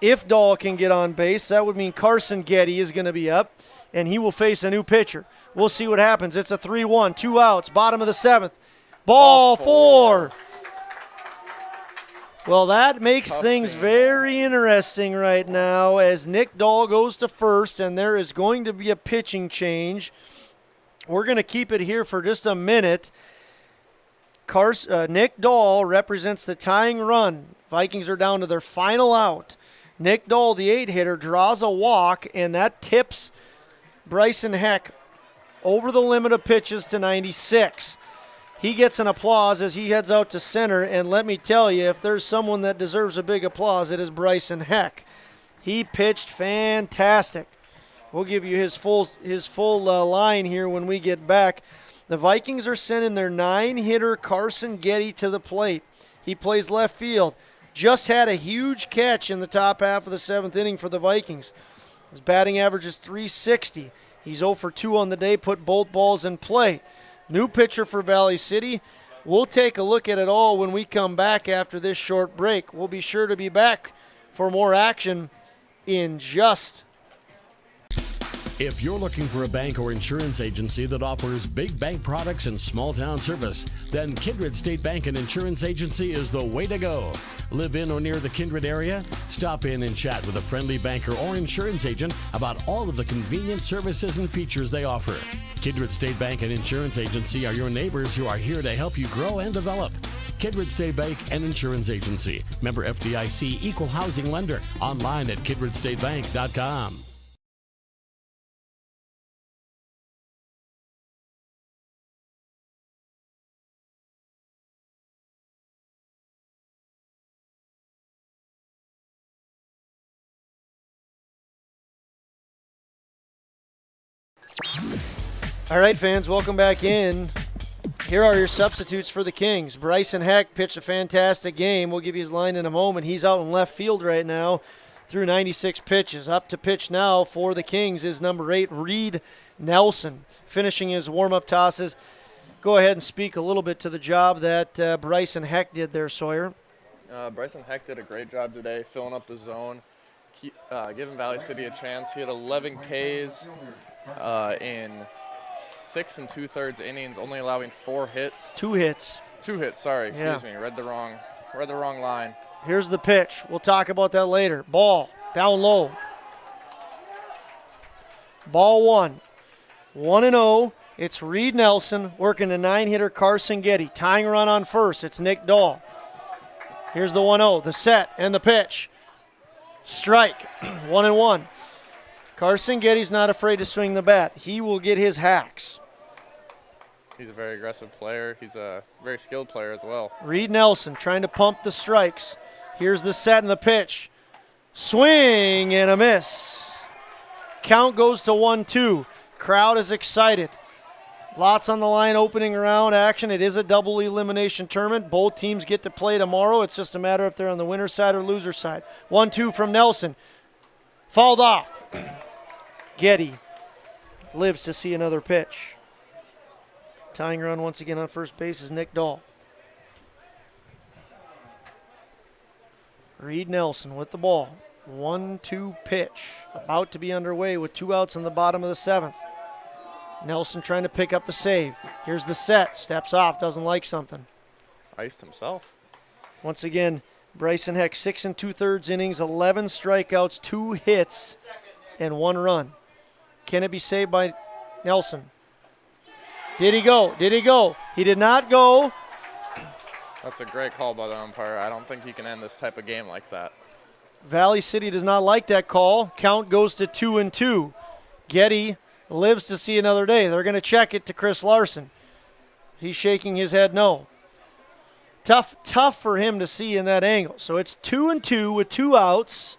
If Dahl can get on base, that would mean Carson Getty is going to be up, and he will face a new pitcher. We'll see what happens. It's a 3-1, 2 outs, bottom of the 7th. Ball 4. Well, that makes things very interesting right now as Nick Dahl goes to first, and there is going to be a pitching change. We're going to keep it here for just a minute. Nick Dahl represents the tying run. Vikings are down to their final out. Nick Dahl, the 8-hitter, draws a walk, and that tips Bryson Heck over the limit of pitches to 96. He gets an applause as he heads out to center, and let me tell you, if there's someone that deserves a big applause, it is Bryson Heck. He pitched fantastic. We'll give you his full line here when we get back. The Vikings are sending their 9-hitter Carson Getty to the plate. He plays left field. Just had a huge catch in the top half of the 7th inning for the Vikings. His batting average is .360. He's 0 for 2 on the day, put both balls in play. New pitcher for Valley City. We'll take a look at it all when we come back after this short break. We'll be sure to be back for more action in just. If you're looking for a bank or insurance agency that offers big bank products and small town service, then Kindred State Bank and Insurance Agency is the way to go. Live in or near the Kindred area? Stop in and chat with a friendly banker or insurance agent about all of the convenient services and features they offer. Kindred State Bank and Insurance Agency are your neighbors who are here to help you grow and develop. Kindred State Bank and Insurance Agency. Member FDIC, equal housing lender. Online at kindredstatebank.com. All right, fans, welcome back in. Here are your substitutes for the Kings. Bryson Heck pitched a fantastic game. We'll give you his line in a moment. He's out in left field right now through 96 pitches. Up to pitch now for the Kings is number 8, Reed Nelson finishing his warm-up tosses. Go ahead and speak a little bit to the job that Bryson Heck did there, Sawyer. Bryson Heck did a great job today filling up the zone, giving Valley City a chance. He had 11 Ks in 6 2/3 innings, only allowing 4 hits. 2 hits. 2 hits, sorry, excuse me. Read the wrong line. Here's the pitch. We'll talk about that later. Ball down low. Ball 1. 1-0. It's Reed Nelson working the 9-hitter Carson Getty. Tying run on first. It's Nick Dahl. Here's the 1-0. The set and the pitch. Strike. 1-1. Carson Getty's not afraid to swing the bat. He will get his hacks. He's a very aggressive player. He's a very skilled player as well. Reed Nelson trying to pump the strikes. Here's the set and the pitch. Swing and a miss. Count goes to 1-2. Crowd is excited. Lots on the line, opening round action. It is a double elimination tournament. Both teams get to play tomorrow. It's just a matter if they're on the winner's side or loser's side. 1-2 from Nelson. Fouled off. Getty lives to see another pitch. Tying run once again on first base is Nick Dahl. Reed Nelson with the ball. 1-2 pitch. About to be underway with 2 outs in the bottom of the 7th. Nelson trying to pick up the save. Here's the set. Steps off. Doesn't like something. Iced himself. Once again, Bryson Heck, 6 2/3 innings, 11 strikeouts, 2 hits, and 1 run. Can it be saved by Nelson? Did he go? Did he go? He did not go. That's a great call by the umpire. I don't think he can end this type of game like that. Valley City does not like that call. Count goes to 2-2. Getty lives to see another day. They're going to check it to Chris Larson. He's shaking his head no. Tough for him to see in that angle. So it's 2-2 with 2 outs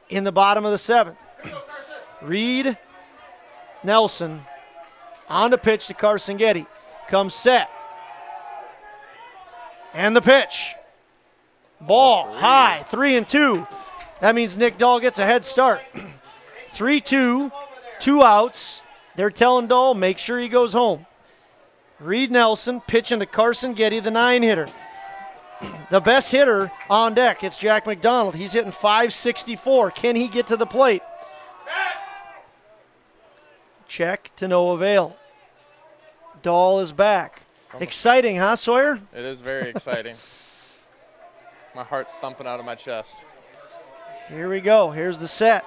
in the bottom of the 7th. Reed Nelson on the pitch to Carson Getty. Comes set. And the pitch. Ball high, 3-2. That means Nick Dahl gets a head start. 3-2, 2 outs. They're telling Dahl, make sure he goes home. Reed Nelson pitching to Carson Getty, the 9-hitter. The best hitter on deck, it's Jack McDonald. He's hitting .564. Can he get to the plate? Check to no avail. Dahl is back. Exciting, huh, Sawyer? It is very exciting. My heart's thumping out of my chest. Here we go. Here's the set.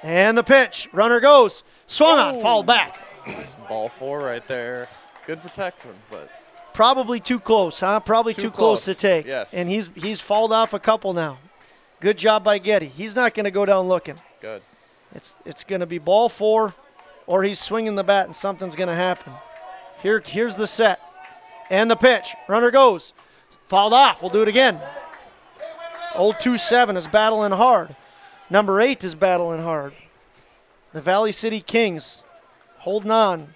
And the pitch. Runner goes. Swung on. Fouled back. Ball 4 right there. Good protection, but probably too close, huh? Probably too close to take. Yes. And he's fouled off a couple now. Good job by Getty. He's not going to go down looking. Good. It's going to be ball 4, or he's swinging the bat and something's going to happen. Here's the set. And the pitch. Runner goes. Fouled off. We'll do it again. Old 2-7 is battling hard. Number 8 is battling hard. The Valley City Kings holding on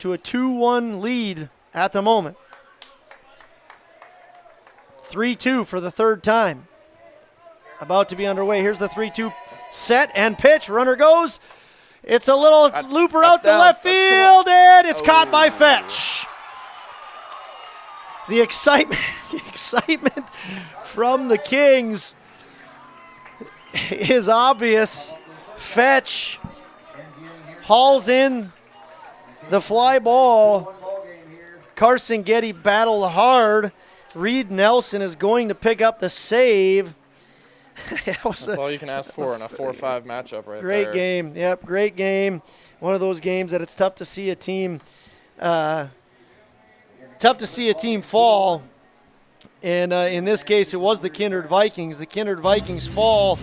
to a 2-1 lead at the moment. 3-2 for the 3rd time. About to be underway. Here's the 3-2 set and pitch. Runner goes. It's a little looper out to left field, and it's caught by Fetch. The excitement from the Kings is obvious. Fetch hauls in the fly ball. Carson Getty battled hard. Reed Nelson is going to pick up the save. That's all you can ask for in a 4-5 matchup right there. Great game. Yep, great game. One of those games that it's tough to see a team fall. And in this case, it was the Kindred Vikings. The Kindred Vikings fall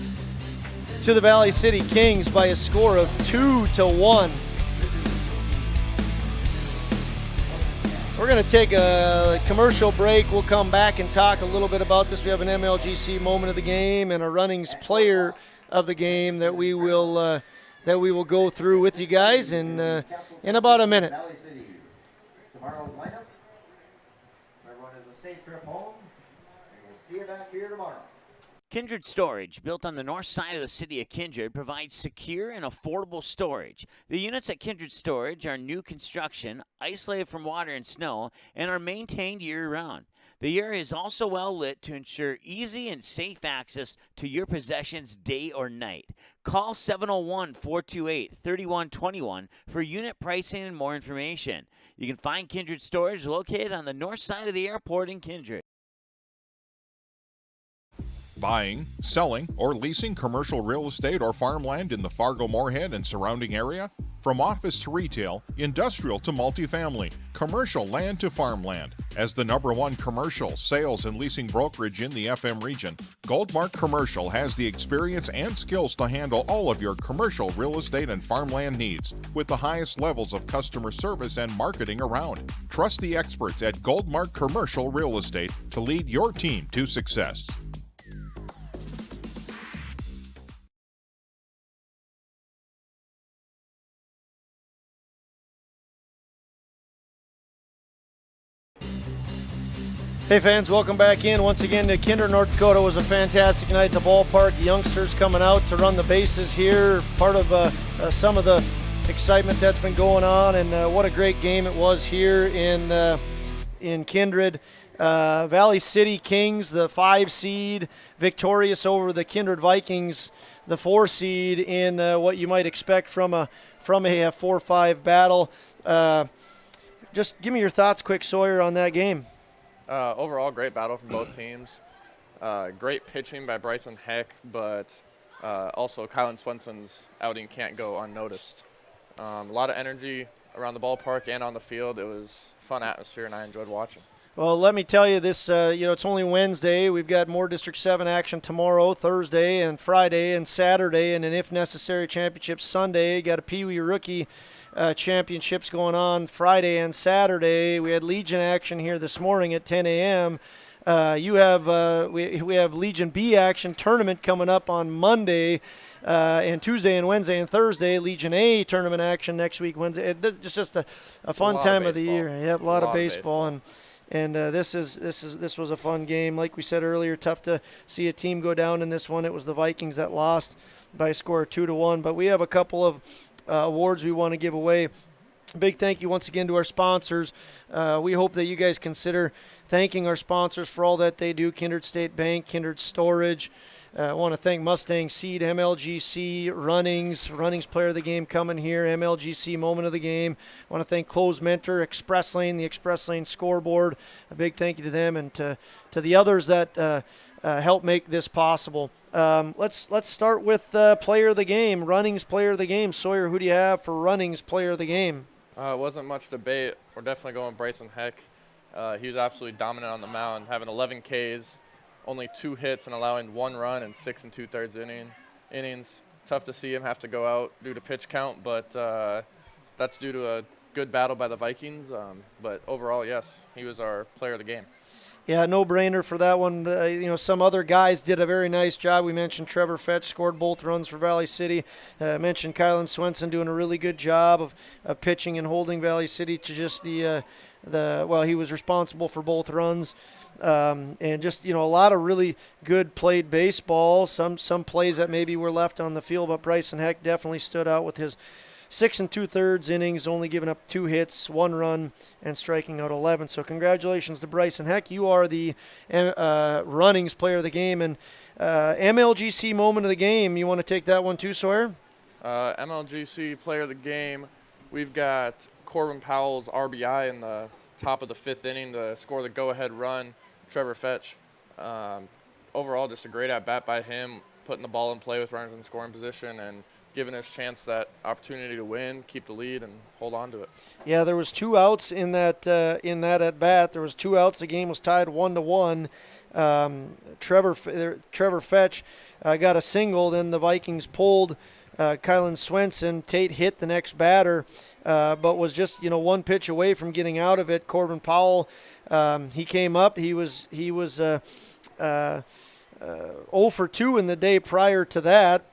to the Valley City Kings by a score of 2-1. We're going to take a commercial break. We'll come back and talk a little bit about this. We have an MLGC moment of the game and a runnings player of the game that we will go through with you guys in about a minute. Tomorrow's lineup. Everyone has a safe trip home, and we'll see you back here tomorrow. Kindred Storage, built on the north side of the city of Kindred, provides secure and affordable storage. The units at Kindred Storage are new construction, isolated from water and snow, and are maintained year-round. The area is also well lit to ensure easy and safe access to your possessions day or night. Call 701-428-3121 for unit pricing and more information. You can find Kindred Storage located on the north side of the airport in Kindred. Buying, selling, or leasing commercial real estate or farmland in the Fargo-Moorhead and surrounding area? From office to retail, industrial to multifamily, commercial land to farmland. As the #1 commercial, sales, and leasing brokerage in the FM region, Goldmark Commercial has the experience and skills to handle all of your commercial real estate and farmland needs with the highest levels of customer service and marketing around. Trust the experts at Goldmark Commercial Real Estate to lead your team to success. Hey fans, welcome back in. Once again to Kindred, North Dakota. It was a fantastic night at the ballpark. The youngsters coming out to run the bases here, part of some of the excitement that's been going on, and what a great game it was here in Kindred. Valley City Kings, the 5 seed, victorious over the Kindred Vikings, the 4 seed, in what you might expect from a 4-5 battle. Just give me your thoughts quick, Sawyer, on that game. Overall, great battle from both teams. Great pitching by Bryson Heck, but also Kylan Swenson's outing can't go unnoticed. A lot of energy around the ballpark and on the field. It was a fun atmosphere, and I enjoyed watching. Well, let me tell you this, it's only Wednesday. We've got more District 7 action tomorrow, Thursday, and Friday, and Saturday, and an if necessary championship Sunday. Got a Pee Wee rookie championships going on Friday and Saturday. We had Legion action here this morning at 10 a.m. We have Legion B action tournament coming up on Monday, and Tuesday and Wednesday and Thursday. Legion A tournament action next week, Wednesday. It's just a fun time of the year. Yep, a lot of baseball. And this was a fun game. Like we said earlier, tough to see a team go down in this one. It was the Vikings that lost by a score of 2-1. But we have a couple of awards we want to give away. Big thank you once again to our sponsors. We hope that you guys consider thanking our sponsors for all that they do. Kindred State Bank, Kindred Storage. I want to thank Mustang Seed, MLGC, Runnings Player of the Game coming here, MLGC Moment of the Game. I want to thank Close Mentor, Express Lane, the Express Lane scoreboard. A big thank you to them and to the others that help make this possible. Let's start with Player of the Game, Runnings Player of the Game. Sawyer, who do you have for Runnings Player of the Game? It wasn't much debate. We're definitely going Bryson Heck. He was absolutely dominant on the mound, having 11 Ks. Only 2 hits and allowing 1 run in 6 2/3 innings. Tough to see him have to go out due to pitch count, but that's due to a good battle by the Vikings. But overall, yes, he was our player of the game. Yeah, no-brainer for that one. Some other guys did a very nice job. We mentioned Trevor Fetch scored both runs for Valley City. Mentioned Kylan Swenson doing a really good job of pitching and holding Valley City to just he was responsible for both runs. And just, a lot of really good played baseball. Some plays that maybe were left on the field, but Bryson Heck definitely stood out with his 6 2/3 innings, only giving up 2 hits, 1 run, and striking out 11. So congratulations to Bryson Heck. You are the Runnings Player of the Game. And MLGC Moment of the Game, you want to take that one too, Sawyer? MLGC Player of the Game, we've got Corbin Powell's RBI in the top of the 5th inning to score the go-ahead run. Trevor Fetch. Overall, just a great at-bat by him, putting the ball in play with runners in scoring position and giving us a chance, that opportunity to win, keep the lead, and hold on to it. Yeah, there was 2 outs in that at-bat. There was 2 outs. The game was tied 1-1. Trevor Fetch got a single. Then the Vikings pulled Kylan Swenson. Tate hit the next batter, but was just 1 pitch away from getting out of it. Corbin Powell, he came up. He was 0 for 2 in the day prior to that.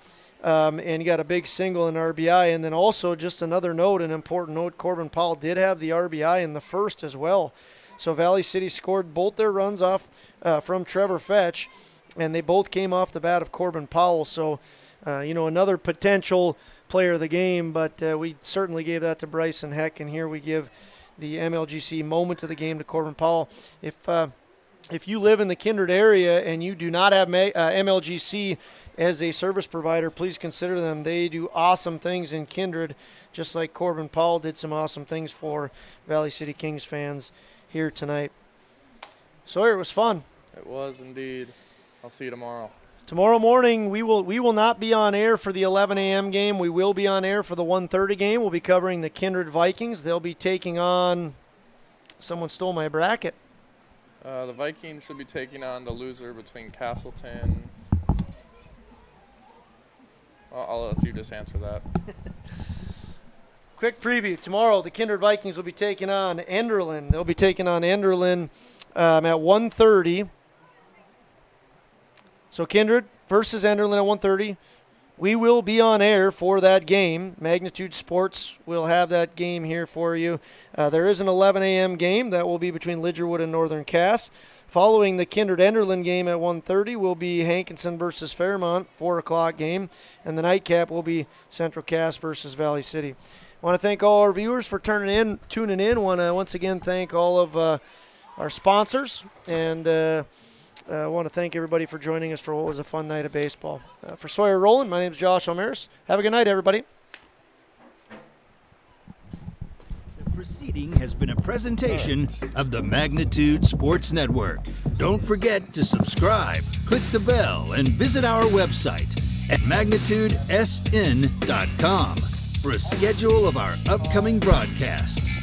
And he got a big single and RBI. And then also just another note, an important note, Corbin Powell did have the RBI in the first as well. So Valley City scored both their runs off from Trevor Fetch. and they both came off the bat of Corbin Powell. So, another potential player of the game, but we certainly gave that to Bryson Heck, and here we give the MLGC moment of the game to Corbin Powell. If you live in the Kindred area and you do not have MLGC as a service provider, please consider them. They do awesome things in Kindred, just like Corbin Powell did some awesome things for Valley City Kings fans here tonight. Sawyer, it was fun. It was indeed. I'll see you tomorrow. Tomorrow morning, we will not be on air for the 11 a.m. game. We will be on air for the 1:30 game. We'll be covering the Kindred Vikings. They'll be taking on – someone stole my bracket. The Vikings should be taking on the loser between Castleton. I'll let you just answer that. Quick preview. Tomorrow, the Kindred Vikings will be taking on Enderlin. They'll be taking on Enderlin at 1:30. So Kindred versus Enderlin at 1:30. We will be on air for that game. Magnitude Sports will have that game here for you. There is an 11 a.m. game that will be between Lidgerwood and Northern Cass. Following the Kindred Enderlin game at 1:30 will be Hankinson versus Fairmont, 4 o'clock game. And the nightcap will be Central Cass versus Valley City. I want to thank all our viewers for tuning in. I want to once again thank all of our sponsors. And I want to thank everybody for joining us for what was a fun night of baseball. For Sawyer Rowland, my name is Josh Almaris. Have a good night, everybody. The proceeding has been a presentation of the Magnitude Sports Network. Don't forget to subscribe, click the bell, and visit our website at magnitudesn.com for a schedule of our upcoming broadcasts.